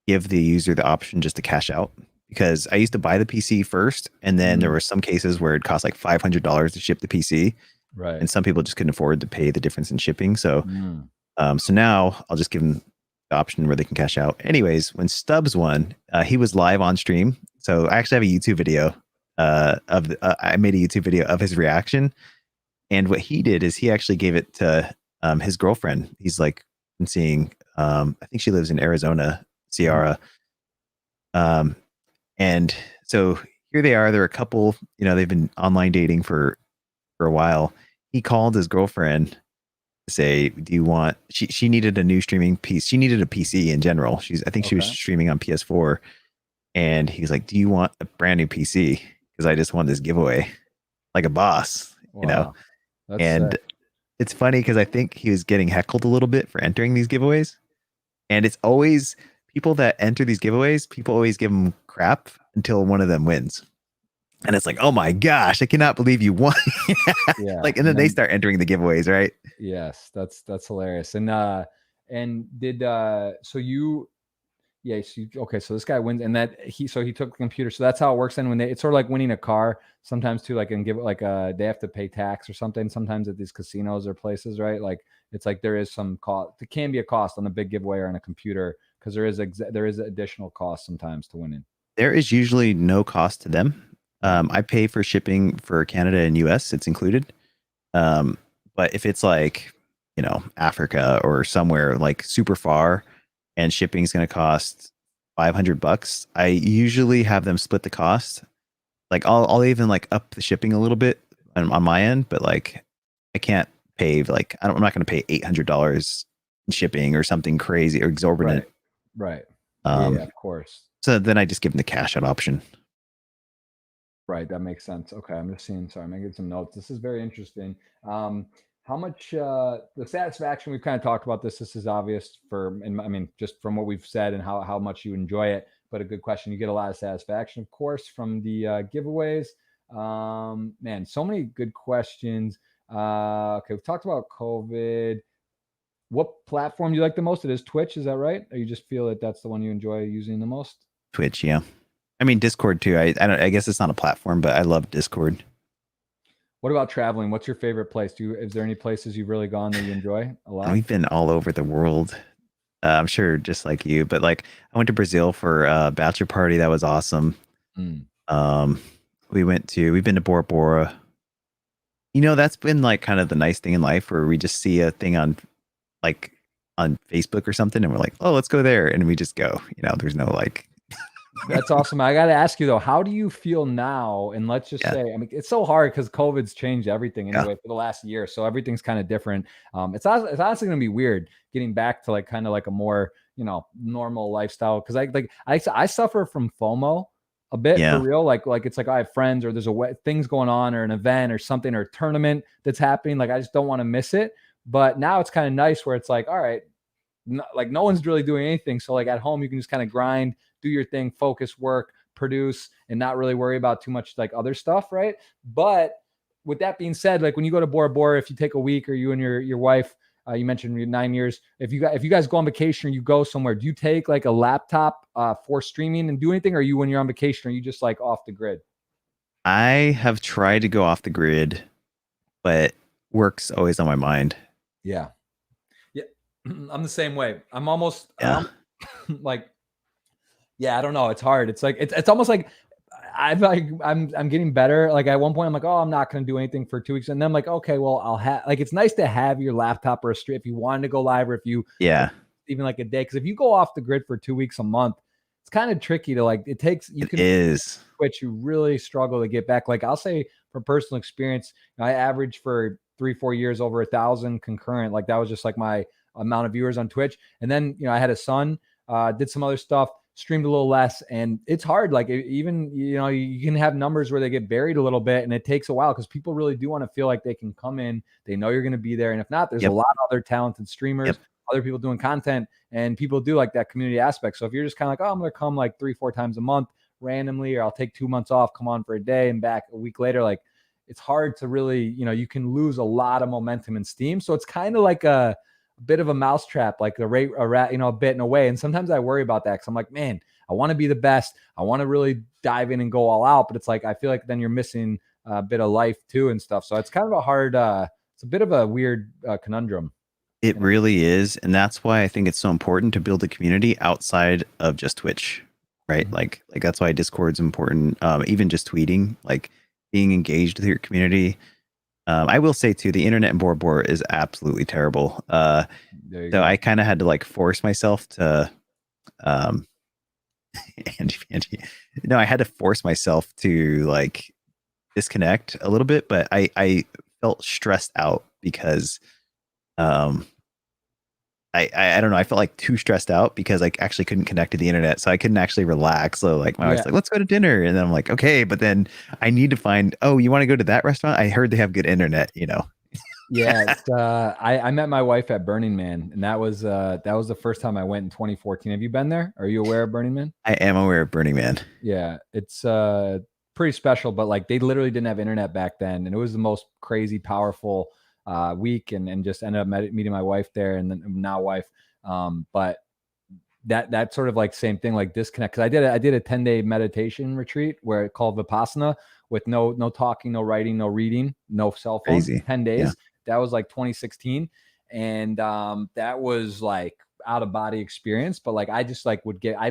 give the user the option just to cash out, because I used to buy the PC first, and then there were some cases where it cost like $500 to ship the PC, right? And some people just couldn't afford to pay the difference in shipping. So, so now I'll just give them the option where they can cash out. Anyways, when Stubbs won, he was live on stream. So I actually have a YouTube video I made a YouTube video of his reaction. And what he did is he actually gave it to his girlfriend. He's like been seeing, I think she lives in Arizona, Ciara. And so here they are. They're a couple, you know, they've been online dating for a while. He called his girlfriend to say, do you want, she needed a new streaming piece. She needed a PC in general. I think she was streaming on PS4. And he was like, do you want a brand new PC? Because I just won this giveaway, like a boss, you know? That's sick. It's funny because I think he was getting heckled a little bit for entering these giveaways. And it's always people that enter these giveaways, people always give them crap until one of them wins. And it's like, oh my gosh, I cannot believe you won. Yeah. Like, and then they start entering the giveaways, right? Yes, that's hilarious. And did so you yeah, so okay, so this guy wins, and he took the computer. So that's how it works. Then when it's sort of like winning a car sometimes too, like, and give it like they have to pay tax or something sometimes at these casinos or places, right? Like it's like there is some cost. It can be a cost on a big giveaway or on a computer because there is additional cost sometimes to winning. There is usually no cost to them. I pay for shipping for Canada and US, it's included. But if it's like, you know, Africa or somewhere like super far and shipping is going to cost $500, I usually have them split the cost. Like I'll even like up the shipping a little bit on my end, but like I can't pay like I'm not going to pay $800 in shipping or something crazy or exorbitant. Right. Yeah, of course. So then I just give them the cash out option. Right, that makes sense. Okay, I'm just seeing. Sorry, I'm making some notes. This is very interesting. How much the satisfaction we've kind of talked about this. This is obvious and I mean, just from what we've said and how much you enjoy it. But a good question. You get a lot of satisfaction, of course, from the giveaways. Man, so many good questions. Okay, we've talked about COVID. What platform do you like the most? It is Twitch, is that right? Or you just feel that that's the one you enjoy using the most? Twitch, yeah. I mean, Discord too. I guess it's not a platform, but I love Discord. What about traveling? What's your favorite place? Is there any places you've really gone that you enjoy a lot? We've been all over the world. I'm sure just like you, but like I went to Brazil for a bachelor party. That was awesome. We've been to Bora Bora. You know, that's been like kind of the nice thing in life where we just see a thing on Facebook or something and we're like, oh, let's go there. And we just go, you know, there's no like, that's awesome. I got to ask you though, how do you feel now? And let's just say, I mean, it's so hard because COVID's changed everything anyway for the last year. So everything's kind of different. It's honestly going to be weird getting back to like kind of like a more, you know, normal lifestyle. Cause I suffer from FOMO a bit for real. Like it's like I have friends or there's things going on or an event or something or a tournament that's happening. Like I just don't want to miss it. But now it's kind of nice where it's like, all right, like no one's really doing anything. So like at home, you can just kind of grind, do your thing, focus, work, produce, and not really worry about too much like other stuff, right? But with that being said, like when you go to Bora Bora, if you take a week or you and your wife, you mentioned 9 years, if you guys go on vacation or you go somewhere, do you take like a laptop for streaming and do anything? Or when you're on vacation, are you just like off the grid? I have tried to go off the grid, but work's always on my mind. Yeah. I'm the same way. I'm almost like, yeah, I don't know. It's hard. It's like, it's almost like I'm getting better. Like at one point I'm like, oh, I'm not going to do anything for 2 weeks. And then I'm like, okay, well, I'll have like, it's nice to have your laptop or a stream if you wanted to go live or if you, even like a day. Cause if you go off the grid for 2 weeks a month, it's kind of tricky to like, Twitch, you really struggle to get back. Like I'll say from personal experience, I averaged for 3-4 years over 1,000 concurrent. Like that was just like my amount of viewers on Twitch. And then, you know, I had a son, did some other stuff, streamed a little less, and it's hard. Like even, you know, you can have numbers where they get buried a little bit and it takes a while because people really do want to feel like they can come in, they know you're going to be there. And if not, there's a lot of other talented streamers, other people doing content, and people do like that community aspect. So if you're just kind of like, oh, I'm going to come like 3-4 times a month randomly, or I'll take 2 months off, come on for a day and back a week later, like it's hard to really, you know, you can lose a lot of momentum and steam. So it's kind of like a bit of a mousetrap, like a rat, you know, a bit in a way. And sometimes I worry about that because I'm like, man, I want to be the best. I want to really dive in and go all out. But it's like, I feel like then you're missing a bit of life too and stuff. So it's kind of a hard, it's a bit of a weird conundrum. It really is. And that's why I think it's so important to build a community outside of just Twitch, right? Like that's why Discord's important. Even just tweeting, like being engaged with your community. I will say too, the internet in Bora Bora is absolutely terrible. So I kind of had to like force myself to, I had to force myself to like disconnect a little bit, but I felt stressed out because, I don't know. I felt like too stressed out because I actually couldn't connect to the internet. So I couldn't actually relax. So like my wife's like, let's go to dinner. And then I'm like, okay, but then I need to find, oh, you want to go to that restaurant? I heard they have good internet, you know? Yeah. I met my wife at Burning Man, and that was the first time I went in 2014. Have you been there? Are you aware of Burning Man? I am aware of Burning Man. Yeah. It's pretty special, but like they literally didn't have internet back then. And it was the most crazy, powerful week, and just ended up meeting my wife there, and then now wife. But that sort of like same thing, like disconnect. Cause I did a 10-day meditation retreat where it called Vipassana, with no talking, no writing, no reading, no cell phone. Crazy. 10 days. Yeah. That was like 2016. And that was like out of body experience. But like I just like would get, I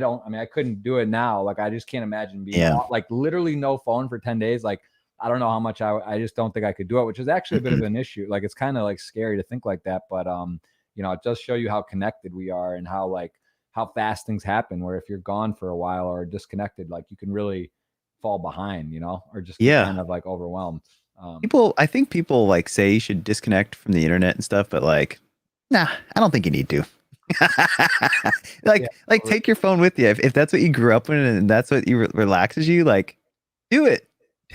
couldn't do it now. Like I just can't imagine being like literally no phone for 10 days. Like I don't know how much I just don't think I could do it, which is actually a bit of an issue. Like it's kind of like scary to think like that. But you know, it does show you how connected we are, and how fast things happen, where if you're gone for a while or disconnected, like you can really fall behind, you know, or just get kind of like overwhelmed. I think people like say you should disconnect from the internet and stuff, but like, nah, I don't think you need to. Take your phone with you. If that's what you grew up in and that's what relaxes you, like, do it.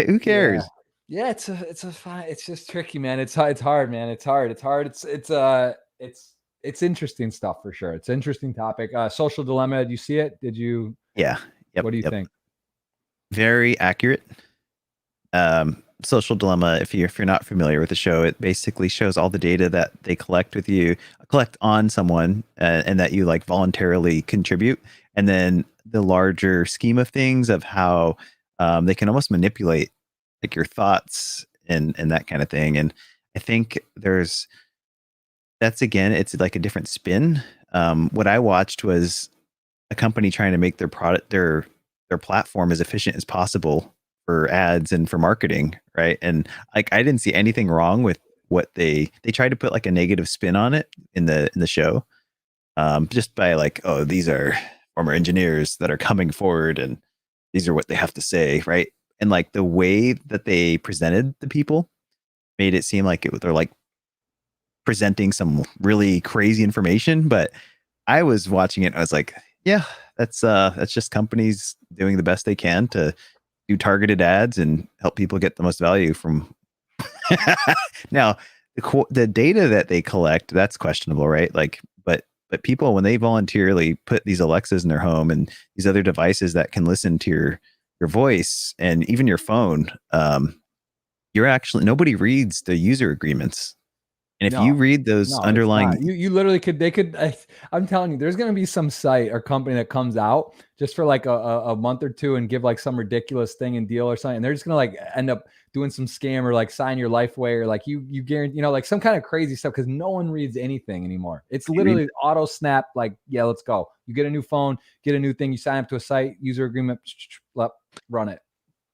Who cares? Yeah, it's fine. It's just tricky, man. It's hard, man. It's hard. It's interesting stuff for sure. It's an interesting topic. Social dilemma. Did you see it? Did you? Yeah. Yep, what do you think? Very accurate. Social dilemma. If you're not familiar with the show, it basically shows all the data that they collect on someone, and that you like voluntarily contribute, and then the larger scheme of things of how they can almost manipulate like your thoughts and that kind of thing. And I think it's like a different spin. What I watched was a company trying to make their product, their platform as efficient as possible for ads and for marketing, right? And like I didn't see anything wrong with what they tried to put like a negative spin on it in the show, just by like, oh, these are former engineers that are coming forward and these are what they have to say, right? And like the way that they presented the people made it seem like they're like presenting some really crazy information. But I was watching it and I was like, yeah, that's just companies doing the best they can to do targeted ads and help people get the most value from. Now, the data that they collect, that's questionable, right? Like, but people, when they voluntarily put these Alexas in their home and these other devices that can listen to your voice and even your phone, nobody reads the user agreements. And if you read those underlying, you literally could, I'm telling you, there's going to be some site or company that comes out just for like a month or two and give like some ridiculous thing and deal or something. And they're just going to like end up doing some scam or like sign your life away, or like you guarantee, you know, like some kind of crazy stuff, because no one reads anything anymore. It's literally auto snap. Like, yeah, let's go. You get a new phone, get a new thing. You sign up to a site, user agreement, run it.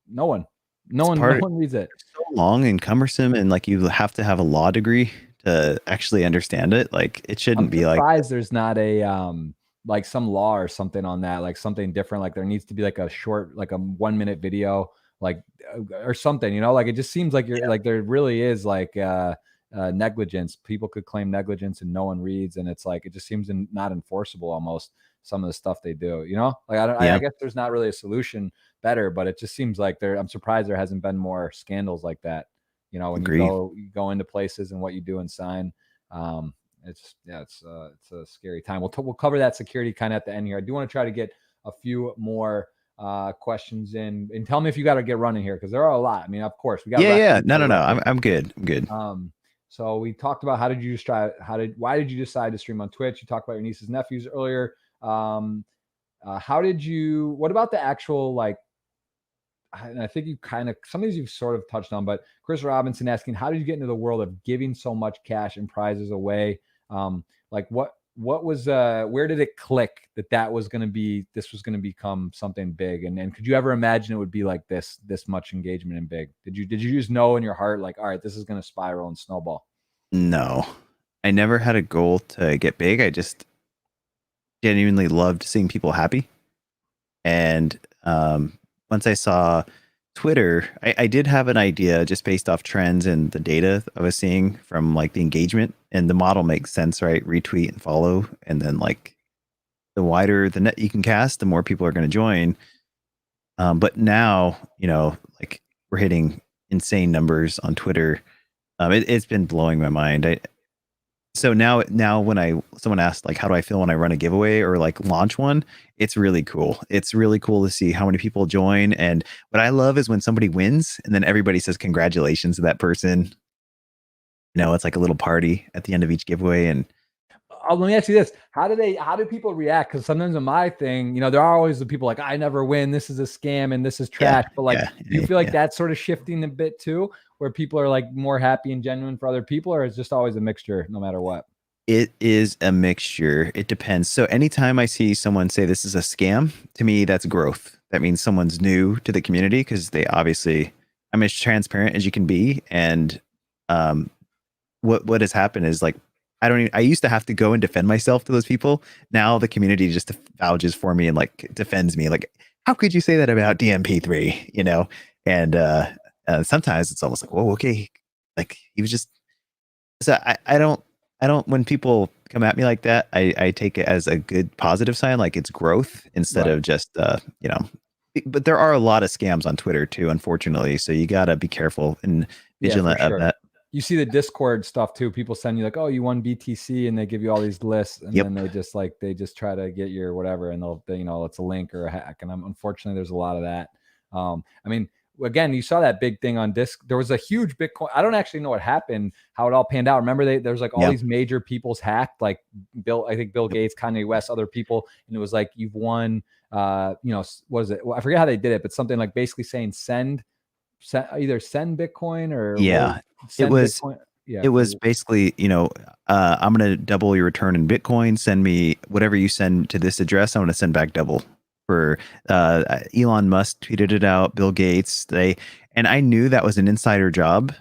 No one reads it. It's so long and cumbersome, and like you have to have a law degree to actually understand it. Like it shouldn't be like. I'm surprised there's not a like some law or something on that, like something different. Like there needs to be like a short, like a 1-minute video, like or something. You know, like it just seems like like there really is like negligence. People could claim negligence and no one reads, and it's like it just seems not enforceable almost. Some of the stuff they do, you know, like I guess there's not really a solution better, but it just seems like I'm surprised there hasn't been more scandals like that. You know, when you go into places and what you do and sign, it's a scary time. We'll cover that security kind of at the end here. I do want to try to get a few more questions in, and tell me if you got to get running here, because there are a lot. I mean, of course we got. No. I'm good. So we talked about why did you decide to stream on Twitch? You talked about your nieces and nephews earlier. What about the actual, like, and I think you kind of, some of these you've sort of touched on, but Chris Robinson asking, how did you get into the world of giving so much cash and prizes away? Like what was, where did it click that was going to become something big? And could you ever imagine it would be like this much engagement and big? Did you just know in your heart, like, all right, this is going to spiral and snowball? No, I never had a goal to get big. I just genuinely loved seeing people happy. And, once I saw Twitter, I did have an idea just based off trends and the data I was seeing from like the engagement, and the model makes sense, right? Retweet and follow. And then like the wider the net you can cast, the more people are going to join. But now, you know, like we're hitting insane numbers on Twitter. It's been blowing my mind. So now when someone asks like, how do I feel when I run a giveaway or like launch one, it's really cool. It's really cool to see how many people join. And what I love is when somebody wins and then everybody says congratulations to that person. It's like a little party at the end of each giveaway. And let me ask you this: how do people react? Because sometimes in my thing, there are always the people like, I never win. This is a scam and this is trash. But like, do you feel like that's sort of shifting a bit too, where people are like more happy and genuine for other people, or is it just always a mixture, no matter what? It is a mixture. It depends. So anytime I see someone say this is a scam, to me, that's growth. That means someone's new to the community because they obviously, I'm as transparent as you can be. And what has happened is like, I used to have to go and defend myself to those people. Now the community just vouches for me and like defends me. Like, how could you say that about DNP3? And sometimes it's almost like, whoa, okay. Like he was just, so I don't, when people come at me like that, I take it as a good positive sign, like it's growth instead of just, but there are a lot of scams on Twitter too, unfortunately. So you got to be careful and vigilant of that. You see the Discord stuff too. People send you like, oh, you won BTC, and they give you all these lists, and then they just try to get your whatever, and it's a link or a hack. And unfortunately, there's a lot of that. I mean, again, you saw that big thing on Disc. There was a huge Bitcoin. I don't actually know what happened, how it all panned out. Remember, there's like all these major people's hacked, like I think Bill Gates, Kanye West, other people, and it was like you've won. What is it? Well, I forget how they did it, but something like basically saying either send Bitcoin or Bitcoin. Yeah, it was basically, I'm going to double your return in Bitcoin. Send me whatever you send to this address. I'm going to send back double. For Elon Musk tweeted it out, Bill Gates, and I knew that was an insider job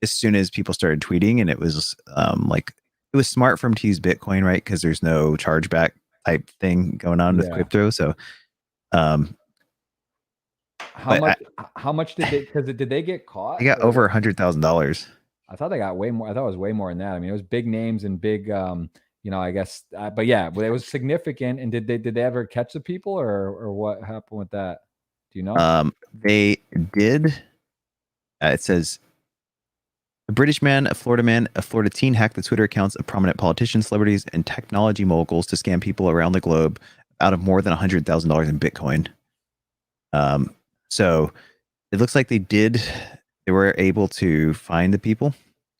as soon as people started tweeting, and it was it was smart for him to use Bitcoin, right? Because there's no chargeback type thing going on with crypto. So how much did they get caught? They got over $100,000. I thought they got way more. I thought it was way more than that. I mean, it was big names and big, I guess, but yeah, it was significant. And did they ever catch the people or what happened with that? Do you know? They did. It says a British man, a Florida teen hacked the Twitter accounts of prominent politicians, celebrities, and technology moguls to scam people around the globe out of more than $100,000 in Bitcoin. So it looks like they were able to find the people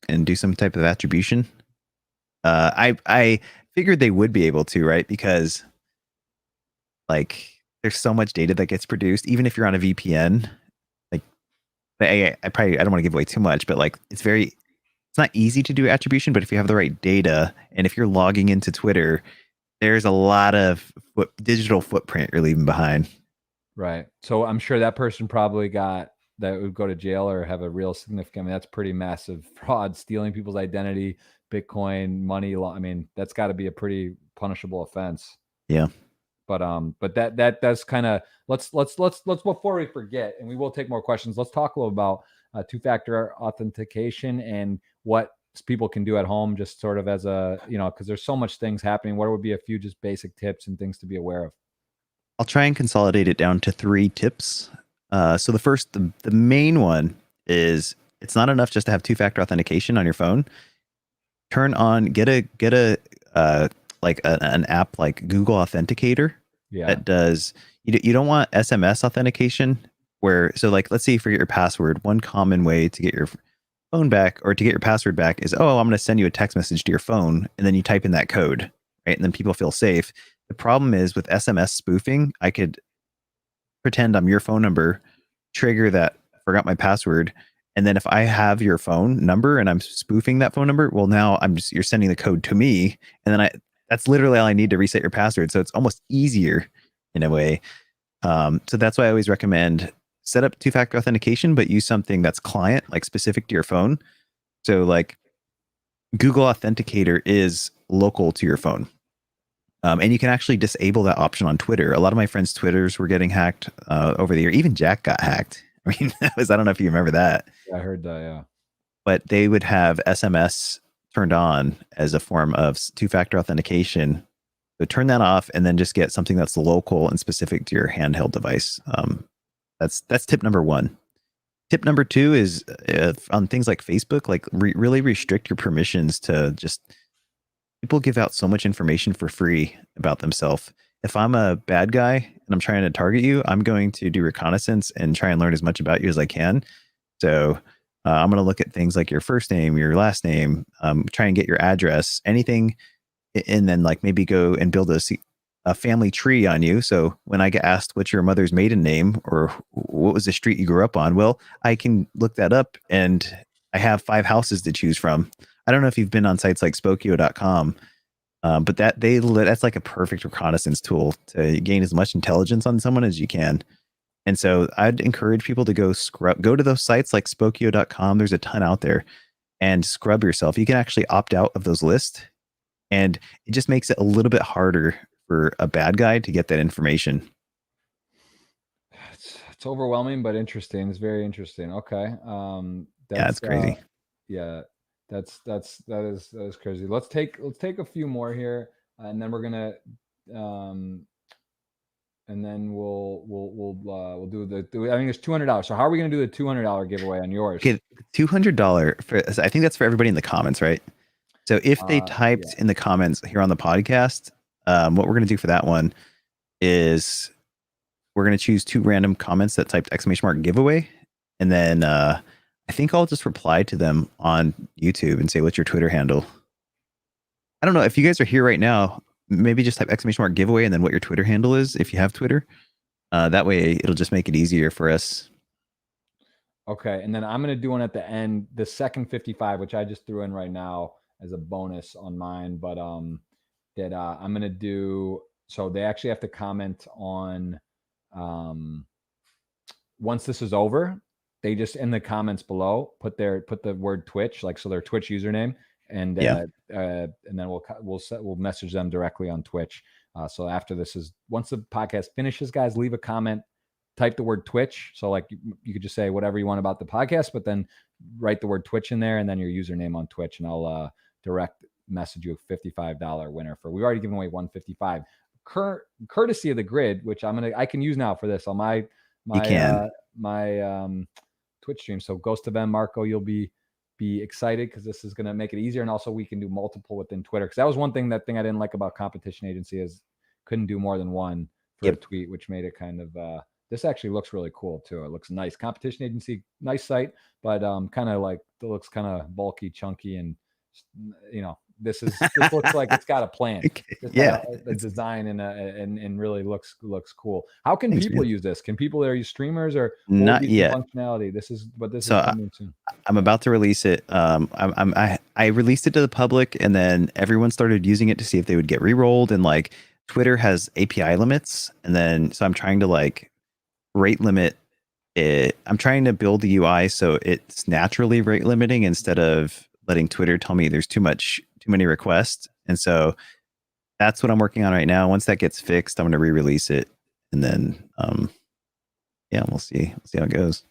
and do some type of attribution. I figured they would be able to, right? Because like there's so much data that gets produced, even if you're on a VPN. Like I don't want to give away too much, but like it's not easy to do attribution, but if you have the right data and if you're logging into Twitter, there's a lot of digital footprint you're leaving behind. Right. So I'm sure that person probably that would go to jail or have a real significant, I mean, that's pretty massive fraud, stealing people's identity, Bitcoin, money. I mean, that's got to be a pretty punishable offense. Yeah. But that does kind of, let's before we forget, and we will take more questions, let's talk a little about two-factor authentication and what people can do at home, just sort of as a, because there's so much things happening. What would be a few just basic tips and things to be aware of? I'll try and consolidate it down to 3 tips. So the first, the main one is it's not enough just to have two-factor authentication on your phone. Get a an app like Google Authenticator that does. You don't want SMS authentication so like let's say you forget your password. One common way to get your phone back or to get your password back is, I'm going to send you a text message to your phone, and then you type in that code, right? And then people feel safe. The problem is with SMS spoofing, I could pretend I'm your phone number, trigger that forgot my password, and then if I have your phone number and I'm spoofing that phone number, well, now you're sending the code to me, and then that's literally all I need to reset your password. So it's almost easier in a way. So that's why I always recommend set up two-factor authentication, but use something that's client, like specific to your phone. So like Google Authenticator is local to your phone. And you can actually disable that option on Twitter. A lot of my friends' Twitters were getting hacked over the year. Even Jack got hacked. I mean, I don't know if you remember that. Yeah, I heard that, yeah. But they would have SMS turned on as a form of two-factor authentication. So turn that off and then just get something that's local and specific to your handheld device. That's tip number 1. Tip number 2 is on things like Facebook, like really restrict your permissions to just people give out so much information for free about themselves. If I'm a bad guy and I'm trying to target you, I'm going to do reconnaissance and try and learn as much about you as I can. So I'm going to look at things like your first name, your last name, try and get your address, anything, and then like maybe go and build a family tree on you. So when I get asked what's your mother's maiden name or what was the street you grew up on, well, I can look that up and I have 5 houses to choose from. I don't know if you've been on sites like Spokeo.com, but that's like a perfect reconnaissance tool to gain as much intelligence on someone as you can. And so I'd encourage people to go to those sites like Spokeo.com. There's a ton out there, and scrub yourself. You can actually opt out of those lists, and it just makes it a little bit harder for a bad guy to get that information. It's overwhelming, but interesting. It's very interesting. Okay. That's crazy. Yeah, that is crazy. Let's take a few more here, and then we're gonna and then we'll do the I think it's $200. So how are we gonna do the $200 giveaway on yours? Okay, $200 I think that's for everybody in the comments, right? So if they typed in the comments here on the podcast, what we're gonna do for that one is we're gonna choose 2 random comments that typed !giveaway, and then I think I'll just reply to them on YouTube and say, what's your Twitter handle? I don't know if you guys are here right now, maybe just type !giveaway and then what your Twitter handle is if you have Twitter. That way it'll just make it easier for us. Okay. And then I'm going to do one at the end, the second 55, which I just threw in right now as a bonus on mine, but I'm going to do, so they actually have to comment on, once this is over, they just in the comments below put the word Twitch, like, so their Twitch username, and then we'll message them directly on Twitch. So after this once the podcast finishes, guys, leave a comment, type the word Twitch. So like you could just say whatever you want about the podcast, but then write the word Twitch in there and then your username on Twitch, and I'll direct message you a $55 winner for. We've already given away $155 courtesy of the grid, which I can use now for this on my Twitch stream. So Ghost of M, Marco, you'll be excited because this is going to make it easier, and also we can do multiple within Twitter, because that was one thing I didn't like about Competition Agency is couldn't do more than one for a tweet, which made it kind of this actually looks really cool too. It looks nice. Competition Agency, nice site, but kind of like it looks kind of bulky, chunky, and this looks like it's got a plan. The design and really looks cool. How can people use this? Can people use streamers or not yet functionality? This is coming soon. I'm about to release it. I released it to the public, and then everyone started using it to see if they would get re-rolled, and like Twitter has API limits, and then so I'm trying to like rate limit it. I'm trying to build the UI so it's naturally rate limiting instead of letting Twitter tell me there's too many requests. And so that's what I'm working on right now. Once that gets fixed, I'm going to re-release it, and then we'll see how it goes.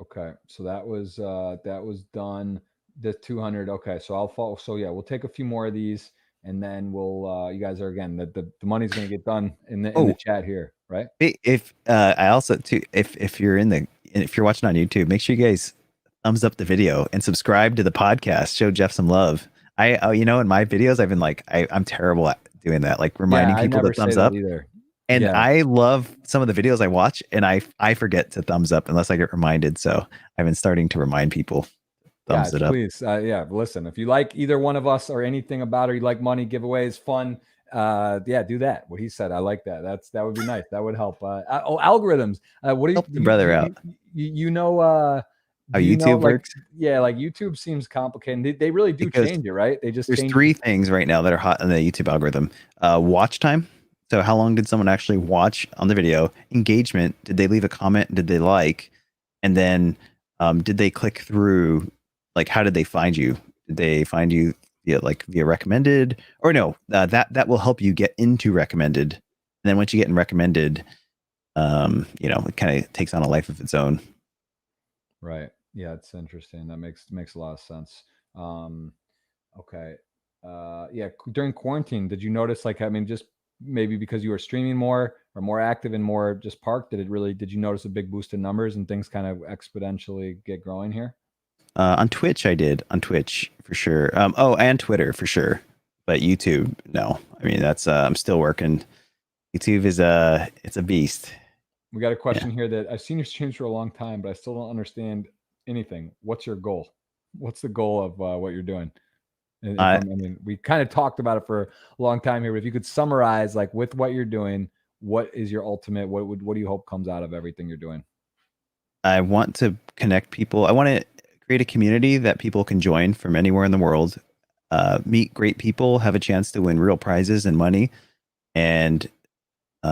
Okay, so that was done. The 200. Okay, so I'll follow. So yeah, we'll take a few more of these, and then we'll you guys are again the money's going to get done in the chat here, right? If I also too, if you're watching on YouTube, make sure you guys thumbs up the video and subscribe to the podcast. Show Jeff some love. In my videos, I've been like, I'm terrible at doing that, like reminding people to thumbs up. And I love some of the videos I watch, and I forget to thumbs up unless I get reminded. So I've been starting to remind people. Thumbs it up. Please. Listen, if you like either one of us or anything about it, you like money, giveaways, fun, do that. What he said, I like that. That would be nice. That would help. Algorithms. What do you help the brother out? How YouTube works? Like YouTube seems complicated. They really do change it, right? There's 3 things right now that are hot in the YouTube algorithm. Watch time. So how long did someone actually watch on the video? Engagement. Did they leave a comment? Did they like? And then did they click through? Like, how did they find you? Did they find you via recommended? Or no, that will help you get into recommended. And then once you get in recommended, it kind of takes on a life of its own. Right. Yeah, it's interesting. That makes a lot of sense. Okay. During quarantine, did you notice, just maybe because you were streaming more or more active and more just parked, did you notice a big boost in numbers and things kind of exponentially get growing here? On Twitch, I did. On Twitch, for sure. And Twitter, for sure. but YouTube, no. I mean, that's I'm still working. YouTube is it's a beast. We got a question here that I've seen your streams for a long time, but I still don't understand anything. What's your goal? What's the goal of what you're doing? And I mean, we kind of talked about it for a long time here, but if you could summarize, like, with what you're doing, what is your ultimate? What do you hope comes out of everything you're doing? I want to connect people. I want to create a community that people can join from anywhere in the world, meet great people, have a chance to win real prizes and money, and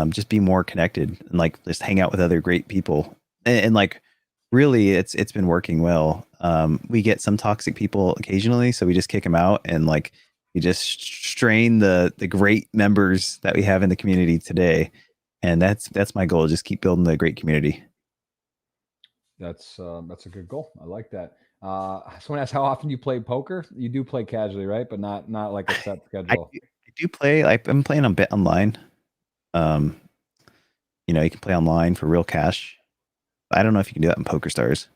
just be more connected and like just hang out with other great people. And like really, it's been working well. We get some toxic people occasionally, so we just kick them out and like we just strain the great members that we have in the community today. And that's my goal. Just keep building the great community. That's a good goal. I like that. Someone asked how often you play poker. You do play casually, right? But not like a set schedule. I do play. I'm playing on Bet Online. You know, you can play online for real cash. I don't know if you can do that in Poker Stars.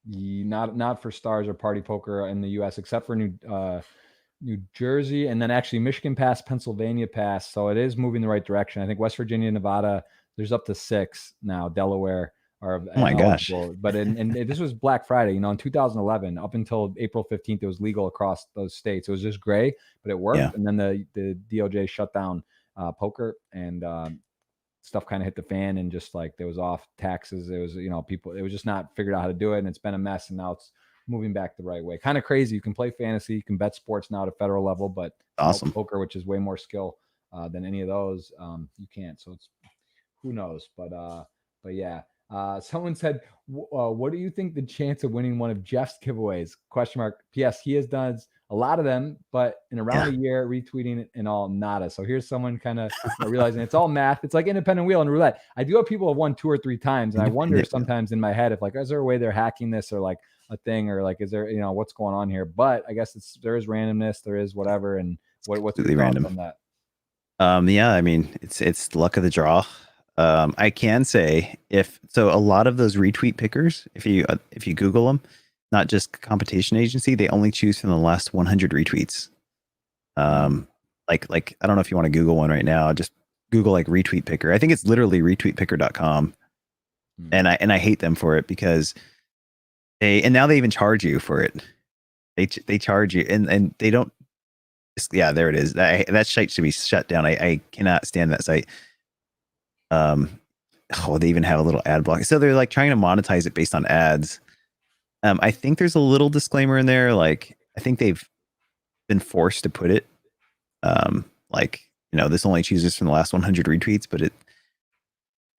Not for Stars or Party Poker in the U.S. except for New Jersey, and then actually Michigan passed, Pennsylvania passed, so it is moving the right direction. I think West Virginia, Nevada, there's up to 6 now. Delaware are. Oh my gosh! But and this was Black Friday. You know, in 2011, up until April 15th, it was legal across those states. It was just gray, but it worked. Yeah. And then the DOJ shut down poker, and stuff kind of hit the fan, and just like there was off taxes. It was, you know, people. It was just not figured out how to do it, and it's been a mess. And now it's moving back the right way. Kind of crazy. You can play fantasy, you can bet sports now at a federal level, but awesome poker, which is way more skill than any of those, you can't. So it's who knows, but yeah. Someone said, what do you think the chance of winning one of Jeff's giveaways? Question mark. P.S. He has done a lot of them, but in around a year, retweeting and all, nada. So here's someone kind of realizing it's all math. It's like independent wheel and roulette. I do have people have won 2 or 3 times, and I wonder sometimes in my head if like, is there a way they're hacking this, or like a thing, or like, is there, you know, what's going on here? But I guess there is randomness, there is whatever. And what's really random on that? Yeah, I mean, it's luck of the draw. I can say a lot of those retweet pickers, if you Google them, not just competition agency, they only choose from the last 100 retweets. Like I don't know if you want to Google one right now, just Google like retweet picker. I think it's literally retweetpicker.com. And I hate them for it because now they even charge you for it. They charge you and they don't. Yeah, there it is. That site should be shut down. I cannot stand that site. They even have a little ad block. So they're like trying to monetize it based on ads. I think there's a little disclaimer in there. Like, I think they've been forced to put it. Like, you know, this only chooses from the last 100 retweets, but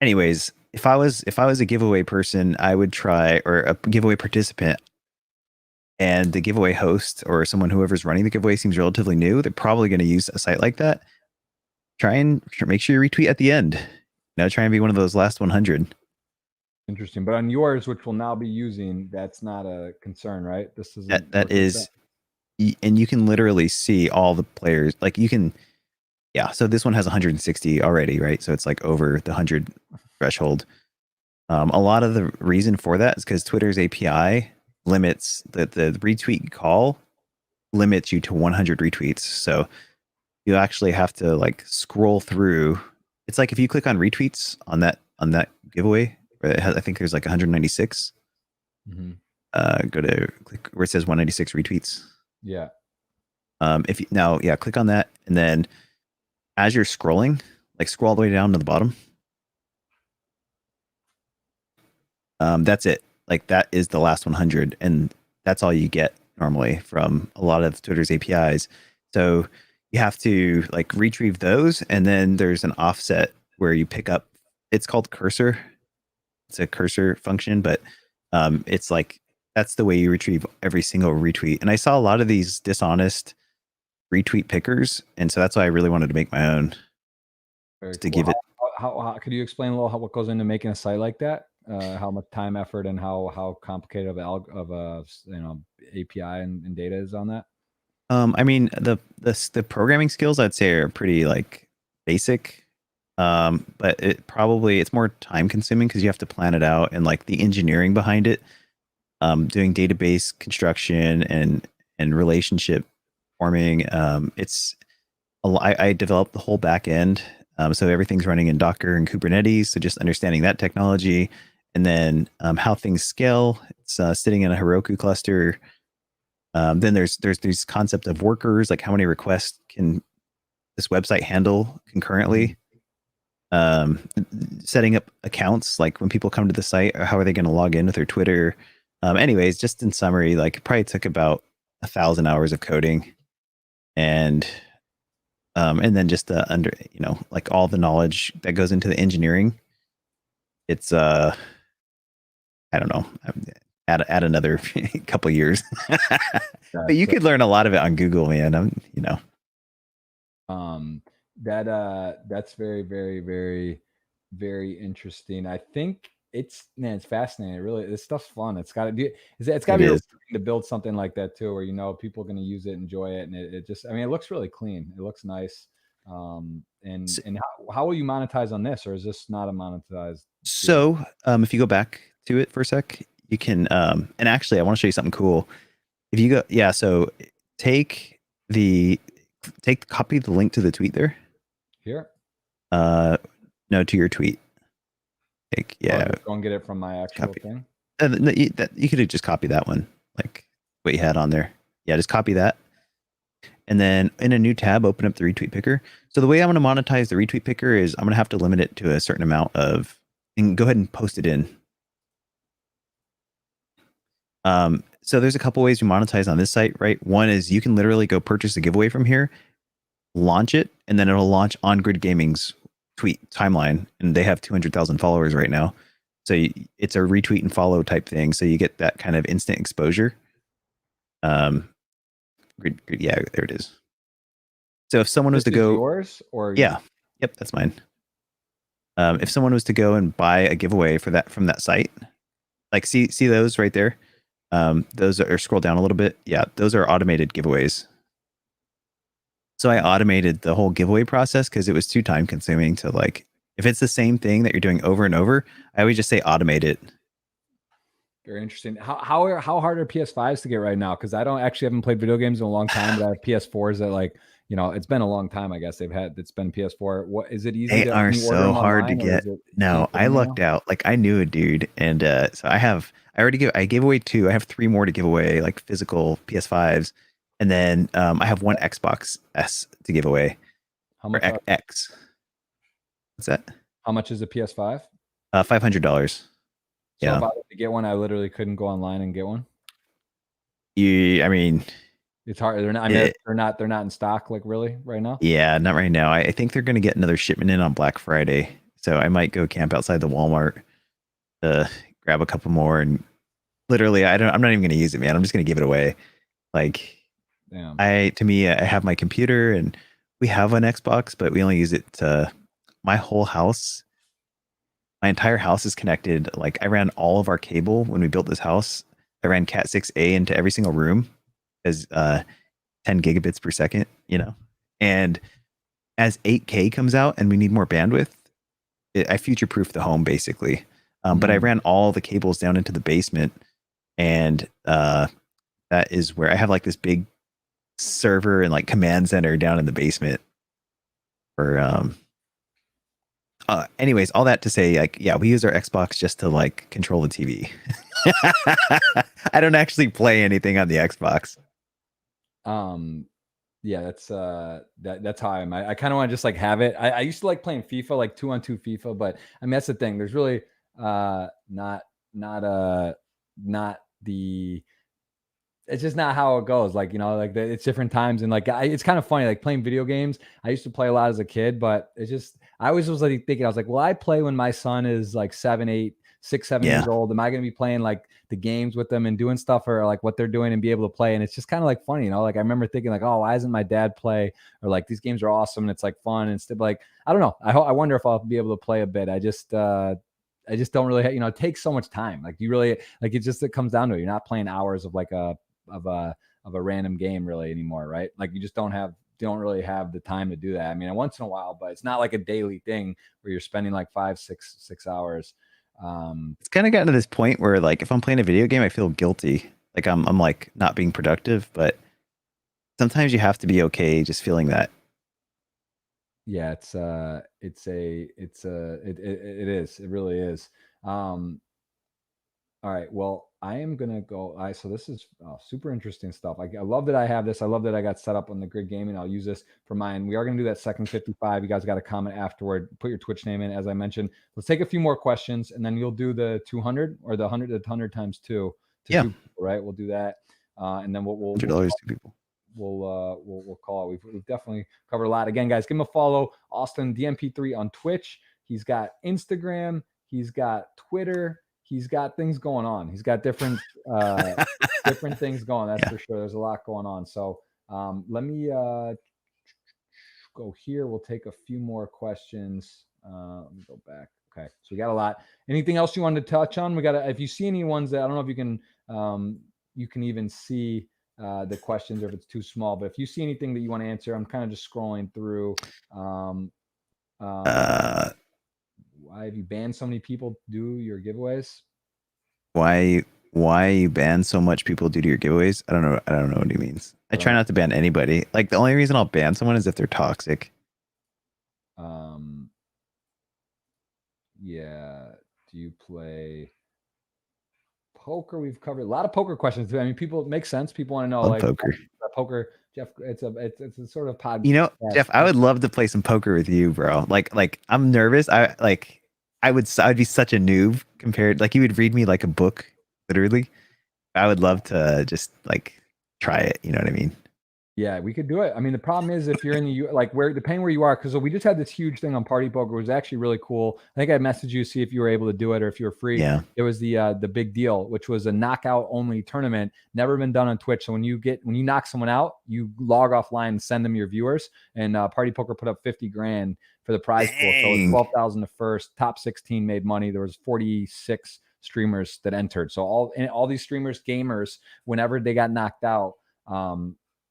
anyways, if I was a giveaway person, I would try, or a giveaway participant, and the giveaway host or whoever's running the giveaway seems relatively new, they're probably going to use a site like that. Try and make sure you retweet at the end. Try and be one of those last 100. Interesting. But on yours, which we'll now be using, that's not a concern, right? This is that is, and you can literally see all the players. Like you can, yeah. So this one has 160 already, right? So it's like over the 100 threshold. A lot of the reason for that is because Twitter's API limits the retweet call limits you to 100 retweets. So you actually have to like scroll through. It's like if you click on retweets on that giveaway, I think there's like 196. Go to click where it says 196 retweets. Yeah. If you click on that, and then as you're scrolling, like scroll all the way down to the bottom. That's it. Like that is the last 100, and that's all you get normally from a lot of Twitter's APIs. So you have to like retrieve those, and then there's an offset where you pick up. It's called cursor. It's a cursor function, but it's like that's the way you retrieve every single retweet. And I saw a lot of these dishonest retweet pickers, and so that's why I really wanted to make my own. To cool. Give it. How could you explain a little what goes into making a site like that? How much time, effort, and how complicated of a API and data is on that? I mean the programming skills I'd say are pretty like basic, but it's more time consuming because you have to plan it out, and like the engineering behind it, doing database construction and relationship performing. I developed the whole back end. So everything's running in Docker and Kubernetes. So just understanding that technology, and then how things scale. It's sitting in a Heroku cluster. Then there's these concept of workers, like how many requests can this website handle concurrently. Setting up accounts, like when people come to the site, how are they going to log in with their Twitter? Anyways, just in summary, like it probably took about 1,000 hours of coding, and then just like all the knowledge that goes into the engineering. It's I don't know, add another couple years. But you could learn a lot of it on Google, man. That's very, very, very, very interesting. I think it's fascinating. Really, this stuff's fun. It's got to be. It's got to be really to build something like that too, where people are going to use it, enjoy it, and it just. I mean, it looks really clean. It looks nice. And how will you monetize on this, or is this not a monetized? So, if you go back to it for a sec, you can. And actually, I want to show you something cool. If you go, yeah. So copy the link to the tweet there. Here. No, to your tweet. Go and get it from my actual thing. You could just copy that one, like what you had on there. Yeah, just copy that. And then in a new tab, open up the retweet picker. So the way I'm going to monetize the retweet picker is I'm going to have to limit it to a certain amount of, and go ahead and post it in. So there's a couple ways we monetize on this site, right? One is you can literally go purchase a giveaway from here, launch it, and then it'll launch on Grid Gaming's tweet timeline, and they have 200,000 followers right now. So it's a retweet and follow type thing. So you get that kind of instant exposure. Yeah, there it is. So if someone was to go, yours or yeah, yep, that's mine. If someone was to go and buy a giveaway for that from that site, like see those right there, those are, scroll down a little bit. Yeah, those are automated giveaways. So I automated the whole giveaway process because it was too time consuming to, like, if it's the same thing that you're doing over and over, I always just say automate it. Very interesting. How hard are PS5s to get right now? Because I haven't played video games in a long time, but I have PS4s that, like, it's been a long time. I guess it's been PS4. What is it easy? They are so hard to get. No, I lucked out. Like, I knew a dude, and so I gave away 2. I have 3 more to give away, like physical PS5s, and then I have 1 Xbox S to give away. How much? X. What's that? How much is a PS5? $500. So if I was to get one, I literally couldn't go online and get one. I mean, it's hard. They're not. They're not in stock, like, really right now. Yeah, not right now. I think they're going to get another shipment in on Black Friday, so I might go camp outside the Walmart to grab a couple more. And literally, I'm not even going to use it, man. I'm just going to give it away. Like, damn. I have my computer, and we have an Xbox, but we only use it to. My whole house. My entire house is connected. Like, I ran all of our cable when we built this house. I ran Cat 6A into every single room as 10 gigabits per second, and as 8K comes out and we need more bandwidth, I future-proof the home basically. But I ran all the cables down into the basement, and that is where I have, like, this big server and, like, command center down in the basement for anyways, all that to say, like, yeah, we use our Xbox just to, like, control the TV. I don't actually play anything on the Xbox. Yeah, that's how I am. I kind of want to just, like, have it. I used to like playing FIFA, like 2-on-2 FIFA, but I mean, that's the thing. There's really not the. It's just not how it goes. Like, like, it's different times, and, like, it's kind of funny, like, playing video games. I used to play a lot as a kid, but it's just, I always was, like, thinking, I was like, well, I play when my son is, like, 7, 8, 6, 7 years old. Am I going to be playing, like, the games with them and doing stuff, or, like, what they're doing, and be able to play? And it's just kind of, like, funny, like, I remember thinking, like, oh, why isn't my dad play? Or, like, these games are awesome, and it's, like, fun and stuff. Like, I don't know. I wonder if I'll be able to play a bit. I just don't really, it takes so much time. Like, you really, like, it comes down to it. You're not playing hours of, like, a random game really anymore, right? Like, you just don't really have the time to do that. I mean, once in a while, but it's not like a daily thing where you're spending, like, 5, 6 hours. It's kind of gotten to this point where, like, if I'm playing a video game, I feel guilty. Like, I'm like not being productive, but sometimes you have to be okay just feeling that. Yeah, it is. It really is. All right. Well, I am gonna go. So this is super interesting stuff. I love that I have this. I love that I got set up on the Grid Gaming. I'll use this for mine. We are gonna do that second 55. You guys got a comment afterward. Put your Twitch name in, as I mentioned. Let's take a few more questions, and then you'll do the 200 or the 100 times two to Yeah. two people, right? We'll do that, and then we'll $100 to people. we'll call it. We've definitely covered a lot. Again, guys, give him a follow. Austin DNP3 on Twitch. He's got Instagram. He's got Twitter. He's got things going on. He's got different different things going. That's for sure. There's a lot going on. So let me go here. We'll take a few more questions. Let me go back. Okay, so we got a lot. Anything else you wanted to touch on? We got. If you see any ones that I don't know if you can even see the questions or if it's too small. But if you see anything that you want to answer, I'm kind of just scrolling through. Why have you banned so many people do your giveaways? Why you ban so much people due to your giveaways? I don't know what he means. I try not to ban anybody. Like the only reason I'll ban someone is if they're toxic. Yeah. Do you play poker? We've covered a lot of poker questions. I mean, people, it makes sense. People want to know like poker. Jeff, it's a sort of pod. You know, Jeff, I would love to play some poker with you, bro. Like I'm nervous. I'd be such a noob compared. Like you would read me like a book, literally. I would love to just like try it. You know what I mean? Yeah, we could do it. I mean, the problem is if you're in the depending where you are, because we just had this huge thing on Party Poker. It was actually really cool. I think I messaged you to see if you were able to do it or if you were free. Yeah. It was the big deal, which was a knockout only tournament, never been done on Twitch. So when you knock someone out, you log offline and send them your viewers. And Party Poker put up 50 grand for the prize pool. So it was 12,000 the first. Top 16 made money. There was 46 streamers that entered. So all these streamers, gamers, whenever they got knocked out,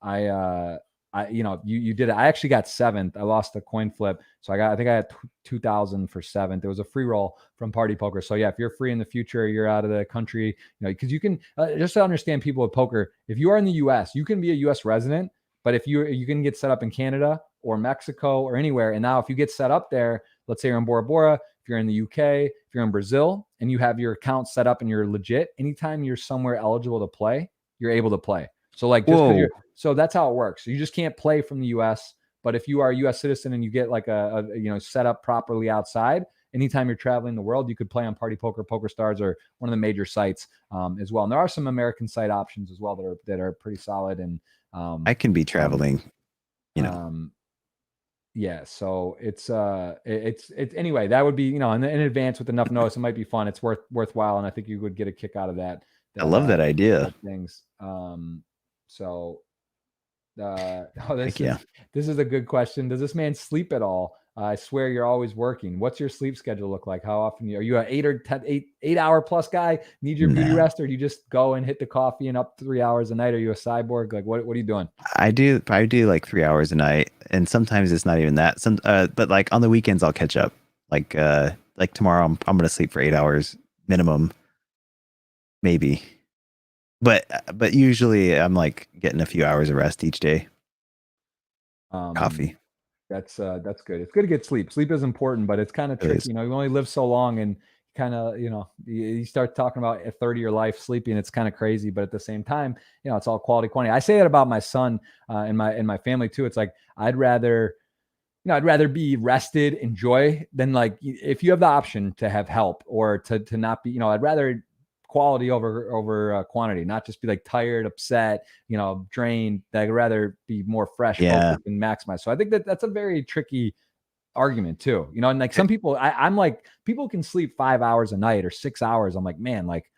you did it. I actually got 7th. I lost a coin flip. So I think I had 2,000 for 7th. It was a free roll from Party Poker. So yeah, if you're free in the future, you're out of the country, because you can, just to understand people with poker, if you are in the US, you can be a US resident, but if you can get set up in Canada or Mexico or anywhere. And now if you get set up there, let's say you're in Bora Bora, if you're in the UK, if you're in Brazil and you have your account set up and you're legit, anytime you're somewhere eligible to play, you're able to play. So like so that's how it works. So you just can't play from the US, but if you are a US citizen and you get like a set up properly outside, anytime you're traveling the world, you could play on Party Poker, PokerStars, or one of the major sites as well. And there are some American site options as well that are pretty solid. And I can be traveling, yeah, so it's anyway, that would be, in advance with enough notice, it might be fun. It's worthwhile, and I think you would get a kick out of that. I love that idea. Things. This is a good question. Does this man sleep at all? I swear you're always working. What's your sleep schedule look like? How often are you an 8 hour plus guy? Need your beauty rest, or do you just go and hit the coffee and up 3 hours a night? Are you a cyborg? Like what are you doing? I do like 3 hours a night, and sometimes it's not even that. But like on the weekends I'll catch up. Like tomorrow I'm gonna sleep for 8 hours minimum, maybe. But usually I'm like getting a few hours of rest each day. Coffee. That's good. It's good to get sleep. Sleep is important, but it's kind of tricky. You only live so long, and kind of, you start talking about a third of your life sleeping. It's kind of crazy, but at the same time, it's all quality quantity. I say that about my son and my family too. It's like I'd rather be rested, enjoy, than like if you have the option to have help or to not be. I'd rather quality over quantity, not just be like tired, upset, drained. I'd rather be more fresh, focused, and maximize. So I think that's a very tricky argument too, and like some people, I'm like, people can sleep 5 hours a night or 6 hours. I'm like, man, like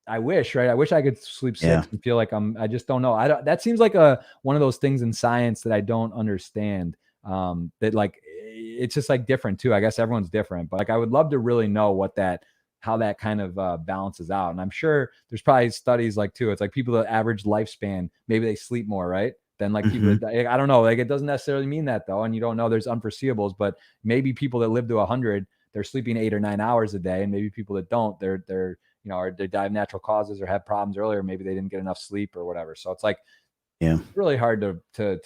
I wish I could sleep 6 and feel like I just don't know. That seems like one of those things in science that I don't understand. That like, it's just like different too. I guess everyone's different, but like, I would love to really know how that kind of balances out. And I'm sure there's probably studies like too. It's like people that average lifespan, maybe they sleep more, right? Than like people that, I don't know. Like it doesn't necessarily mean that though. And you don't know, there's unforeseeables, but maybe people that live to 100, they're sleeping 8 or 9 hours a day. And maybe people that don't, they're or they die of natural causes or have problems earlier. Maybe they didn't get enough sleep or whatever. So it's like, Yeah. Really hard to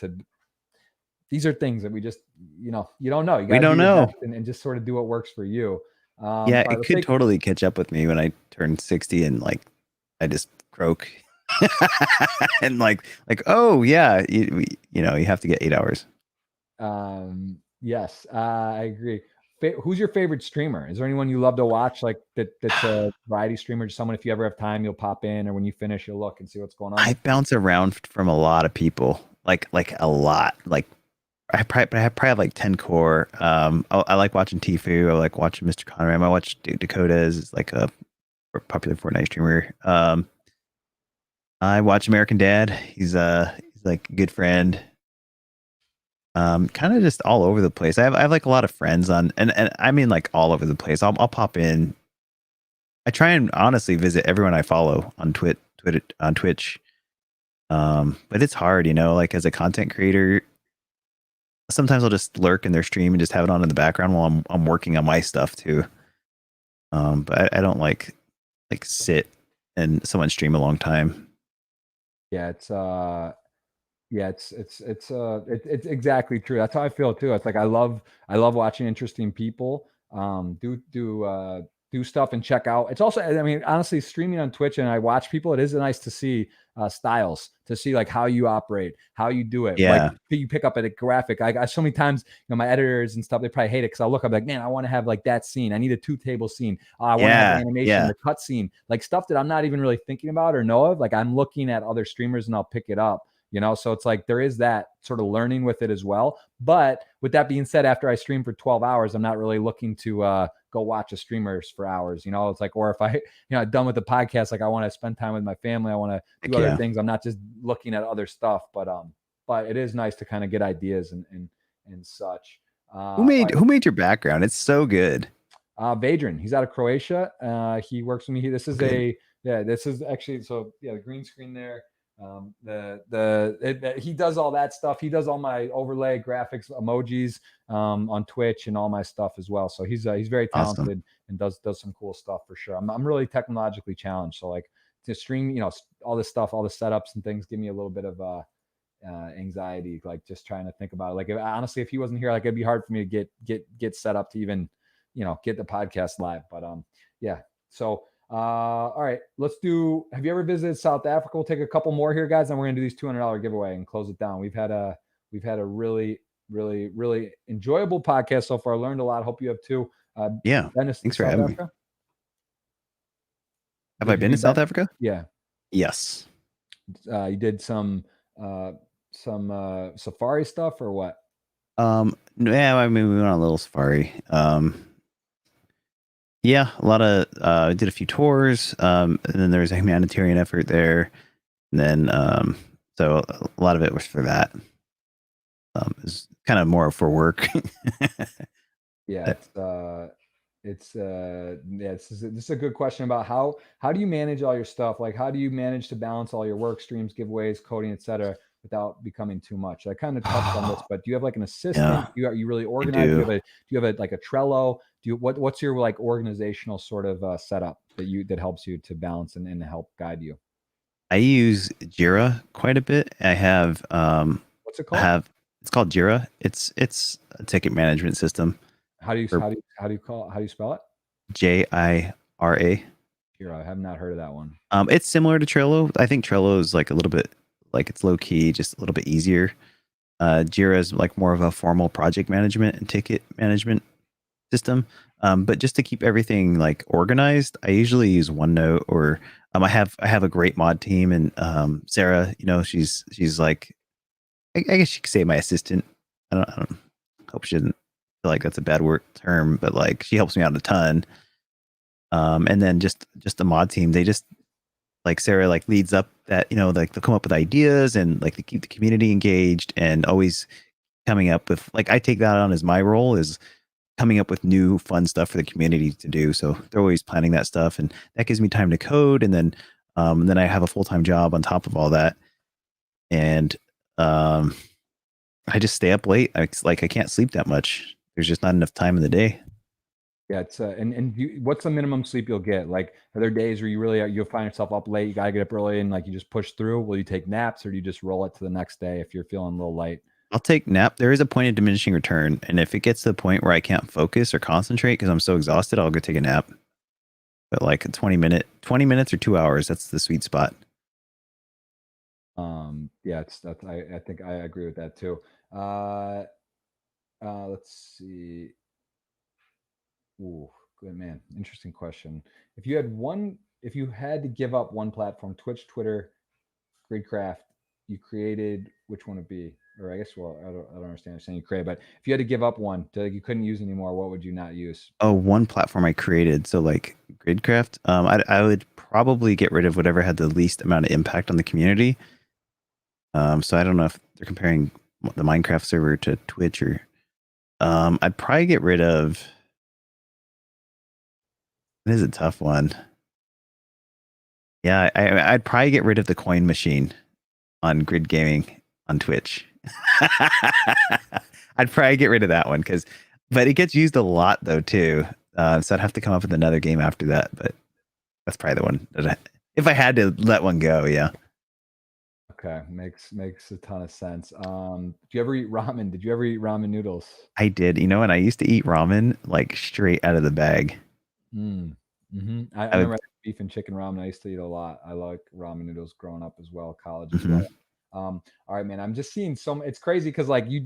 these are things that we just, you don't know. You We got to do don't your know. best and just sort of do what works for you. Yeah, All right, it let's could take, totally catch up with me when I turn 60 and like I just croak. And oh yeah, you have to get 8 hours. yes, I agree. Who's your favorite streamer? Is there anyone you love to watch, like that's a variety streamer? Just someone, if you ever have time, you'll pop in, or when you finish, you'll look and see what's going on. I bounce around from a lot of people, like a lot. Like I probably have like 10 core. I like watching Tfue. I like watching Mr. Conram. I watch Dakota is like a popular Fortnite streamer. I watch American Dad. He's like a good friend. Kind of just all over the place. I have like a lot of friends on, and I mean like all over the place. I'll pop in. I try and honestly visit everyone I follow on Twitch. But it's hard, like as a content creator, sometimes I'll just lurk in their stream and just have it on in the background while I'm working on my stuff too. But I don't like sit and someone stream a long time. Yeah, it's exactly true. That's how I feel too. It's like I love watching interesting people do stuff and check out. It's also, I mean, honestly, streaming on Twitch and I watch people, it is nice to see styles, to see like how you operate, how you do it. Yeah. Like you pick up at a graphic. I so many times, my editors and stuff, they probably hate it because I'll look, I'm like, man, I want to have like that scene. I need a 2-table scene. I want to have animation, the cut scene, like stuff that I'm not even really thinking about or know of. Like I'm looking at other streamers and I'll pick it up. So it's like there is that sort of learning with it as well. But with that being said, after I stream for 12 hours, I'm not really looking to go watch a streamers for hours. It's like, or if I, done with the podcast, like I want to spend time with my family. I want to do other things. I'm not just looking at other stuff, but it is nice to kind of get ideas and such. Who made your background? It's so good. Vadran, he's out of Croatia. He works with me. This is actually, so yeah, the green screen there. He does all that stuff. He does all my overlay graphics, emojis on Twitch and all my stuff as well. So he's very talented and does some cool stuff for sure. I'm really technologically challenged. So like to stream, all this stuff, all the setups and things give me a little bit of anxiety, like just trying to think about it. Like honestly, if he wasn't here, like it'd be hard for me to get set up to even, get the podcast live. But yeah. So all right, have you ever visited South Africa? We'll take a couple more here, guys, and we're gonna do these $200 giveaway and close it down. We've had a really, really, really enjoyable podcast so far. Learned a lot. Hope you have too. Yeah. Dennis, thanks for having me. Have I been to South Africa? Yeah. Yes. You did some safari stuff or what? Yeah, I mean, we went on a little safari. Yeah, a lot of did a few tours, and then there was a humanitarian effort there, and then so a lot of it was for that. It's kind of more for work. Yeah, this is a good question about how do you manage all your stuff? Like how do you manage to balance all your work streams, giveaways, coding, etc., without becoming too much? I kind of touched on this, but do you have like an assistant? Yeah, Are you really organized? Do you have like a Trello? What's your like organizational sort of setup that helps you to balance and help guide you? I use Jira quite a bit. I have what's it called? It's called Jira. It's a ticket management system. How do you spell it? Jira. Jira. I have not heard of that one. It's similar to Trello. I think Trello is like a little bit like it's low key, just a little bit easier. Jira is like more of a formal project management and ticket management system. But just to keep everything like organized, I usually use OneNote or I have a great mod team, and Sarah, she's like, I guess you could say my assistant. I don't hope she doesn't feel like that's a bad word term, but like she helps me out a ton. And then just the mod team, they just like Sarah like leads up that, like they'll come up with ideas and like to keep the community engaged and always coming up with like, I take that on as my role is coming up with new fun stuff for the community to do. So they're always planning that stuff, and that gives me time to code. And then I have a full-time job on top of all that. And I just stay up late. I can't sleep that much. There's just not enough time in the day. Yeah, it's what's the minimum sleep you'll get? Like, are there days where you'll find yourself up late, you gotta get up early, and like you just push through? Will you take naps, or do you just roll it to the next day if you're feeling a little light? I'll take nap. There is a point of diminishing return, and if it gets to the point where I can't focus or concentrate because I'm so exhausted, I'll go take a nap. But like a 20 minutes or 2 hours, that's the sweet spot. Yeah, I think I agree with that too. Let's see. Ooh, good man. Interesting question. If you had to give up one platform, Twitch, Twitter, Gridcraft, you created, which one would be? Or I guess, well, I don't understand what saying you created, but if you had to give up one you couldn't use anymore, what would you not use? Oh, one platform I created. So like Gridcraft, I would probably get rid of whatever had the least amount of impact on the community. So I don't know if they're comparing the Minecraft server to Twitch or I'd probably get rid of. It is a tough one. Yeah, I'd probably get rid of the coin machine on Grid Gaming on Twitch. I'd probably get rid of that one but it gets used a lot though too. So I'd have to come up with another game after that. But that's probably the one that if I had to let one go, yeah. Okay, makes a ton of sense. Do you ever eat ramen? Did you ever eat ramen noodles? I did, and I used to eat ramen like straight out of the bag. I remember beef and chicken ramen. I used to eat a lot. I like ramen noodles growing up as well, college as well. All right, man. I'm just seeing it's crazy because like we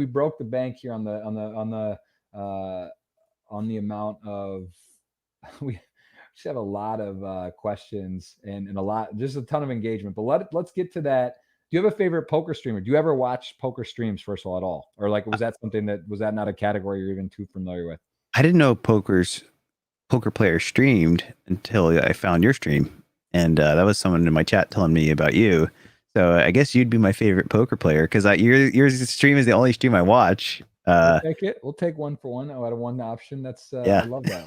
broke the bank here on the amount of we just have a lot of questions and just a ton of engagement. But let's get to that. Do you have a favorite poker streamer? Do you ever watch poker streams first of all at all, or like was that not a category you're even too familiar with? I didn't know poker player streamed until I found your stream, and that was someone in my chat telling me about you. So I guess you'd be my favorite poker player because your stream is the only stream I watch. We'll take it. We'll take one for one out of one option. That's yeah. I love that.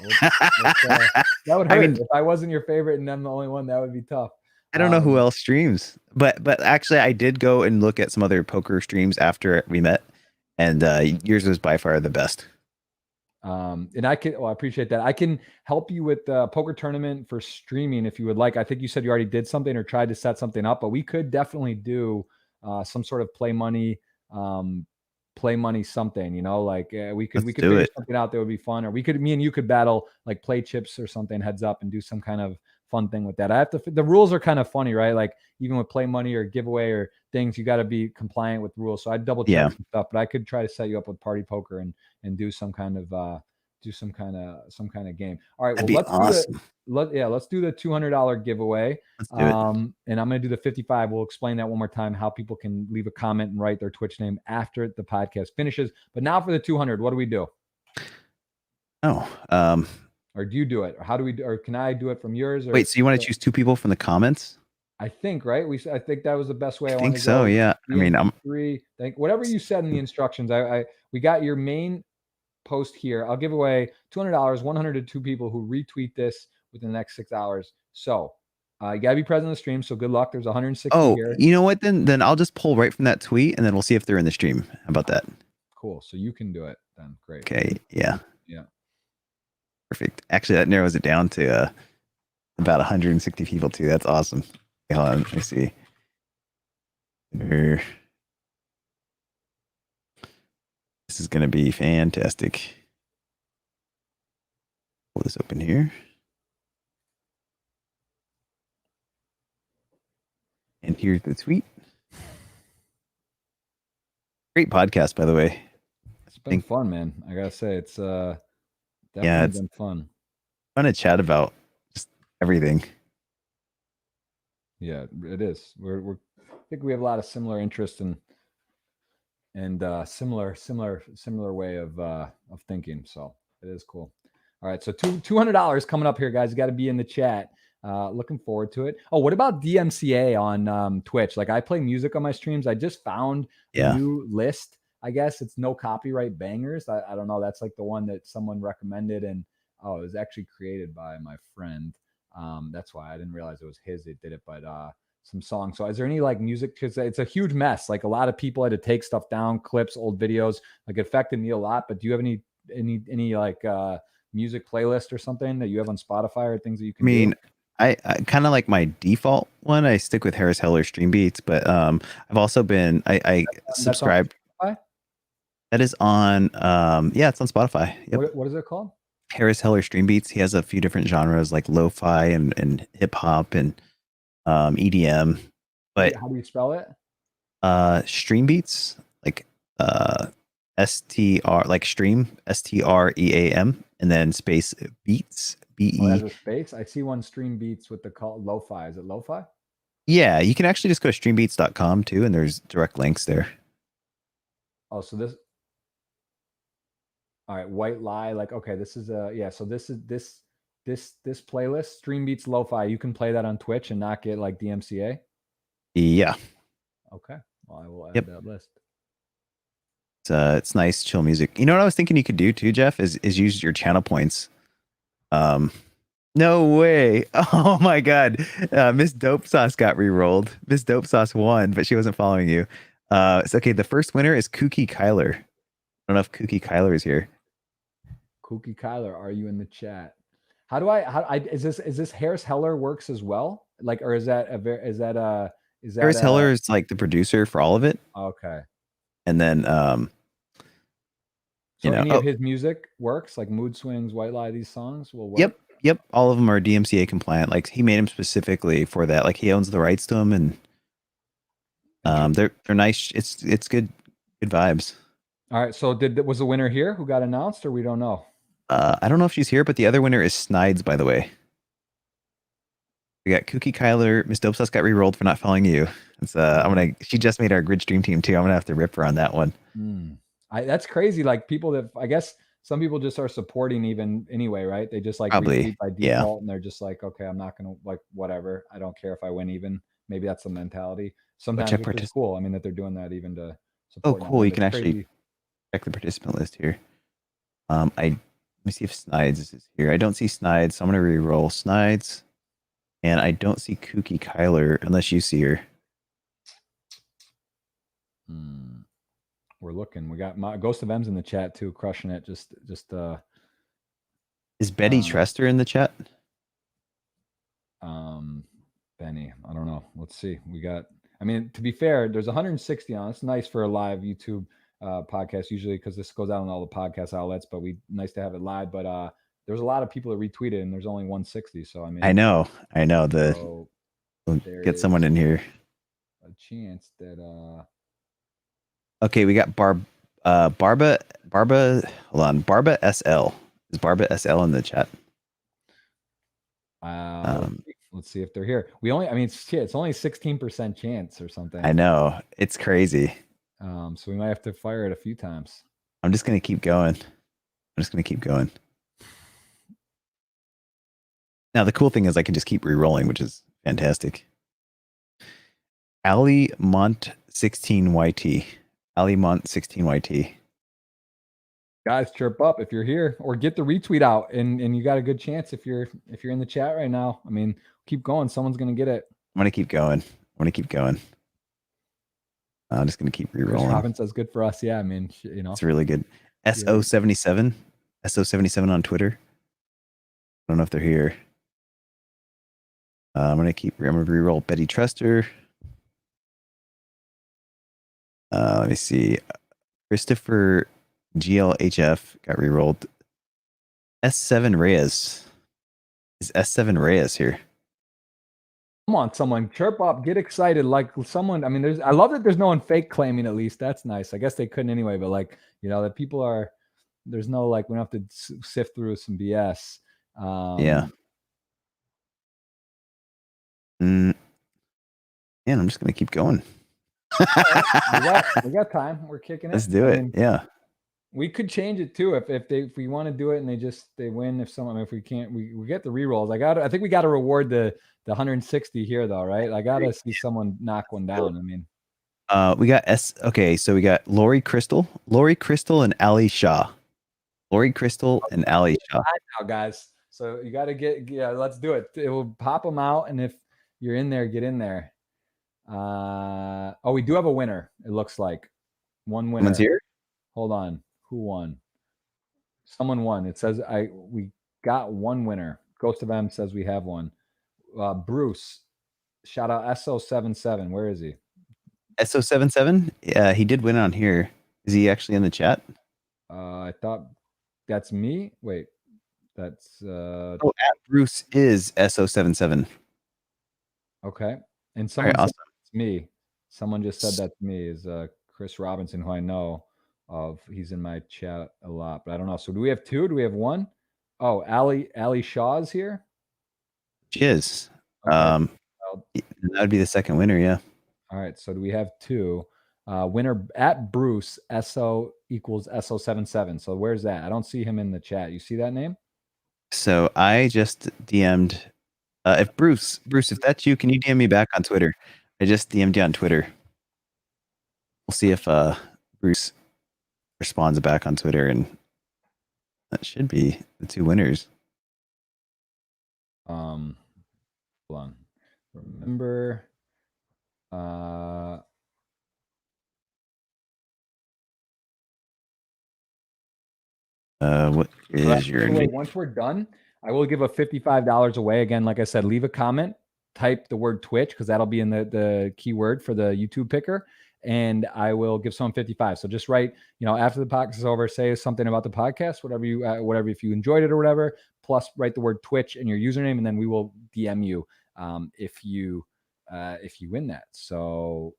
That would hurt. I mean, if I wasn't your favorite and I'm the only one, that would be tough. I don't know who else streams, but actually I did go and look at some other poker streams after we met, and yours was by far the best. And I appreciate that. I can help you with the poker tournament for streaming if you would like. I think you said you already did something or tried to set something up, but we could definitely do some sort of play money something, like we could figure something out that would be fun, or me and you could battle like play chips or something heads up and do some kind of fun thing with that. The rules are kind of funny, right? Like even with play money or giveaway or things, you got to be compliant with rules. So I'd double check some stuff, but I could try to set you up with party poker and do some kind of game. All right. That'd awesome. Let's do the $200 giveaway. And I'm going to do the 55. We'll explain that one more time, how people can leave a comment and write their Twitch name after the podcast finishes. But now for the 200, what do we do? Or do you do it? Or how do we do? Or can I do it from yours? Or, wait, so you want to choose two people from the comments? I think, right? I think that was the best way. I think so. Yeah. I mean, whatever you said in the instructions. We got your main post here. I'll give away $200, 100 to 2 people who retweet this within the next 6 hours. So you gotta be present in the stream. So good luck. There's 160 here. You know what? Then I'll just pull right from that tweet, and then we'll see if they're in the stream. How about that? Cool. So you can do it then. Great. Okay. Yeah. Yeah. Perfect. Actually, that narrows it down to about 160 people too. That's awesome. Okay, hold on. Let me see. This is going to be fantastic. Pull this open here. And here's the tweet. Great podcast, by the way. It's been fun, man. I gotta say, it's definitely been fun. Fun to chat about just everything. Yeah, it is. I think we have a lot of similar interests and similar way of thinking. So it is cool. All right, so $200 coming up here, guys. You got to be in the chat. Looking forward to it. Oh, what about DMCA on Twitch? Like I play music on my streams. I just found a new list. I guess it's no copyright bangers. I don't know. That's like the one that someone recommended, and it was actually created by my friend. That's why I didn't realize it was his that did it, but some songs. So is there any like music? Because it's a huge mess. Like a lot of people had to take stuff down, clips, old videos. Like it affected me a lot. But do you have any like music playlist or something that you have on Spotify or things that you can I mean, do? I kind of like my default one. I stick with Harris Heller Stream Beats, but I've also been I That's on subscribe. Spotify? That is on yeah, it's on Spotify. Yep. What is it called? Harris Heller Stream Beats. He has a few different genres like lo-fi and hip hop and EDM. But How do you spell it? Stream Beats, like STR, like stream, STREAM, and then space beats, Oh, it has BE. a space. I see one Stream Beats with the call lo-fi. Is it lo-fi? Yeah, you can actually just go to streambeats.com too, and there's direct links there. Oh, so this. All right, White Lie. Like, okay, this is yeah. So this is this playlist, Stream Beats Lo-Fi. You can play that on Twitch and not get like DMCA. Yeah. Okay. Well, I will add Yep. that list. It's nice, chill music. You know what I was thinking you could do too, Jeff, is use your channel points. No way. Oh my god. Miss Dope Sauce got re-rolled. Miss Dope Sauce won, but she wasn't following you. It's okay. The first winner is Kooky Kyler. I don't know if Kooky Kyler is here. Kooky Kyler, are you in the chat? How do I is this Harris Heller works as well? Like, or is that Harris Heller is like the producer for all of it. Okay. And then so any of his music works, like Mood Swings, White Lie, these songs will work? Yep. All of them are DMCA compliant. Like he made them specifically for that. Like he owns the rights to them, and they're nice. It's good vibes. All right. So was the winner here who got announced, or we don't know? I don't know if she's here, but the other winner is Snides, by the way. We got Kooky Kyler. Miss Dope Sauce got re-rolled for not following you. It's she just made our grid stream team too. I'm gonna have to rip her on that one. That's crazy. Like people that I guess some people just are supporting even anyway, right? They just like probably retweet by default, and they're just like, okay, I'm not gonna like whatever. I don't care if I win even. Maybe that's the mentality. Sometimes it's cool. I mean that they're doing that even to support. Oh, cool. You can actually check the participant list here. Let me see if Snides is here. I don't see Snides, so I'm gonna re-roll Snides. And I don't see Kooky Kyler unless you see her. We're looking. We got Ghost of M's in the chat too, crushing it. Just is Betty Trester in the chat? Benny, I don't know. Let's see. We got. I mean, to be fair, there's 160 on. It's nice for a live YouTube podcast usually because this goes out on all the podcast outlets. But nice to have it live. But there's a lot of people that retweeted, and there's only 160. So I mean, I know. Get someone in here. A chance that. Okay, we got Barba. Hold on, Barba SL. Is Barba SL in the chat? Let's see if they're here. It's only 16% chance or something. I know, it's crazy. So we might have to fire it a few times. I'm just gonna keep going. Now the cool thing is I can just keep re-rolling, which is fantastic. Ali Mont 16YT. Ali Mont 16YT. Guys, chirp up if you're here, or get the retweet out, and you got a good chance if you're in the chat right now. I mean, keep going. Someone's gonna get it. I'm gonna keep going. I'm just gonna keep re-rolling. Robin says good for us. Yeah, I mean, you know, it's really good. SO77 on Twitter. I don't know if they're here. I'm gonna re-roll Betty Trester. Let me see. Christopher GLHF got re-rolled. S7 Reyes. Is S7 Reyes here? Come on, someone chirp up, get excited. Like someone, I mean, I love that there's no one fake claiming, at least. That's nice. I guess they couldn't anyway, but like, you know, that people are, there's no, like, we don't have to sift through some BS. Yeah. And I'm just going to keep going. We got time. We're kicking it. Let's do it. Yeah. We could change it too if we want to do it and they win. If we can't, we get the re-rolls. I think we got to reward the 160 here though, right? I got to see someone knock one down. I mean, we got Okay, so we got Lori Crystal, and Ali Shaw. Lori Crystal and Ali Shaw. Now, guys. So you got to let's do it. It will pop them out, and if you're in there, get in there. We do have a winner. It looks like one winner. Someone's here. Hold on. Who won? Someone won. It says we got one winner. Ghost of M says we have one. Bruce, shout out SO77. Where is he? SO77? Yeah, he did win on here. Is he actually in the chat? I thought that's me. Wait, that's at Bruce is SO77. Okay. And someone right, said it's me. Someone just said that's me is Chris Robinson, who I know of. He's in my chat a lot, but I don't know. So do we have two? Do we have one? Oh, Ali Shaw's here. She is. Okay. That would be the second winner, yeah. All right. So do we have two? Winner at Bruce, SO equals SO77. So where's that? I don't see him in the chat. You see that name? So I just DM'd if Bruce, if that's you, can you DM me back on Twitter? I just DM'd you on Twitter. We'll see if Bruce responds back on Twitter, and that should be the two winners. Hold on. Remember, what is your name? Once we're done, I will give a $55 away. Again, like I said, leave a comment, type the word Twitch, because that'll be in the keyword for the YouTube picker, and I will give someone 55. So just write, after the podcast is over, say something about the podcast, whatever, if you enjoyed it or whatever, plus write the word Twitch and your username, and then we will DM you if you win that. So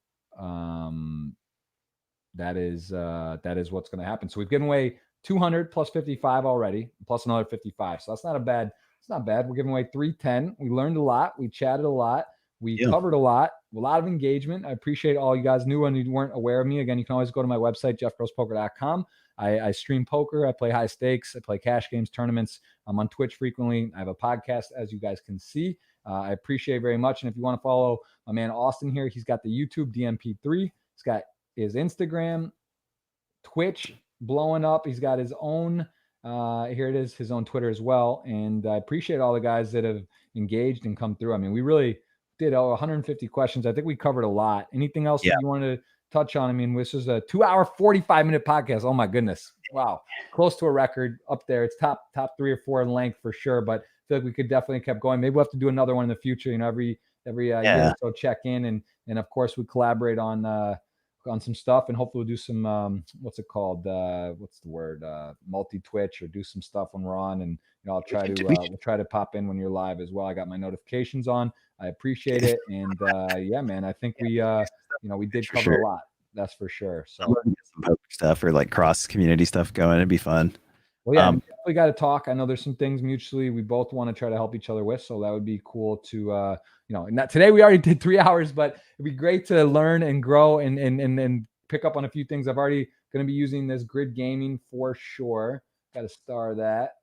that is what's going to happen. So we've given away 200 plus 55 already, plus another 55. So that's not bad. It's not bad. We're giving away 310. We learned a lot. We chatted a lot. We covered a lot of engagement. I appreciate all you guys knew and you weren't aware of me. Again, you can always go to my website, jeffgrosspoker.com. I stream poker. I play high stakes. I play cash games, tournaments. I'm on Twitch frequently. I have a podcast, as you guys can see. I appreciate very much. And if you want to follow my man Austin here, he's got the YouTube DNP3. He's got his Instagram, Twitch, blowing up. He's got his own here it is, his own Twitter as well. And I appreciate all the guys that have engaged and come through. I mean, we really did 150 questions. I think we covered a lot. Anything else that you wanted to touch on? I mean, this is a 2-hour 45-minute podcast. Oh my goodness, wow, close to a record up there. It's top 3 or 4 in length for sure, but I feel like we could definitely kept going. Maybe we'll have to do another one in the future, every year or so, check in, and of course we collaborate on some stuff, and hopefully we'll do some what's it called, what's the word, multi-Twitch, or do some stuff when we're on, and I'll try to we'll try to pop in when you're live as well. I got my notifications on. I appreciate it, and yeah, man, I think we we did cover a lot, that's for sure. So some poker stuff or like cross community stuff going, it'd be fun. Well, yeah, we got to talk. I know there's some things mutually we both want to try to help each other with, so that would be cool to not today. We already did 3 hours, but it'd be great to learn and grow and pick up on a few things. I've already going to be using this grid gaming for sure. Got to star that.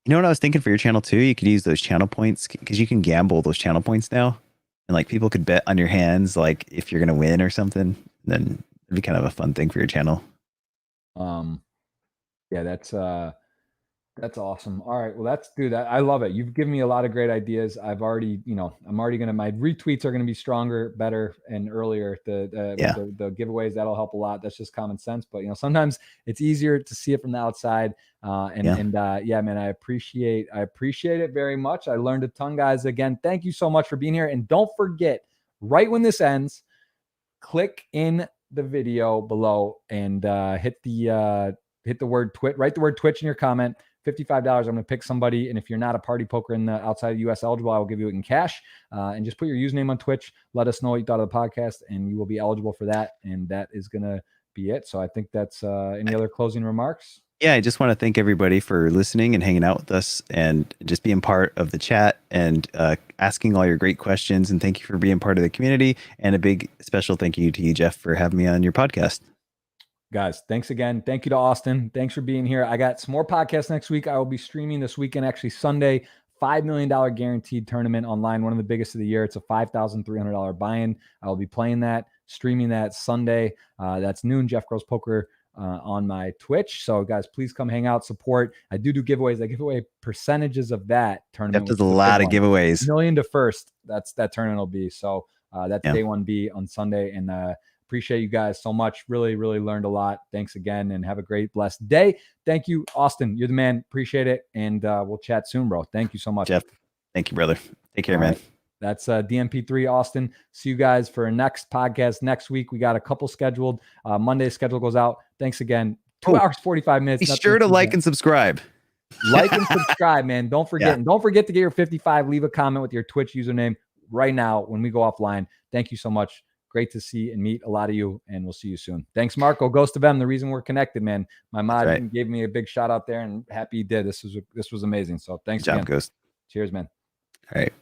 You know what I was thinking for your channel too? You could use those channel points, because you can gamble those channel points now, and like people could bet on your hands, like if you're gonna win or something. Then it'd be kind of a fun thing for your channel. Yeah, that's awesome. All right, well, let's do that. I love it. You've given me a lot of great ideas. I've already, I'm already gonna, my retweets are gonna be stronger, better, and earlier. The giveaways, that'll help a lot. That's just common sense, but sometimes it's easier to see it from the outside. Yeah, man, I appreciate it very much. I learned a ton, guys. Again, thank you so much for being here, and don't forget, right when this ends, click in the video below and hit the word Twitch. Write the word Twitch in your comment. $55. I'm going to pick somebody, and if you're not a party poker in the outside of the US eligible, I will give you it in cash. And just put your username on Twitch. Let us know what you thought of the podcast, and you will be eligible for that. And that is going to be it. So I think that's any other closing remarks? Yeah, I just want to thank everybody for listening and hanging out with us, and just being part of the chat, and asking all your great questions. And thank you for being part of the community. And a big special thank you to you, Jeff, for having me on your podcast. Guys, thanks again. Thank you to Austin. Thanks for being here. I got some more podcasts next week. I will be streaming this weekend, actually Sunday, $5 million guaranteed tournament online, one of the biggest of the year. It's a $5,300 buy-in. I will be playing that, streaming that Sunday. That's noon, Jeff Gross Poker on my Twitch. So guys, please come hang out, support. I do giveaways. I give away percentages of that tournament. Jeff does a lot of giveaways. $1 million to first. That tournament will be. So that's day 1B on Sunday. And Appreciate you guys so much. Really, really learned a lot. Thanks again, and have a great, blessed day. Thank you, Austin. You're the man. Appreciate it. And we'll chat soon, bro. Thank you so much. Jeff, thank you, brother. Take care, All man. Right. That's DNP3 Austin. See you guys for our next podcast next week. We got a couple scheduled. Monday's schedule goes out. Thanks again. 2 hours, 45 minutes. Be sure to like and subscribe. Like and subscribe, man. Don't forget. And don't forget to get your 55. Leave a comment with your Twitch username right now when we go offline. Thank you so much. Great to see and meet a lot of you, and we'll see you soon. Thanks, Marco. Ghost of M, the reason we're connected, man. My mod gave me a big shout out there, and happy he did. This was amazing. So thanks Good job, again. Ghost. Cheers, man. All right.